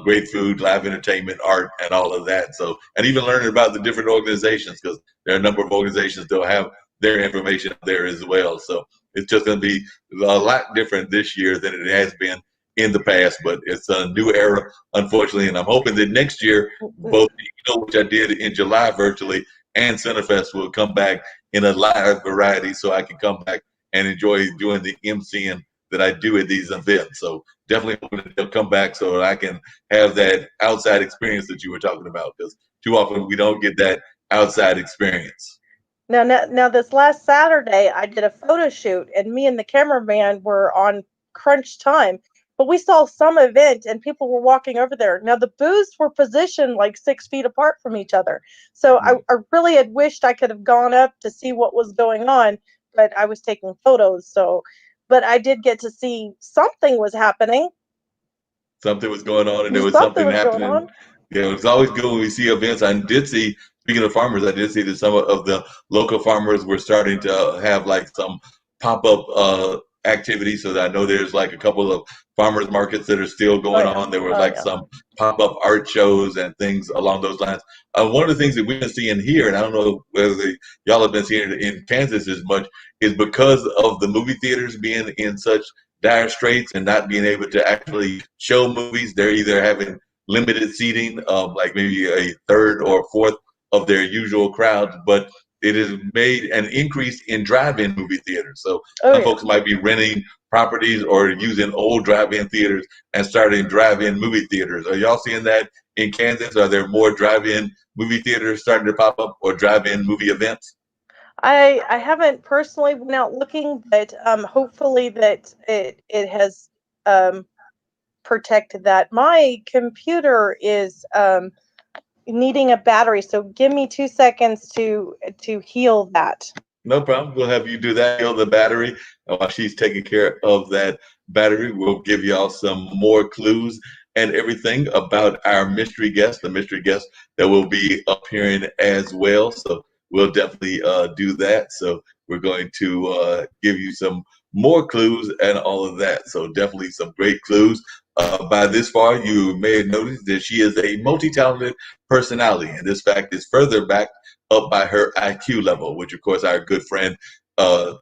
great food, live entertainment, art, and all of that. So, and even learning about the different organizations, because there are a number of organizations that will have their information there as well. So it's just going to be a lot different this year than it has been in the past, but it's a new era, unfortunately. And I'm hoping that next year, both, which I did in July virtually, and Centerfest will come back in a live variety, so I can come back and enjoy doing the MCing that I do at these events. So definitely hoping that they'll come back so that I can have that outside experience that you were talking about, because too often we don't get that outside experience. Now, this last Saturday, I did a photo shoot, and me and the cameraman were on crunch time. but we saw some event and people were walking over there. Now the booths were positioned like 6 feet apart from each other. So I really had wished I could have gone up to see what was going on, but I was taking photos. So, but I did get to see something was happening. Something was going on, and there was Something something was going happening. on. Yeah, it's always good when we see events. I did see, speaking of farmers, I did see that some of the local farmers were starting to have like some pop-up activities. So that I know there's like a couple of farmers markets that are still Oh going yeah. on. There was Oh like yeah. some pop-up art shows and things along those lines. One of the things that we've been seeing here, and I don't know whether y'all have been seeing it in Kansas as much, is because of the movie theaters being in such dire straits and not being able to actually show movies. They're either having limited seating of like maybe a third or fourth of their usual crowds, but it has made an increase in drive-in movie theaters. So Oh some yeah. folks might be renting properties or using old drive-in theaters and starting drive-in movie theaters. Are y'all seeing that in Kansas? Are there more drive-in movie theaters starting to pop up or drive-in movie events? I haven't personally been out looking, but hopefully that it has um protected that. My computer is needing a battery, so give me 2 seconds to heal that. No problem. We'll have you do that. Heal the battery. While she's taking care of that battery, we'll give y'all some more clues and everything about our mystery guest, the mystery guest that will be appearing as well. So we'll definitely do that. So we're going to give you some more clues and all of that. So definitely some great clues. By this far, you may have noticed that she is a multi-talented personality, and this fact is further backed up by her IQ level, which of course our good friend uh,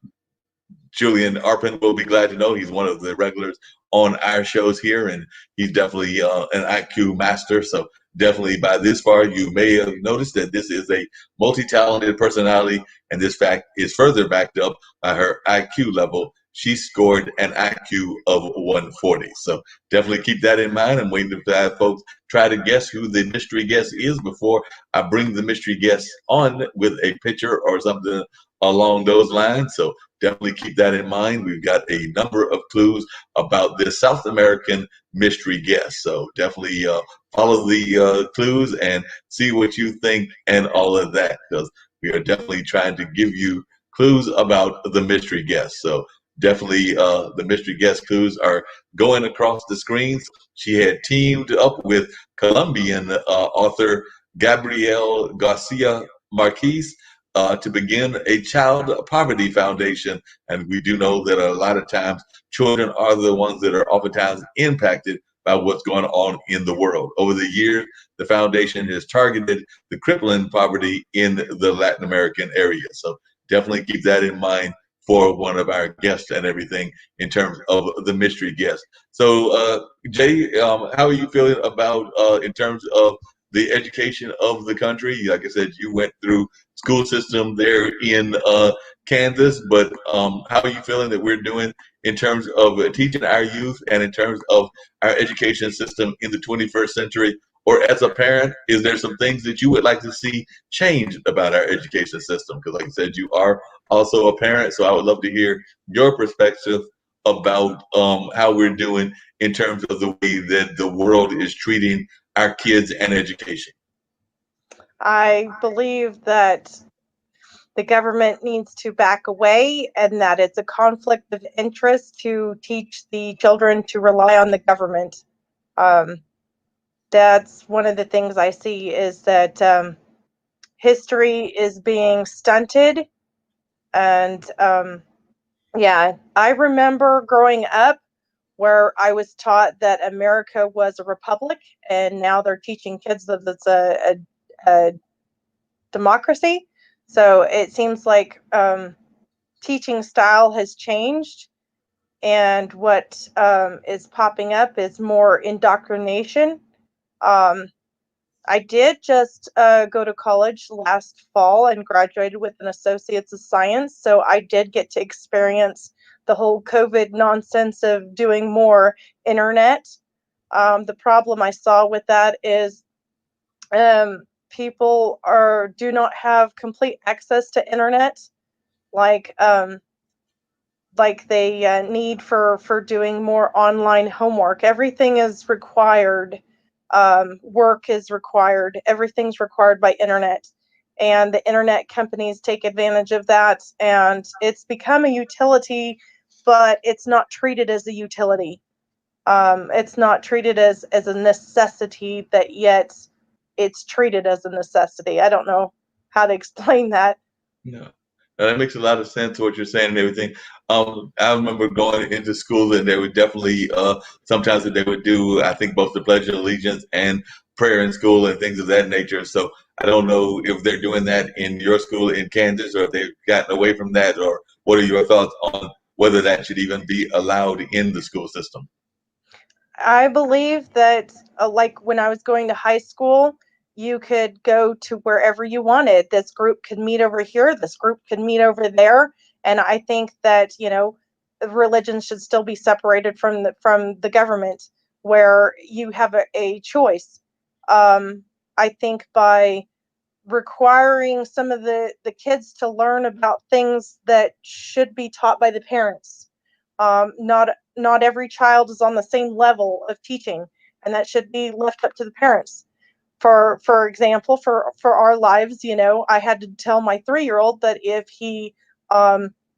Julian Arpin will be glad to know. He's one of the regulars on our shows here, and he's definitely an IQ master. So definitely by this far, you may have noticed that this is a multi-talented personality, and this fact is further backed up by her IQ level. She scored an IQ of 140. So definitely keep that in mind. I'm waiting to have folks try to guess who the mystery guest is before I bring the mystery guest on with a picture or something along those lines. So definitely keep that in mind. We've got a number of clues about this South American mystery guest. So definitely follow the clues and see what you think and all of that, because we are definitely trying to give you clues about the mystery guest. So definitely the mystery guest clues are going across the screens. She had teamed up with Colombian author Gabriel Garcia Marquez to begin a child poverty foundation. And we do know that a lot of times children are the ones that are oftentimes impacted by what's going on in the world. Over the years, the foundation has targeted the crippling poverty in the Latin American area. So definitely keep that in mind for one of our guests and everything in terms of the mystery guest. So, Jay, how are you feeling about in terms of the education of the country? Like I said, you went through school system there in Kansas, but how are you feeling that we're doing in terms of teaching our youth and in terms of our education system in the 21st century? Or as a parent, is there some things that you would like to see changed about our education system? Because like I said, you are also a parent, so I would love to hear your perspective about how we're doing in terms of the way that the world is treating our kids and education. I believe that the government needs to back away and that it's a conflict of interest to teach the children to rely on the government. Um, that's one of the things I see is that history is being stunted. And yeah, I remember growing up where I was taught that America was a republic, and now they're teaching kids that it's a democracy. So it seems like teaching style has changed, and what is popping up is more indoctrination. Um, I did just go to college last fall and graduated with an associate's of science, so I did get to experience the whole COVID nonsense of doing more internet. The problem I saw with that is people do not have complete access to internet. Like need for doing more online homework. Everything is required. Work is required. Everything's required by internet, and the internet companies take advantage of that, and it's become a utility, but it's not treated as a utility. It's not treated as a necessity, that yet it's treated as a necessity. I don't know how to explain that. No. That makes a lot of sense what you're saying and everything. I remember going into school and they would definitely sometimes they would do I think both the Pledge of Allegiance and prayer in school and things of that nature. So I don't know if they're doing that in your school in Kansas or if they've gotten away from that, or what are your thoughts on whether that should even be allowed in the school system? I believe that, like when I was going to high school, you could go to wherever you wanted. This group could meet over here, this group could meet over there. And I think that, religion should still be separated from the government, where you have a choice. I think by requiring some of the kids to learn about things that should be taught by the parents. Not every child is on the same level of teaching, and that should be left up to the parents. For example, for our lives, I had to tell my 3-year-old that if he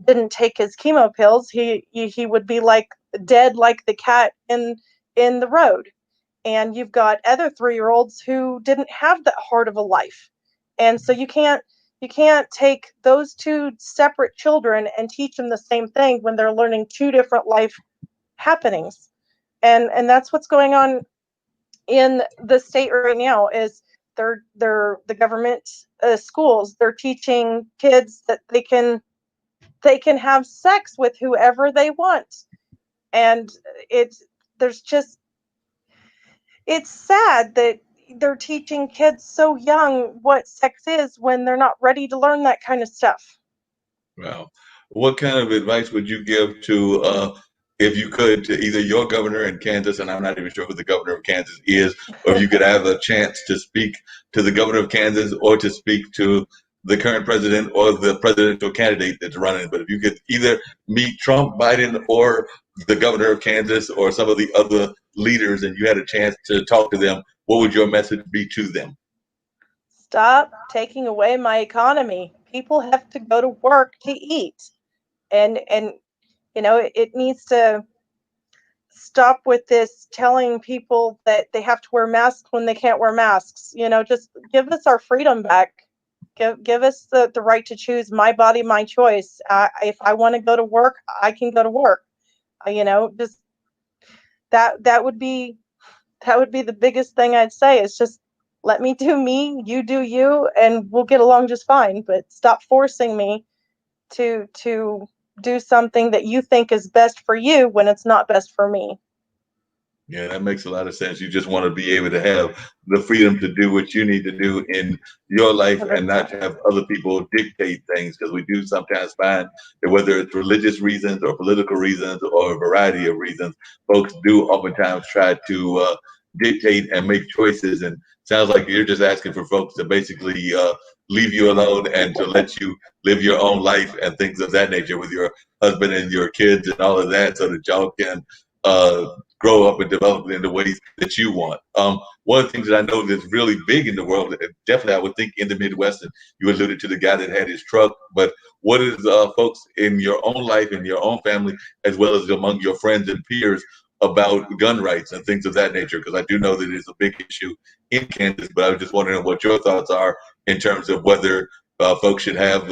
didn't take his chemo pills, he would be like dead, like the cat in the road. And you've got other 3-year-olds who didn't have that hard of a life, and so you can't take those two separate children and teach them the same thing when they're learning two different life happenings. And that's what's going on in the state right now. Is the government schools, they're teaching kids that they can have sex with whoever they want. And it's there's just it's sad that they're teaching kids so young what sex is when they're not ready to learn that kind of stuff. Wow. What kind of advice would you give to, if you could, to either your governor in Kansas, and I'm not even sure who the governor of Kansas is, or if you could have a chance to speak to the governor of Kansas or to speak to the current president or the presidential candidate that's running. But if you could either meet Trump, Biden, or the governor of Kansas or some of the other leaders and you had a chance to talk to them, what would your message be to them? Stop taking away my economy. People have to go to work to eat. And it needs to stop with this telling people that they have to wear masks when they can't wear masks. Just give us our freedom back. Give us the right to choose my body, my choice. If I want to go to work, I can go to work. Just that would be that would be the biggest thing I'd say, is just let me do me, you do you, and we'll get along just fine. But stop forcing me to do something that you think is best for you when it's not best for me. Yeah, that makes a lot of sense. You just want to be able to have the freedom to do what you need to do in your life and not 100%. to have other people dictate things. Because we do sometimes find that whether it's religious reasons or political reasons or a variety of reasons, folks do oftentimes try to dictate and make choices. And sounds like you're just asking for folks to basically leave you alone and to let you live your own life and things of that nature with your husband and your kids and all of that, so that y'all can uh, grow up and develop in the ways that you want. One of the things that I know that's really big in the world, definitely I would think in the Midwest, and you alluded to the guy that had his truck, but what is folks in your own life, in your own family, as well as among your friends and peers about gun rights and things of that nature? Because I do know that it's a big issue in Kansas, but I was just wondering what your thoughts are in terms of whether folks should have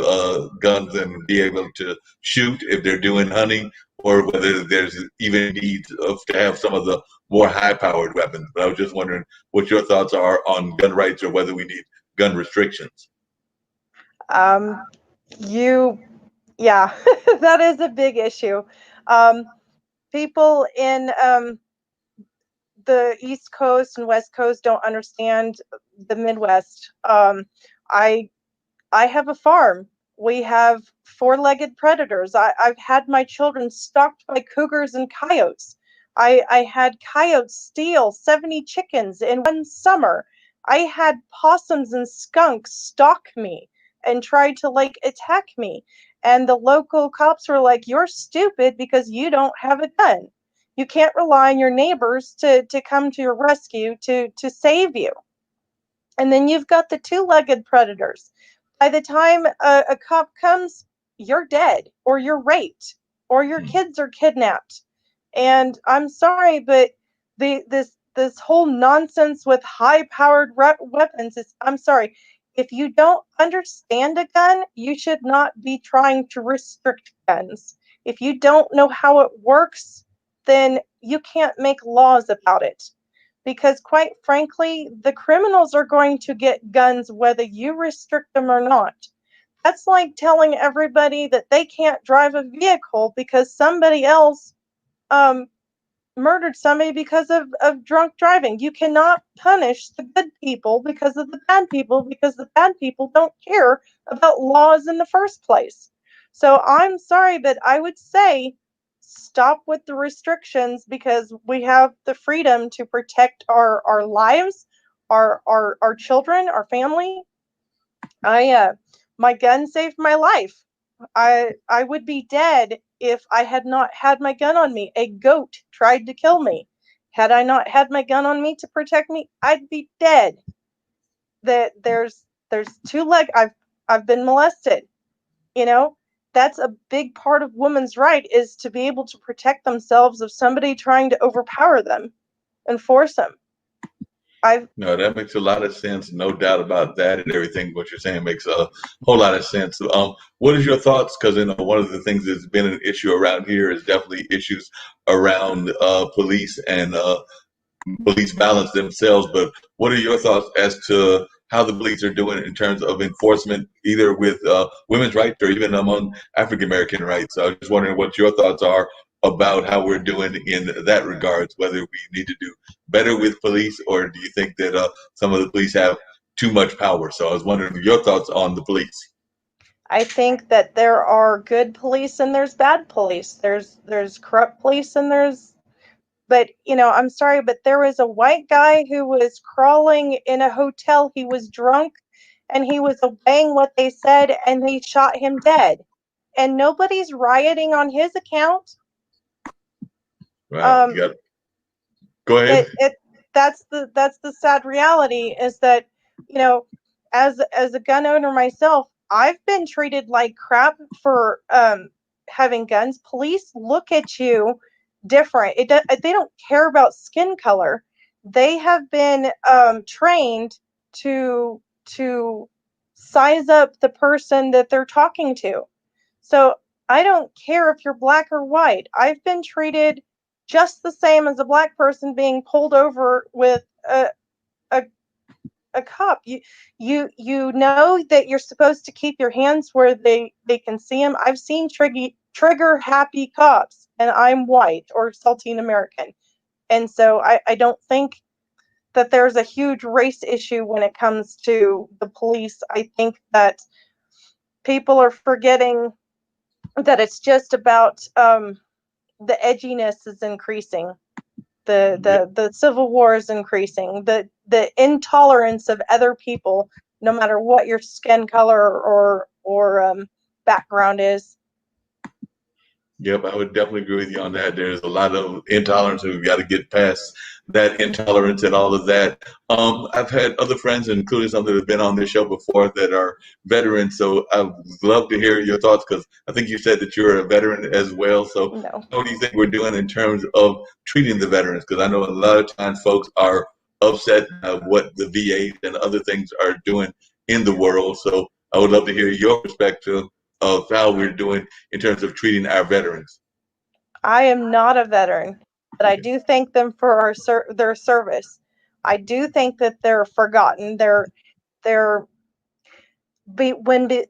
guns and be able to shoot if they're doing hunting, or whether there's even need to have some of the more high-powered weapons. But I was just wondering what your thoughts are on gun rights or whether we need gun restrictions. Um, you, yeah, that is a big issue. People in the East Coast and West Coast don't understand the Midwest. I I have a farm. We have four-legged predators. I've had my children stalked by cougars and coyotes. I had coyotes steal 70 chickens in one summer. I had possums and skunks stalk me and try to like attack me. And the local cops were like, you're stupid because you don't have a gun. You can't rely on your neighbors to come to your rescue to save you. And then you've got the two-legged predators. By the time a cop comes, you're dead, or you're raped, or your kids are kidnapped. And I'm sorry, but this whole nonsense with high-powered weapons is, I'm sorry, if you don't understand a gun, you should not be trying to restrict guns. If you don't know how it works, then you can't make laws about it, because quite frankly, the criminals are going to get guns whether you restrict them or not. That's like telling everybody that they can't drive a vehicle because somebody else um, murdered somebody because of drunk driving. You cannot punish the good people because of the bad people, because the bad people don't care about laws in the first place. So I'm sorry, but I would say stop with the restrictions, because we have the freedom to protect our lives, our children, our family. My gun saved my life. I would be dead if I had not had my gun on me. A goat tried to kill me. Had I not had my gun on me to protect me, I'd be dead. That there's two leg I've been molested, you know? That's a big part of women's right, is to be able to protect themselves of somebody trying to overpower them and force them. I've No, that makes a lot of sense. No doubt about that, and everything what you're saying makes a whole lot of sense. What is your thoughts? Because one of the things that's been an issue around here is definitely issues around police and police balance themselves. But what are your thoughts as to how the police are doing in terms of enforcement, either with women's rights or even among African American rights? I was just wondering what your thoughts are about how we're doing in that regards, whether we need to do better with police, or do you think that some of the police have too much power? So I was wondering your thoughts on the police. I think that there are good police and there's bad police. There's corrupt police and there's, but I'm sorry, but there was a white guy who was crawling in a hotel. He was drunk and he was obeying what they said, and they shot him dead. And nobody's rioting on his account. Right. You Um, got go ahead. it that's the sad reality, is that you know as a gun owner myself, I've been treated like crap for having guns. Police look at you different. They don't care about skin color. They have been trained to size up the person that they're talking to. So I don't care if you're black or white. I've been treated just the same as a black person being pulled over with a, a cop. You know that you're supposed to keep your hands where they can see them. I've seen trigger happy cops, and I'm white or Saltine American. And so I don't think that there's a huge race issue when it comes to the police. I think that people are forgetting that it's just about the edginess is increasing, the civil war is increasing, the intolerance of other people, no matter what your skin color or background is. Yep, I would definitely agree with you on that. There's a lot of intolerance, and we've got to get past that intolerance and all of that. I've had other friends, including some that have been on this show before, that are veterans. So I'd love to hear your thoughts, because I think you said that you're a veteran as well. So No, what do you think we're doing in terms of treating the veterans? Because I know a lot of times folks are upset at what the VA and other things are doing in the world. So I would love to hear your perspective of how we're doing in terms of treating our veterans. I am not a veteran, but I Okay. do thank them for their service. I do think that they're forgotten. They're be, when be,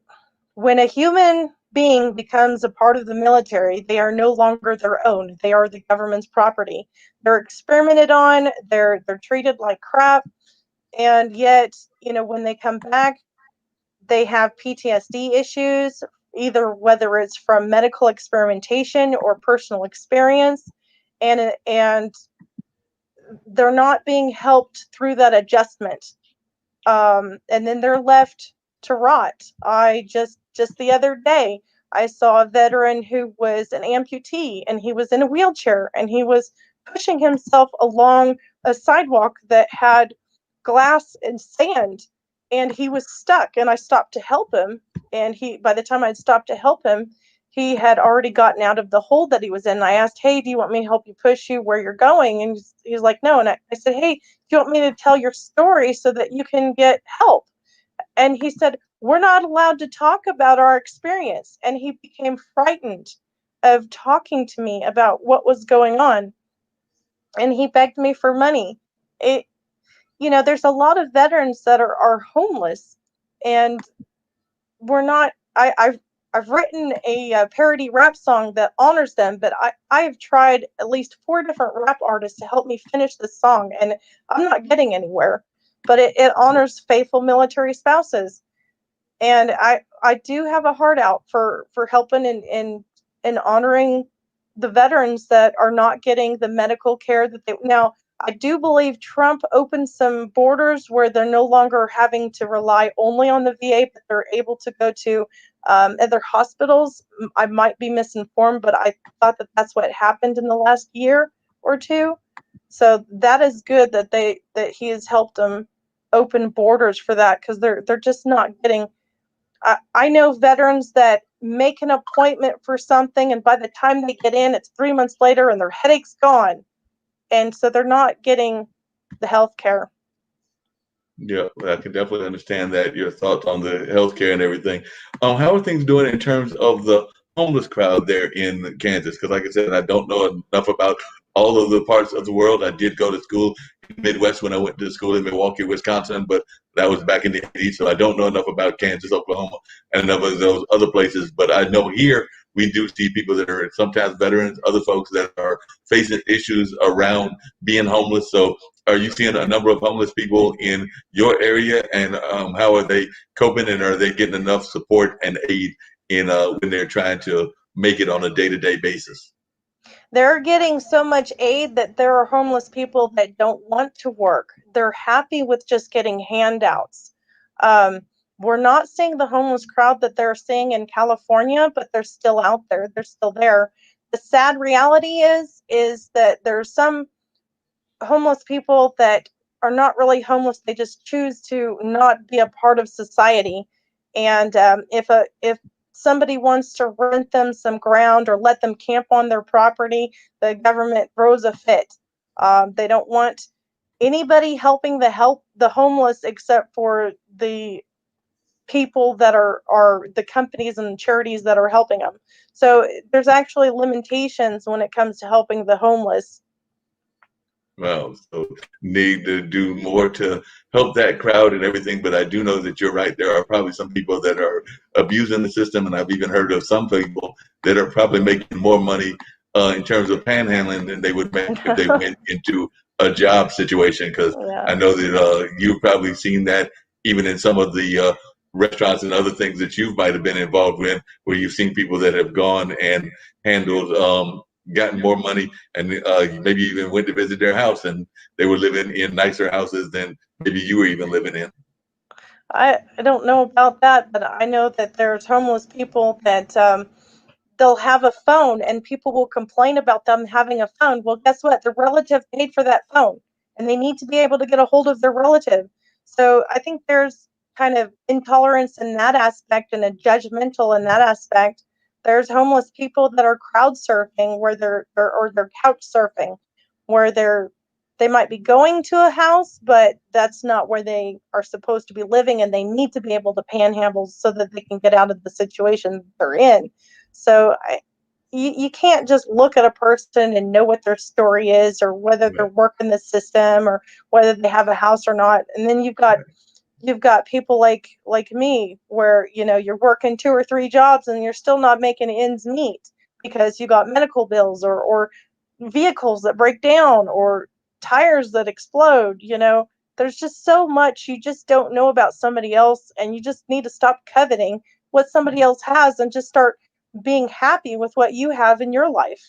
when a human being becomes a part of the military, they are no longer their own. They are the government's property. They're experimented on. They're treated like crap, and yet when they come back, they have PTSD issues, either whether it's from medical experimentation or personal experience, and they're not being helped through that adjustment. And then they're left to rot. I just the other day, I saw a veteran who was an amputee and he was in a wheelchair and he was pushing himself along a sidewalk that had glass and sand and he was stuck and I stopped to help him and by the time I'd stopped to help him, he had already gotten out of the hole that he was in. I asked, "Hey, do you want me to help you push you where you're going?" And he's like, "No." And I said, "Hey, do you want me to tell your story so that you can get help?" And he said, "We're not allowed to talk about our experience." And he became frightened of talking to me about what was going on. And he begged me for money. It, there's a lot of veterans that are homeless, and we're not. I've written a parody rap song that honors them, but I've tried at least 4 different rap artists to help me finish this song, and I'm not getting anywhere. But it honors faithful military spouses, and I do have a heart out for helping and honoring the veterans that are not getting the medical care that they now. I do believe Trump opened some borders where they're no longer having to rely only on the VA, but they're able to go to other hospitals. I might be misinformed, but I thought that that's what happened in the last year or two. So that is good that he has helped them open borders for that, because they're just not getting. I know veterans that make an appointment for something, and by the time they get in, it's 3 months later, and their headache's gone, and so they're not getting the health care. Yeah, I can definitely understand that, your thoughts on the healthcare and everything. How are things doing in terms of the homeless crowd there in Kansas? Because, like I said, I don't know enough about all of the parts of the world. I did go to school in the Midwest when I went to school in Milwaukee, Wisconsin, but that was back in the 80s, so I don't know enough about Kansas, Oklahoma, and enough of those other places. But I know here we do see people that are sometimes veterans, other folks that are facing issues around being homeless. So are you seeing a number of homeless people in your area, and how are they coping, and are they getting enough support and aid in when they're trying to make it on a day-to-day basis? They're getting so much aid that there are homeless people that don't want to work. They're happy with just getting handouts. Um, we're not seeing the homeless crowd that they're seeing in California, but they're still out there. They're still there. The sad reality is that there's some homeless people that are not really homeless. They just choose to not be a part of society. And if somebody wants to rent them some ground or let them camp on their property, the government throws a fit. They don't want anybody helping the homeless except for the people that are the companies and charities that are helping them. So there's actually limitations when it comes to helping the homeless. Well, so need to do more to help that crowd and everything. But I do know that you're right. There are probably some people that are abusing the system, and I've even heard of some people that are probably making more money in terms of panhandling than they would make if they went into a job situation. Because Yeah. I know that you've probably seen that even in some of the restaurants and other things that you might have been involved with, where you've seen people that have gone and handled, gotten more money, and maybe even went to visit their house, and they were living in nicer houses than maybe you were even living in. I don't know about that, but I know that there's homeless people that they'll have a phone and people will complain about them having a phone. Well, guess what? The relative paid for that phone and they need to be able to get a hold of their relative. So I think there's kind of intolerance in that aspect and a judgmental in that aspect. There's homeless people that are crowd surfing where they're couch surfing, where they might be going to a house, but that's not where they are supposed to be living, and they need to be able to panhandle so that they can get out of the situation they're in. So you can't just look at a person and know what their story is or whether they're Right. working the system or whether they have a house or not. And then you've got people like me where you're working 2 or 3 jobs and you're still not making ends meet because you got medical bills or vehicles that break down or tires that explode. There's just so much you just don't know about somebody else, and you just need to stop coveting what somebody else has and just start being happy with what you have in your life.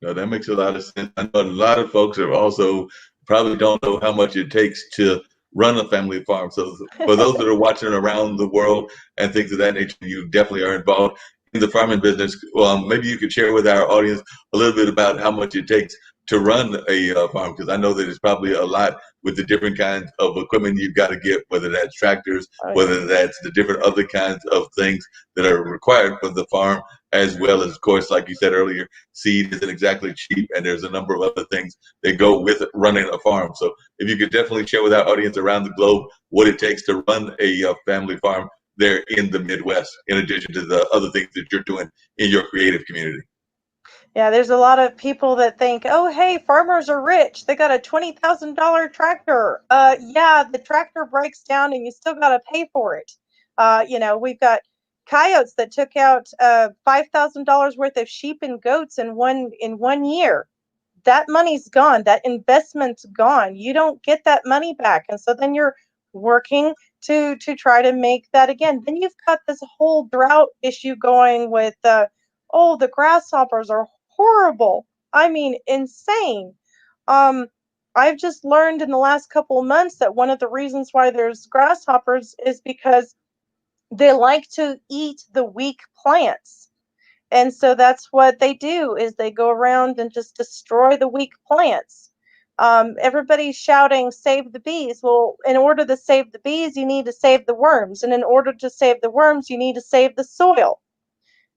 No, that makes a lot of sense. I know a lot of folks are also probably don't know how much it takes to run a family farm. So for those that are watching around the world and things of that nature, you definitely are involved in the farming business. Maybe you could share with our audience a little bit about how much it takes to run a farm, because I know that it's probably a lot with the different kinds of equipment you've got to get, whether that's tractors, Oh, yeah. whether that's the different other kinds of things that are required for the farm, as well as, of course, like you said earlier, seed isn't exactly cheap, and there's a number of other things that go with running a farm. So if you could definitely share with our audience around the globe what it takes to run a family farm there in the Midwest, in addition to the other things that you're doing in your creative community. Yeah, there's a lot of people that think, oh, hey, farmers are rich. They got a $20,000 tractor. Yeah, the tractor breaks down and you still got to pay for it. We've got coyotes that took out $5,000 worth of sheep and goats in one year. That money's gone. That investment's gone. You don't get that money back. And so then you're working to try to make that again. Then you've got this whole drought issue going with the grasshoppers are horrible. I mean, insane. Um, I've just learned in the last couple of months that one of the reasons why there's grasshoppers is because they like to eat the weak plants. And so that's what they do is they go around and just destroy the weak plants. Everybody's shouting, save the bees. Well, in order to save the bees, you need to save the worms. And in order to save the worms, you need to save the soil.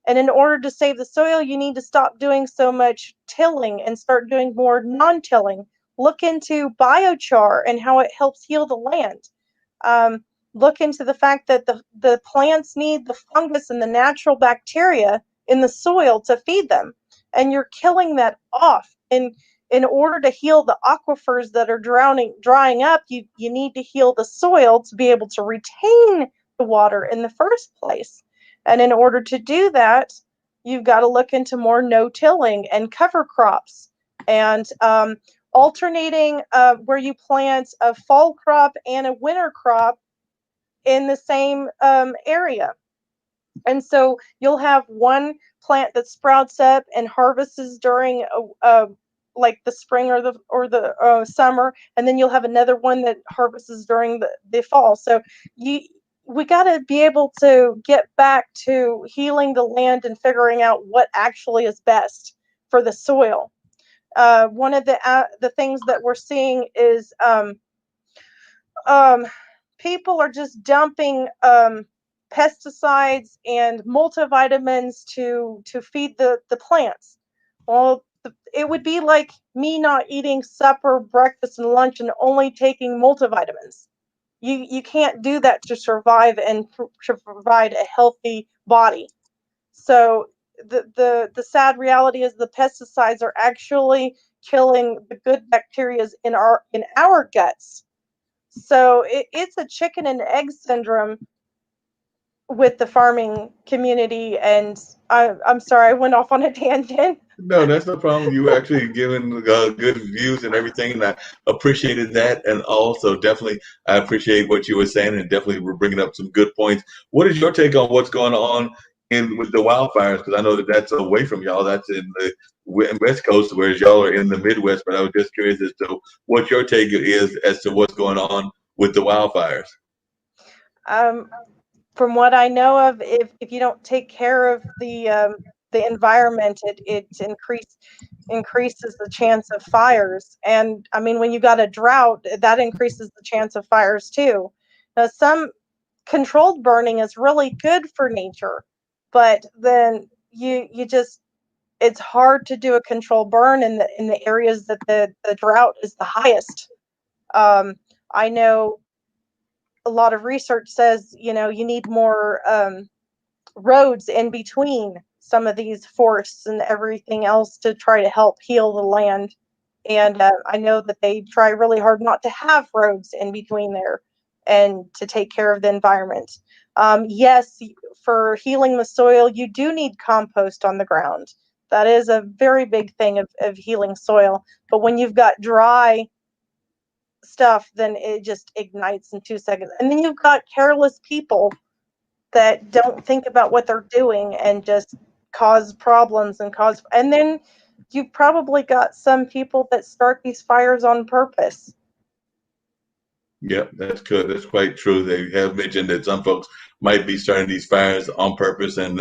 And in order to save the soil, you need to stop doing so much tilling and start doing more non-tilling. Look into biochar and how it helps heal the land. Um, Look into the fact that the plants need the fungus and the natural bacteria in the soil to feed them. And you're killing that off. And in order to heal the aquifers that are drying up, you need to heal the soil to be able to retain the water in the first place. And in order to do that, you've got to look into more no-tilling and cover crops and alternating where you plant a fall crop and a winter crop in the same area. And so you'll have one plant that sprouts up and harvests during like the spring or the summer, and then you'll have another one that harvests during the fall. So we got to be able to get back to healing the land and figuring out what actually is best for the soil. One of the things that we're seeing is um, people are just dumping pesticides and multivitamins to feed the plants. Well, it would be like me not eating supper, breakfast, and lunch and only taking multivitamins. You can't do that to survive and to provide a healthy body. So the sad reality is the pesticides are actually killing the good bacteria in our guts. So it's a chicken and egg syndrome with the farming community. And I'm sorry, I went off on a tangent. No, that's no problem. You were actually giving good views and everything, and I appreciated that. And also, definitely, I appreciate what you were saying, and definitely we're bringing up some good points. What is your take on what's going on in with the wildfires? Because I know that that's away from y'all. That's in the West Coast, whereas y'all are in the Midwest. But I was just curious as to what your take is as to what's going on with the wildfires. Um, from what I know of, if you don't take care of the environment, it increases the chance of fires. And I mean, when you got a drought, that increases the chance of fires too. Now, some controlled burning is really good for nature, but then you just it's hard to do a controlled burn in the areas that the drought is the highest. I know a lot of research says you need more roads in between some of these forests and everything else to try to help heal the land. And I know that they try really hard not to have roads in between there and to take care of the environment. Yes, for healing the soil, you do need compost on the ground. That is a very big thing of healing soil. But when you've got dry stuff, then it just ignites in 2 seconds. And then you've got careless people that don't think about what they're doing and just cause problems and then you've probably got some people that start these fires on purpose. Yep, that's good. That's quite true. They have mentioned that some folks might be starting these fires on purpose and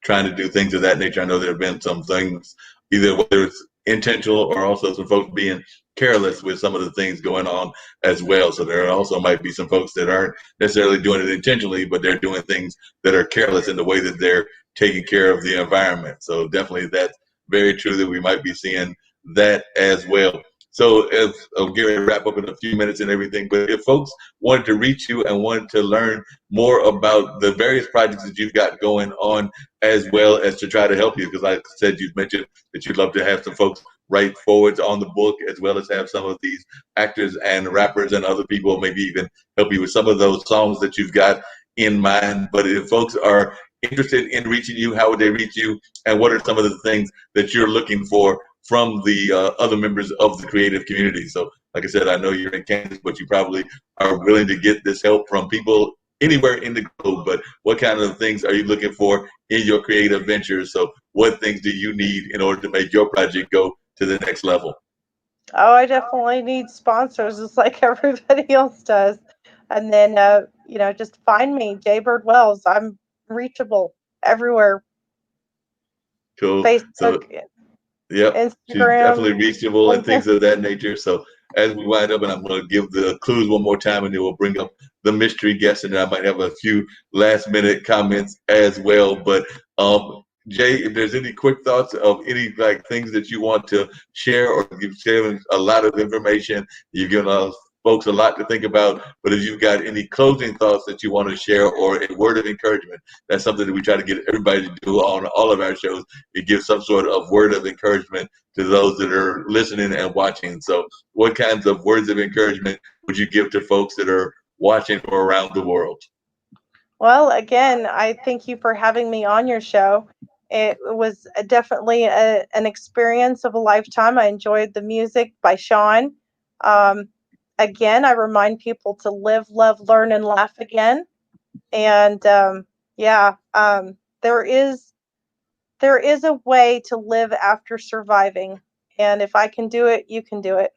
trying to do things of that nature. I know there have been some things, either whether it's intentional or also some folks being careless with some of the things going on as well. So there also might be some folks that aren't necessarily doing it intentionally, but they're doing things that are careless in the way that they're taking care of the environment. So definitely that's very true that we might be seeing that as well. So if I'll get ready to wrap up in a few minutes and everything, but if folks wanted to reach you and wanted to learn more about the various projects that you've got going on, as well as to try to help you, because like I said, you've mentioned that you'd love to have some folks write forwards on the book, as well as have some of these actors and rappers and other people maybe even help you with some of those songs that you've got in mind. But if folks are interested in reaching you, how would they reach you? And what are some of the things that you're looking for from the other members of the creative community? So, like I said, I know you're in Kansas, but you probably are willing to get this help from people anywhere in the globe. But what kind of things are you looking for in your creative ventures? So, what things do you need in order to make your project go to the next level? Oh, I definitely need sponsors, just like everybody else does. And then, just find me, Jaybird Wells. I'm reachable everywhere. Cool. So, Facebook, yep, she's definitely Instagram, reachable and LinkedIn. things of that nature. So as we wind up, and I'm going to give the clues one more time, and then we'll bring up the mystery guest, and then I might have a few last minute comments as well. But Jay, if there's any quick thoughts of any like things that you want to share, or you've shared a lot of information, you've given us folks a lot to think about. But if you've got any closing thoughts that you want to share, or a word of encouragement, that's something that we try to get everybody to do on all of our shows. It gives some sort of word of encouragement to those that are listening and watching. So, what kinds of words of encouragement would you give to folks that are watching from around the world? Well, again, I thank you for having me on your show. It was definitely an experience of a lifetime. I enjoyed the music by Sean. Um, Again, I remind people to live, love, learn, and laugh again. And yeah, there is a way to live after surviving. And if I can do it, you can do it.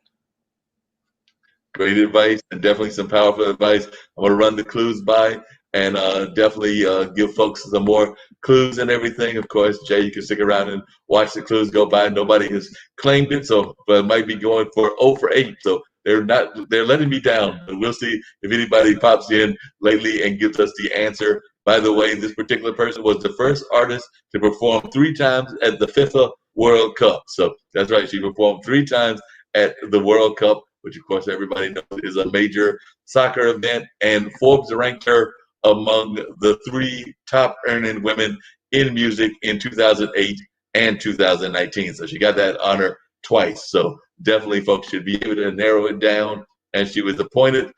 Great advice, and definitely some powerful advice. I'm going to run the clues by, and definitely give folks some more clues and everything. Of course, Jay, you can stick around and watch the clues go by. Nobody has claimed it, so but it might be going for 0 for 8. So they're letting me down. But we'll see if anybody pops in lately and gives us the answer. By the way, this particular person was the first artist to perform 3 times at the FIFA World Cup. So that's right, she performed 3 times at the World Cup, which of course everybody knows is a major soccer event. And Forbes ranked her among the 3 top earning women in music in 2008 and 2019. So she got that honor twice. So definitely folks should be able to narrow it down. And she was appointed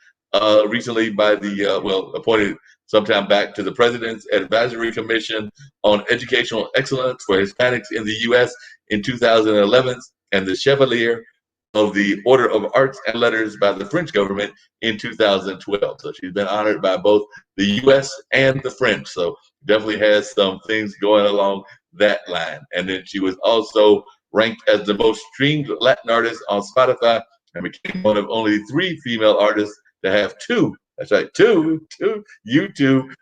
recently by appointed sometime back to the President's Advisory Commission on Educational Excellence for Hispanics in the U.S. in 2011, and the Chevalier of the Order of Arts and Letters by the French government in 2012. So she's been honored by both the U.S. and the French. So definitely has some things going along that line. And then she was also ranked as the most streamed Latin artist on Spotify, and became one of only 3 female artists to have 2. That's right, two YouTube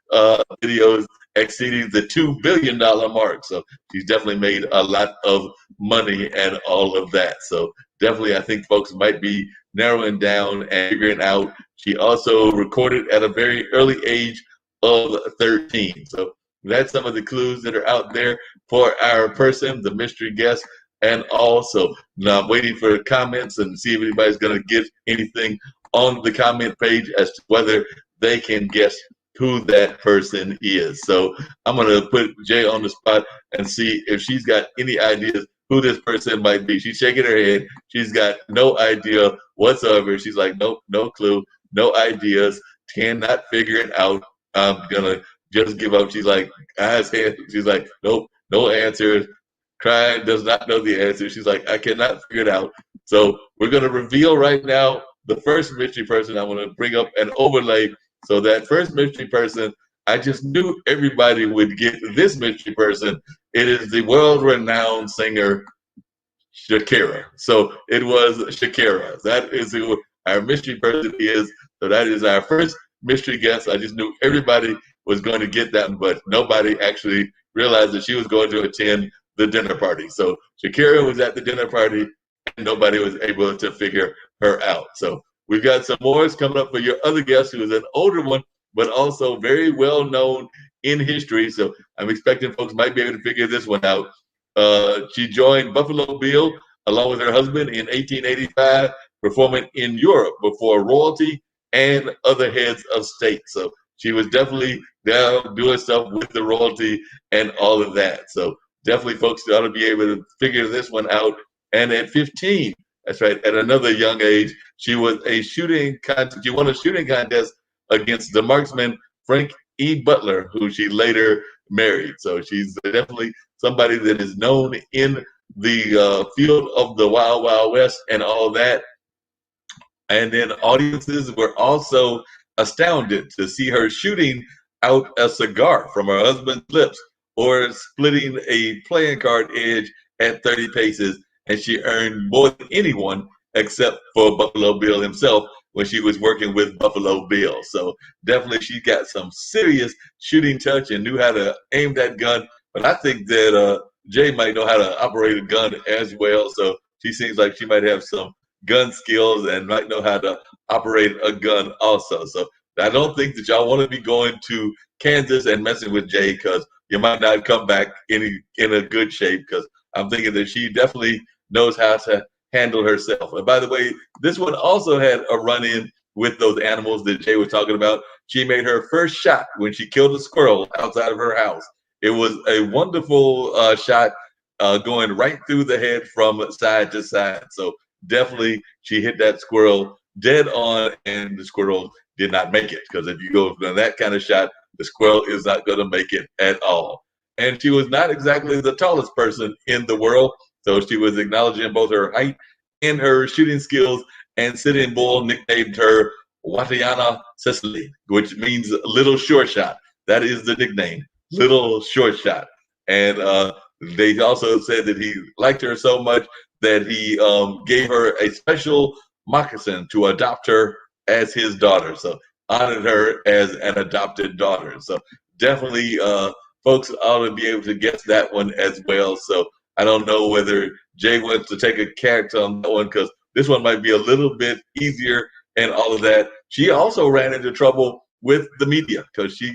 videos exceeding the $2 billion mark. So she's definitely made a lot of money and all of that. So definitely, I think folks might be narrowing down and figuring out. She also recorded at a very early age of 13. So that's some of the clues that are out there for our person, the mystery guest. And also, now I'm waiting for comments and see if anybody's going to get anything on the comment page as to whether they can guess who that person is. So I'm going to put Jay on the spot and see if she's got any ideas who this person might be. She's shaking her head. She's got no idea whatsoever. She's like, nope, no clue, no ideas, cannot figure it out. I'm gonna just give up. She's like, eyes head. She's like, nope, no answers. Crying, does not know the answer. She's like, I cannot figure it out. So we're gonna reveal right now the first mystery person. I'm gonna bring up an overlay. So that first mystery person, I just knew everybody would get this mystery person. It is the world-renowned singer Shakira. So it was Shakira. That is who our mystery person is. So that is our first mystery guest. I just knew everybody was going to get that, but nobody actually realized that she was going to attend the dinner party. So Shakira was at the dinner party, and nobody was able to figure her out. So we've got some more coming up for your other guest, who is an older one, but also very well known in history. So I'm expecting folks might be able to figure this one out. She joined Buffalo Bill along with her husband in 1885, performing in Europe before royalty and other heads of state. So she was definitely down doing stuff with the royalty and all of that. So definitely folks ought to be able to figure this one out. And at 15, that's right, at another young age, she was a shooting contest. She won a shooting contest against the marksman Frank E. Butler, who she later married. So she's definitely somebody that is known in the field of the Wild Wild West and all that. And then audiences were also astounded to see her shooting out a cigar from her husband's lips or splitting a playing card edge at 30 paces. And she earned more than anyone except for Buffalo Bill himself when she was working with Buffalo Bill. So definitely she got some serious shooting touch and knew how to aim that gun. But I think that Jay might know how to operate a gun as well. So she seems like she might have some gun skills and might know how to operate a gun also. So I don't think that y'all want to be going to Kansas and messing with Jay, because you might not come back in a good shape, because I'm thinking that she definitely knows how to handle herself. And by the way, this one also had a run-in with those animals that Jay was talking about. She made her first shot when she killed a squirrel outside of her house. It was a wonderful shot going right through the head from side to side. So definitely she hit that squirrel dead on, and the squirrel did not make it, because if you go for that kind of shot, the squirrel is not going to make it at all. And she was not exactly the tallest person in the world, so she was acknowledging both her height and her shooting skills, and Sitting Bull nicknamed her Watiana Cecily, which means little short shot. That is the nickname, little short shot. And they also said that he liked her so much that he gave her a special moccasin to adopt her as his daughter. So honored her as an adopted daughter. So definitely folks ought to be able to guess that one as well. So I don't know whether Jay wants to take a character on that one, because this one might be a little bit easier and all of that. She also ran into trouble with the media, because she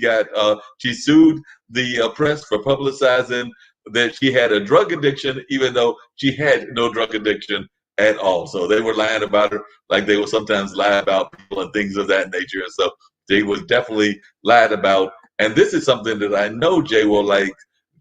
sued the press for publicizing that she had a drug addiction, even though she had no drug addiction at all. So they were lying about her, like they will sometimes lie about people and things of that nature. And so they was definitely lied about. And this is something that I know Jay will like.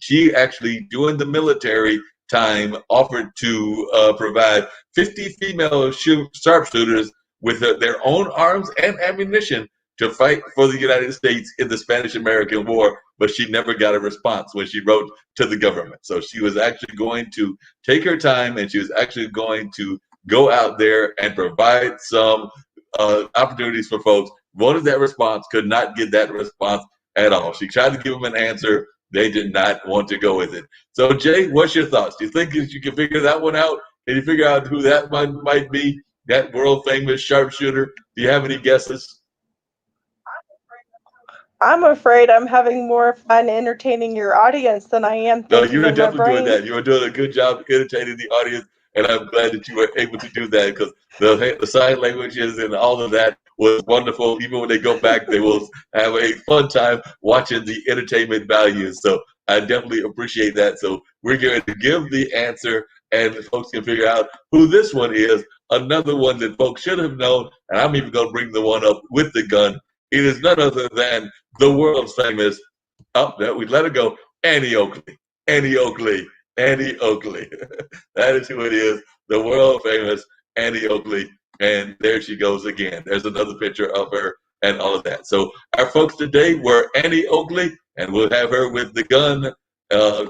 She actually, during the military time, offered to provide 50 female sharpshooters with their own arms and ammunition to fight for the United States in the Spanish-American War, but she never got a response when she wrote to the government. So she was actually going to take her time, and she was actually going to go out there and provide some opportunities for folks. Wanted that response, could not get that response at all. She tried to give them an answer. They did not want to go with it. So Jay, what's your thoughts? Do you think that you can figure that one out? Can you figure out who that might be, that world famous sharpshooter? Do you have any guesses? I'm afraid I'm having more fun entertaining your audience than I am No, thinking you were in my definitely doing brain. that. You were doing a good job entertaining the audience, and I'm glad that you were able to do that, because the sign languages and all of that was wonderful. Even when they go back, they will have a fun time watching the entertainment values. So I definitely appreciate that. So we're going to give the answer, and folks can figure out who this one is. Another one that folks should have known, and I'm even going to bring the one up with the gun. It is none other than the world famous, we let it go, Annie Oakley. Annie Oakley. Annie Oakley. That is who it is, the world famous Annie Oakley. And there she goes again. There's another picture of her and all of that. So our folks today were Annie Oakley, and we'll have her with the gun.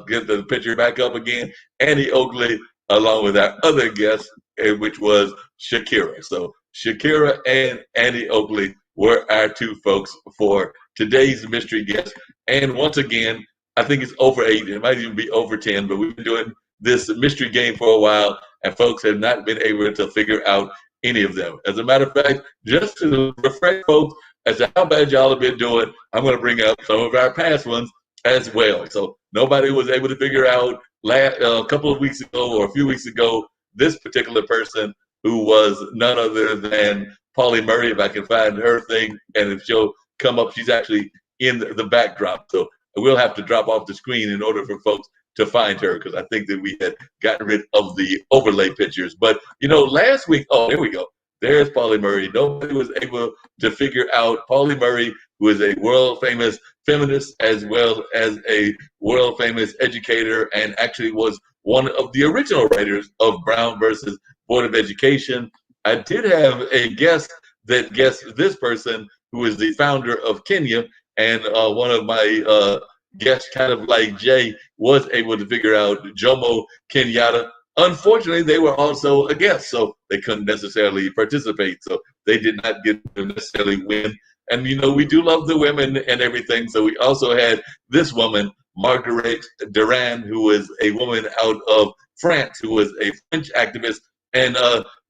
Get the picture back up again. Annie Oakley, along with our other guest, which was Shakira. So Shakira and Annie Oakley were our two folks for today's mystery guest. And once again, I think it's over 8. It might even be over 10, but we've been doing this mystery game for a while, and folks have not been able to figure out any of them. As a matter of fact, just to refresh folks as to how bad y'all have been doing, I'm going to bring up some of our past ones as well. So nobody was able to figure out a couple of weeks ago or a few weeks ago this particular person who was none other than Paulie Murray. If I can find her thing, and if she'll come up, she's actually in the backdrop. So we'll have to drop off the screen in order for folks to find her, because I think that we had gotten rid of the overlay pictures. But, last week, oh, there we go. There's Paulie Murray. Nobody was able to figure out Paulie Murray, who is a world famous feminist as well as a world famous educator, and actually was one of the original writers of Brown versus Board of Education. I did have a guest that guessed this person, who is the founder of Kenya, and one of my guests, kind of like Jay, was able to figure out Jomo Kenyatta. Unfortunately, they were also a guest, so they couldn't necessarily participate. So they did not get to necessarily win. And, we do love the women and everything. So we also had this woman, Marguerite Durand, who is a woman out of France, who was a French activist. And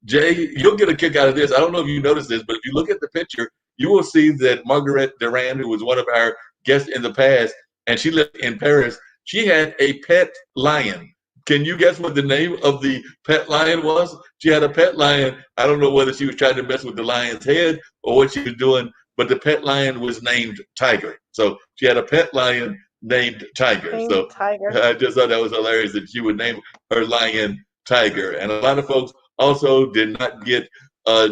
Jay, you'll get a kick out of this. I don't know if you noticed this, but if you look at the picture, you will see that Marguerite Durand, who was one of our guests in the past, and she lived in Paris, she had a pet lion. Can you guess what the name of the pet lion was? She had a pet lion. I don't know whether she was trying to mess with the lion's head or what she was doing, but the pet lion was named Tiger. So she had a pet lion named Tiger. Tiger. I just thought that was hilarious that she would name her lion Tiger. And a lot of folks also did not get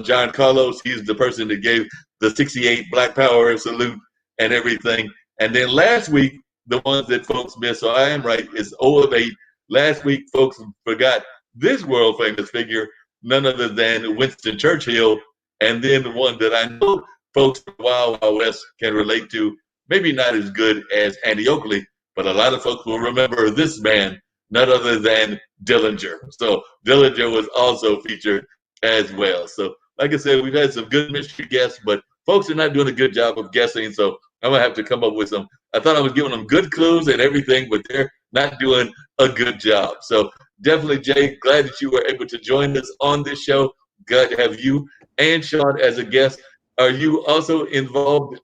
John Carlos. He's the person that gave the 68 Black Power salute and everything. And then last week, the ones that folks missed, so I am right, is 0 of 8. Last week, folks forgot this world famous figure, none other than Winston Churchill. And then the one that I know folks from Wild Wild West can relate to, maybe not as good as Andy Oakley, but a lot of folks will remember this man, none other than Dillinger. So Dillinger was also featured as well. So like I said, we've had some good mystery guests, but folks are not doing a good job of guessing. So I'm going to have to come up with some. I thought I was giving them good clues and everything, but they're not doing a good job. So definitely, Jay, glad that you were able to join us on this show. Glad to have you and Sean as a guest. Are you also involved?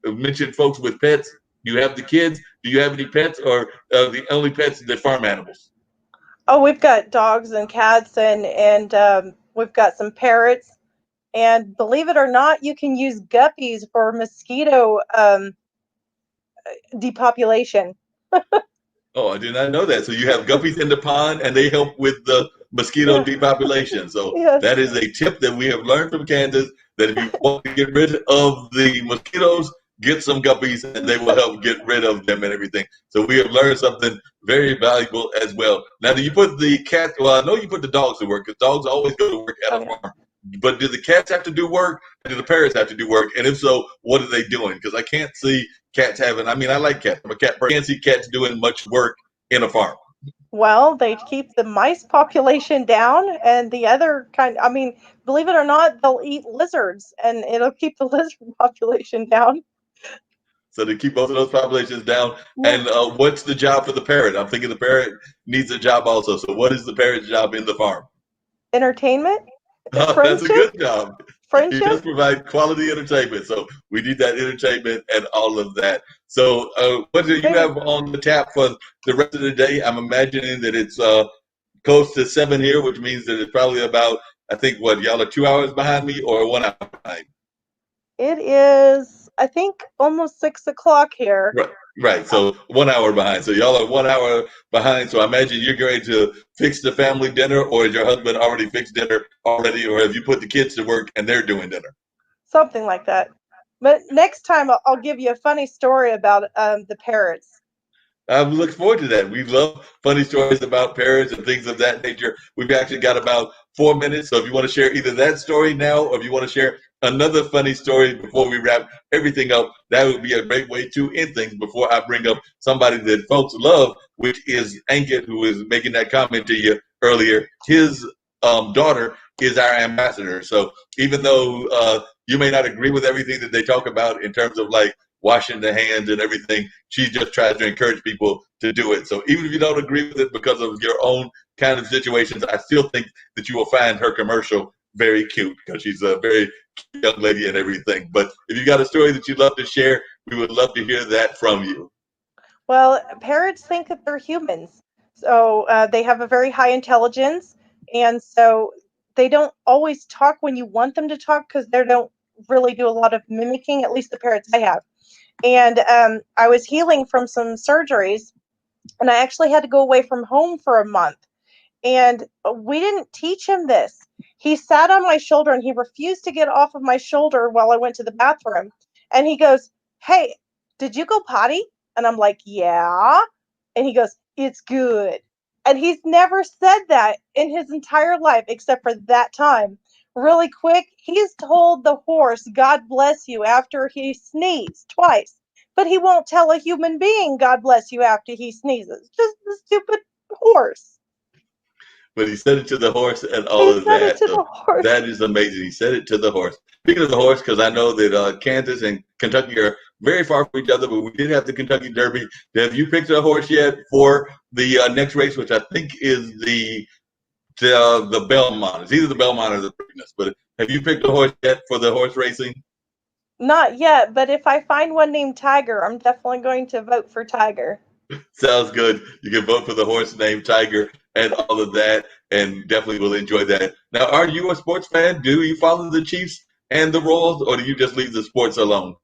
Mentioned folks with pets. You have the kids. Do you have any pets, or the only pets that farm animals? Oh, we've got dogs and cats, and we've got some parrots. And believe it or not, you can use guppies for mosquito depopulation. Oh, I did not know that. So you have guppies in the pond, and they help with the mosquito depopulation. So that is a tip that we have learned from Kansas, that if you want to get rid of the mosquitoes, get some guppies, and they will help get rid of them and everything. So we have learned something very valuable as well. Now, do you put the cat? Well, I know you put the dogs to work, because dogs always go to work at a farm. But do the cats have to do work? Do the parrots have to do work? And if so, what are they doing? Because I can't see cats having, I mean, I like cats. I'm a cat person. I can't see cats doing much work in a farm. Well, they keep the mice population down, and the other kind, I mean, believe it or not, they'll eat lizards, and it'll keep the lizard population down. So they keep both of those populations down. And what's the job for the parrot? I'm thinking the parrot needs a job also. So what is the parrot's job in the farm? Entertainment? That's a good job. Friendship? He does provide quality entertainment. So we need that entertainment and all of that. So what do you have on the tap for the rest of the day? I'm imagining that it's close to 7 here, which means that it's probably about, I think, what, y'all are 2 hours behind me or 1 hour behind? It is, I think, almost 6 o'clock here. Right. So 1 hour behind. So y'all are 1 hour behind. So I imagine you're going to fix the family dinner, or is your husband already fixed dinner already, or have you put the kids to work and they're doing dinner? Something like that. But next time I'll give you a funny story about the parrots. I look forward to that. We love funny stories about parrots and things of that nature. We've actually got about 4 minutes. So if you want to share either that story now, or if you want to share another funny story before we wrap everything up, that would be a great way to end things before I bring up somebody that folks love, which is Ankit, who was making that comment to you earlier. His daughter is our ambassador. So even though you may not agree with everything that they talk about in terms of like washing the hands and everything, she just tries to encourage people to do it. So even if you don't agree with it because of your own kind of situations, I still think that you will find her commercial very cute because she's a very cute young lady and everything. But if you got a story that you'd love to share, we would love to hear that from you. Well, parrots think that they're humans. So they have a very high intelligence. And so they don't always talk when you want them to talk because they don't really do a lot of mimicking, at least the parrots I have. And I was healing from some surgeries, and I actually had to go away from home for a month. And we didn't teach him this. He sat on my shoulder and he refused to get off of my shoulder while I went to the bathroom. And he goes, "Hey, did you go potty?" And I'm like, "Yeah." And he goes, "It's good." And he's never said that in his entire life except for that time. Really quick, he's told the horse, "God bless you," after he sneezed twice. But he won't tell a human being, "God bless you," after he sneezes. Just the stupid horse. But he said it to the horse and all He of said it that. to So the horse. that is amazing. He said it to the horse. Speaking of the horse, because I know that Kansas and Kentucky are very far from each other, but we did have the Kentucky Derby. Have you picked a horse yet for the next race, which I think is the Belmont? It's either the Belmont or the Preakness. But have you picked a horse yet for the horse racing? Not yet, but if I find one named Tiger, I'm definitely going to vote for Tiger. Sounds good. You can vote for the horse named Tiger and all of that, and definitely will enjoy that. Now, are you a sports fan? Do you follow the Chiefs and the Royals, or do you just leave the sports alone?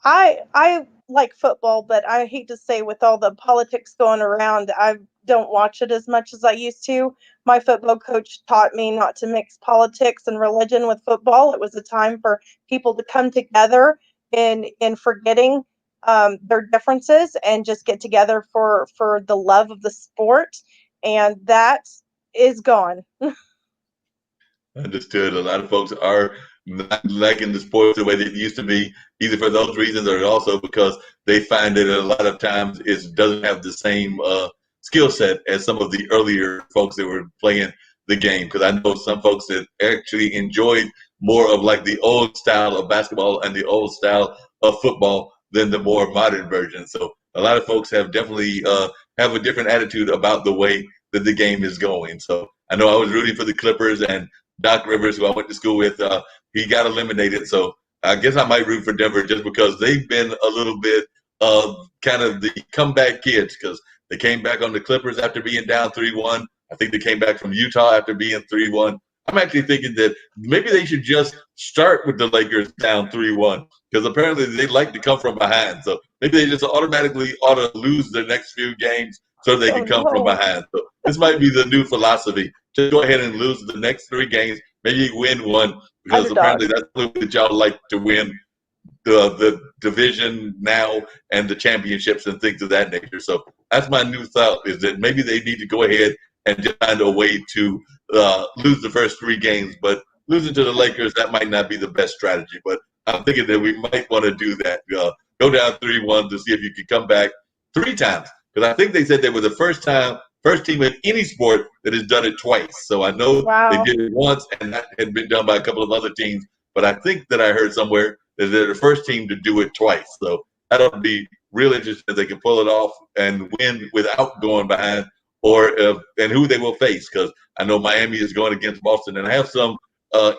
I like football, but I hate to say with all the politics going around, I don't watch it as much as I used to. My football coach taught me not to mix politics and religion with football. It was a time for people to come together in forgetting their differences and just get together for the love of the sport, and that is gone. Understood. A lot of folks are not liking the sports the way they used to be, either for those reasons or also because they find that a lot of times it doesn't have the same skill set as some of the earlier folks that were playing the game. Because I know some folks that actually enjoyed more of like the old style of basketball and the old style of football than the more modern version. So a lot of folks have definitely have a different attitude about the way that the game is going. So I know I was rooting for the Clippers, and Doc Rivers, who I went to school with, he got eliminated. So I guess I might root for Denver just because they've been a little bit of kind of the comeback kids, because they came back on the Clippers after being down 3-1. I think they came back from Utah after being 3-1. I'm actually thinking that maybe they should just start with the Lakers down 3-1, because apparently they like to come from behind. So maybe they just automatically ought to lose their next few games so they Oh can come from no. behind. So this might be the new philosophy. Just go ahead and lose the next 3 games. Maybe you win one, because Underdog. apparently that's the way that y'all like to win the division now and the championships and things of that nature. So that's my new thought, is that maybe they need to go ahead and just find a way to lose the first 3 games. But losing to the Lakers, that might not be the best strategy. But I'm thinking that we might want to do that. Go down 3-1 to see if you can come back 3 times. Because I think they said they were the first team in any sport that has done it twice. So I know Wow. they did it once, and that had been done by a couple of other teams. But I think that I heard somewhere that they're the first team to do it twice. So that'll be real interesting if they can pull it off and win without going behind, or and who they will face. Because I know Miami is going against Boston, and I have some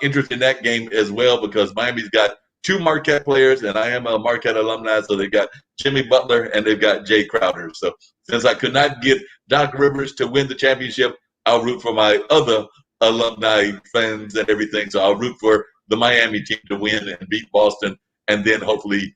interest in that game as well, because Miami's got 2 Marquette players, and I am a Marquette alumni, so they've got Jimmy Butler and they've got Jay Crowder. So since I could not get Doc Rivers to win the championship, I'll root for my other alumni fans and everything. So I'll root for the Miami team to win and beat Boston, and then hopefully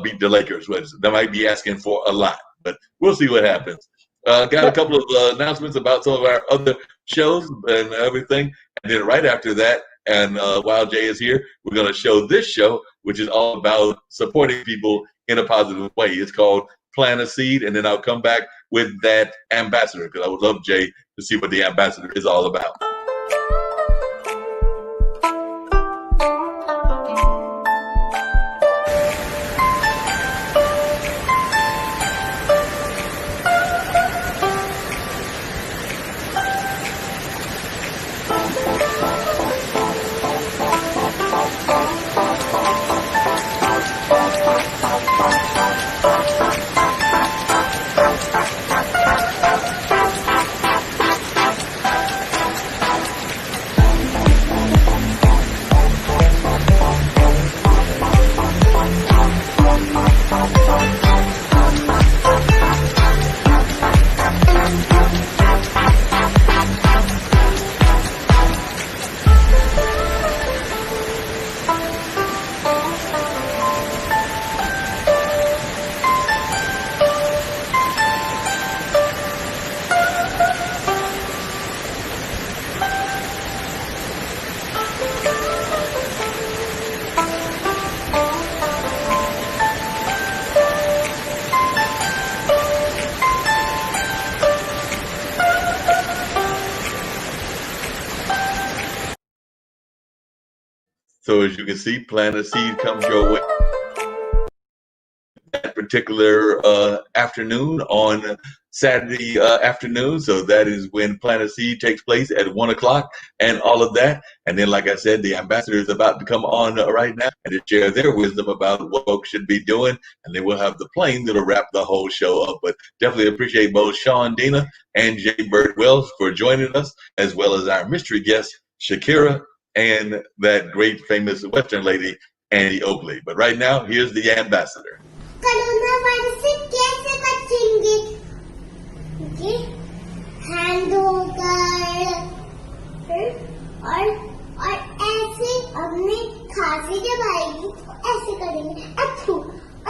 beat the Lakers, which they might be asking for a lot, but we'll see what happens. Got a couple of announcements about some of our other shows and everything, and then right after that, and while Jay is here, we're going to show this show, which is all about supporting people in a positive way. It's called Plant a Seed, and then I'll come back with that ambassador, because I would love Jay to see what the ambassador is all about. So as you can see, plant a seed comes your way that particular afternoon on Saturday afternoon. So that is when Plant a Seed takes place at 1 o'clock and all of that. And then, like I said, the ambassador is about to come on right now and to share their wisdom about what folks should be doing. And then we'll have the plane that'll wrap the whole show up. But definitely appreciate both Sean Dina and Jay Bird Wells for joining us, as well as our mystery guest, Shakira, and that great famous Western lady, Annie Oakley. But right now, here's the ambassador. Corona virus से कैसे बचेंगे? Okay, hand होकर और ऐसे अपने खांसी जब आएगी तो ऐसे करेंगे अच्छू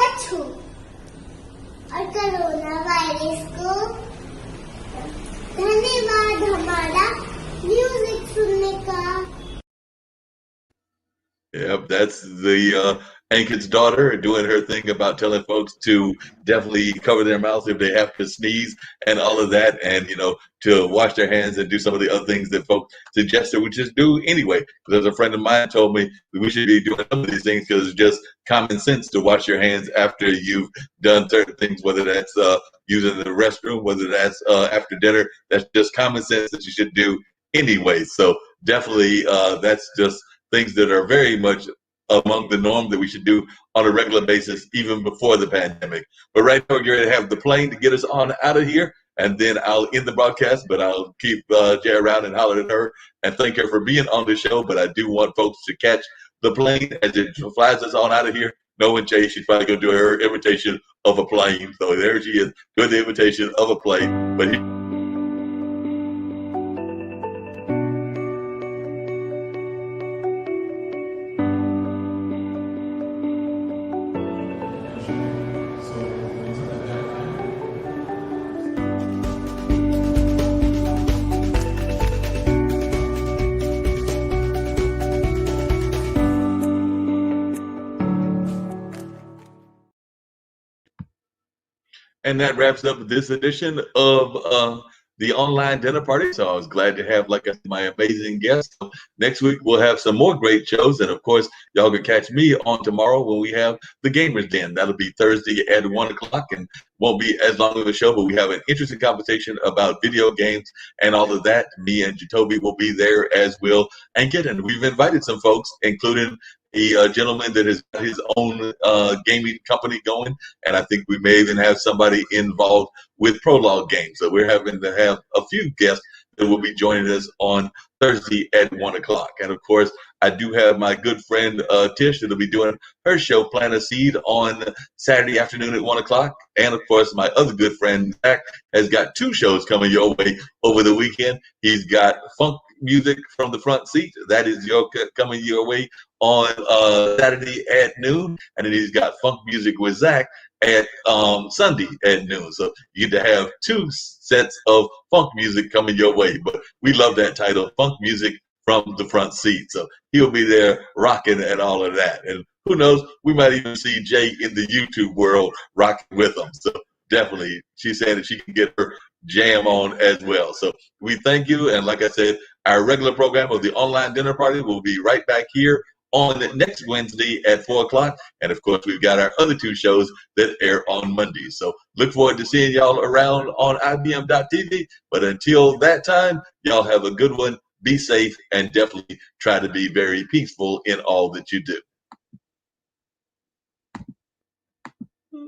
अच्छू और कोरोना वायरस को धन्यवाद हमारा म्यूजिक सुनने का. Yep, that's the Ankit's daughter doing her thing about telling folks to definitely cover their mouths if they have to sneeze and all of that, and to wash their hands and do some of the other things that folks suggest that we just do anyway. Because a friend of mine told me that we should be doing some of these things because it's just common sense to wash your hands after you've done certain things, whether that's using the restroom, whether that's after dinner. That's just common sense that you should do anyway. So definitely that's just things that are very much among the norm that we should do on a regular basis, even before the pandemic. But right now, we're going to have the plane to get us on out of here, and then I'll end the broadcast, but I'll keep Jay around and holler at her and thank her for being on the show. But I do want folks to catch the plane as it flies us on out of here. Knowing Jay, she's probably going to do her invitation of a plane. So there she is, doing the invitation of a plane. But and that wraps up this edition of the online dinner party. So I was glad to have, like I said, my amazing guests. So next week, we'll have some more great shows. And of course, y'all can catch me on tomorrow when we have the Gamers Den. That'll be Thursday at 1 o'clock and won't be as long of a show, but we have an interesting conversation about video games and all of that. Me and Jacoby will be there as well. And we've invited some folks, including a gentleman that has got his own gaming company going, and I think we may even have somebody involved with Prologue Games. So we're having to have a few guests that will be joining us on Thursday at 1 o'clock. And of course, I do have my good friend Tish that'll be doing her show, Plant a Seed, on Saturday afternoon at 1 o'clock. And of course, my other good friend Zach has got two shows coming your way over the weekend. He's got funk music from the front seat. That is coming your way on Saturday at noon. And then he's got funk music with Zach at Sunday at noon. So you get to have two sets of funk music coming your way. But we love that title, Funk Music from the Front Seat. So he'll be there rocking and all of that. And who knows, we might even see Jay in the YouTube world rocking with them. So definitely, she's saying that she can get her jam on as well. So we thank you. And like I said, our regular program of the online dinner party will be right back here on next Wednesday at 4 o'clock. And of course, we've got our other two shows that air on Mondays. So look forward to seeing y'all around on IBM.TV. But until that time, y'all have a good one. Be safe and definitely try to be very peaceful in all that you do.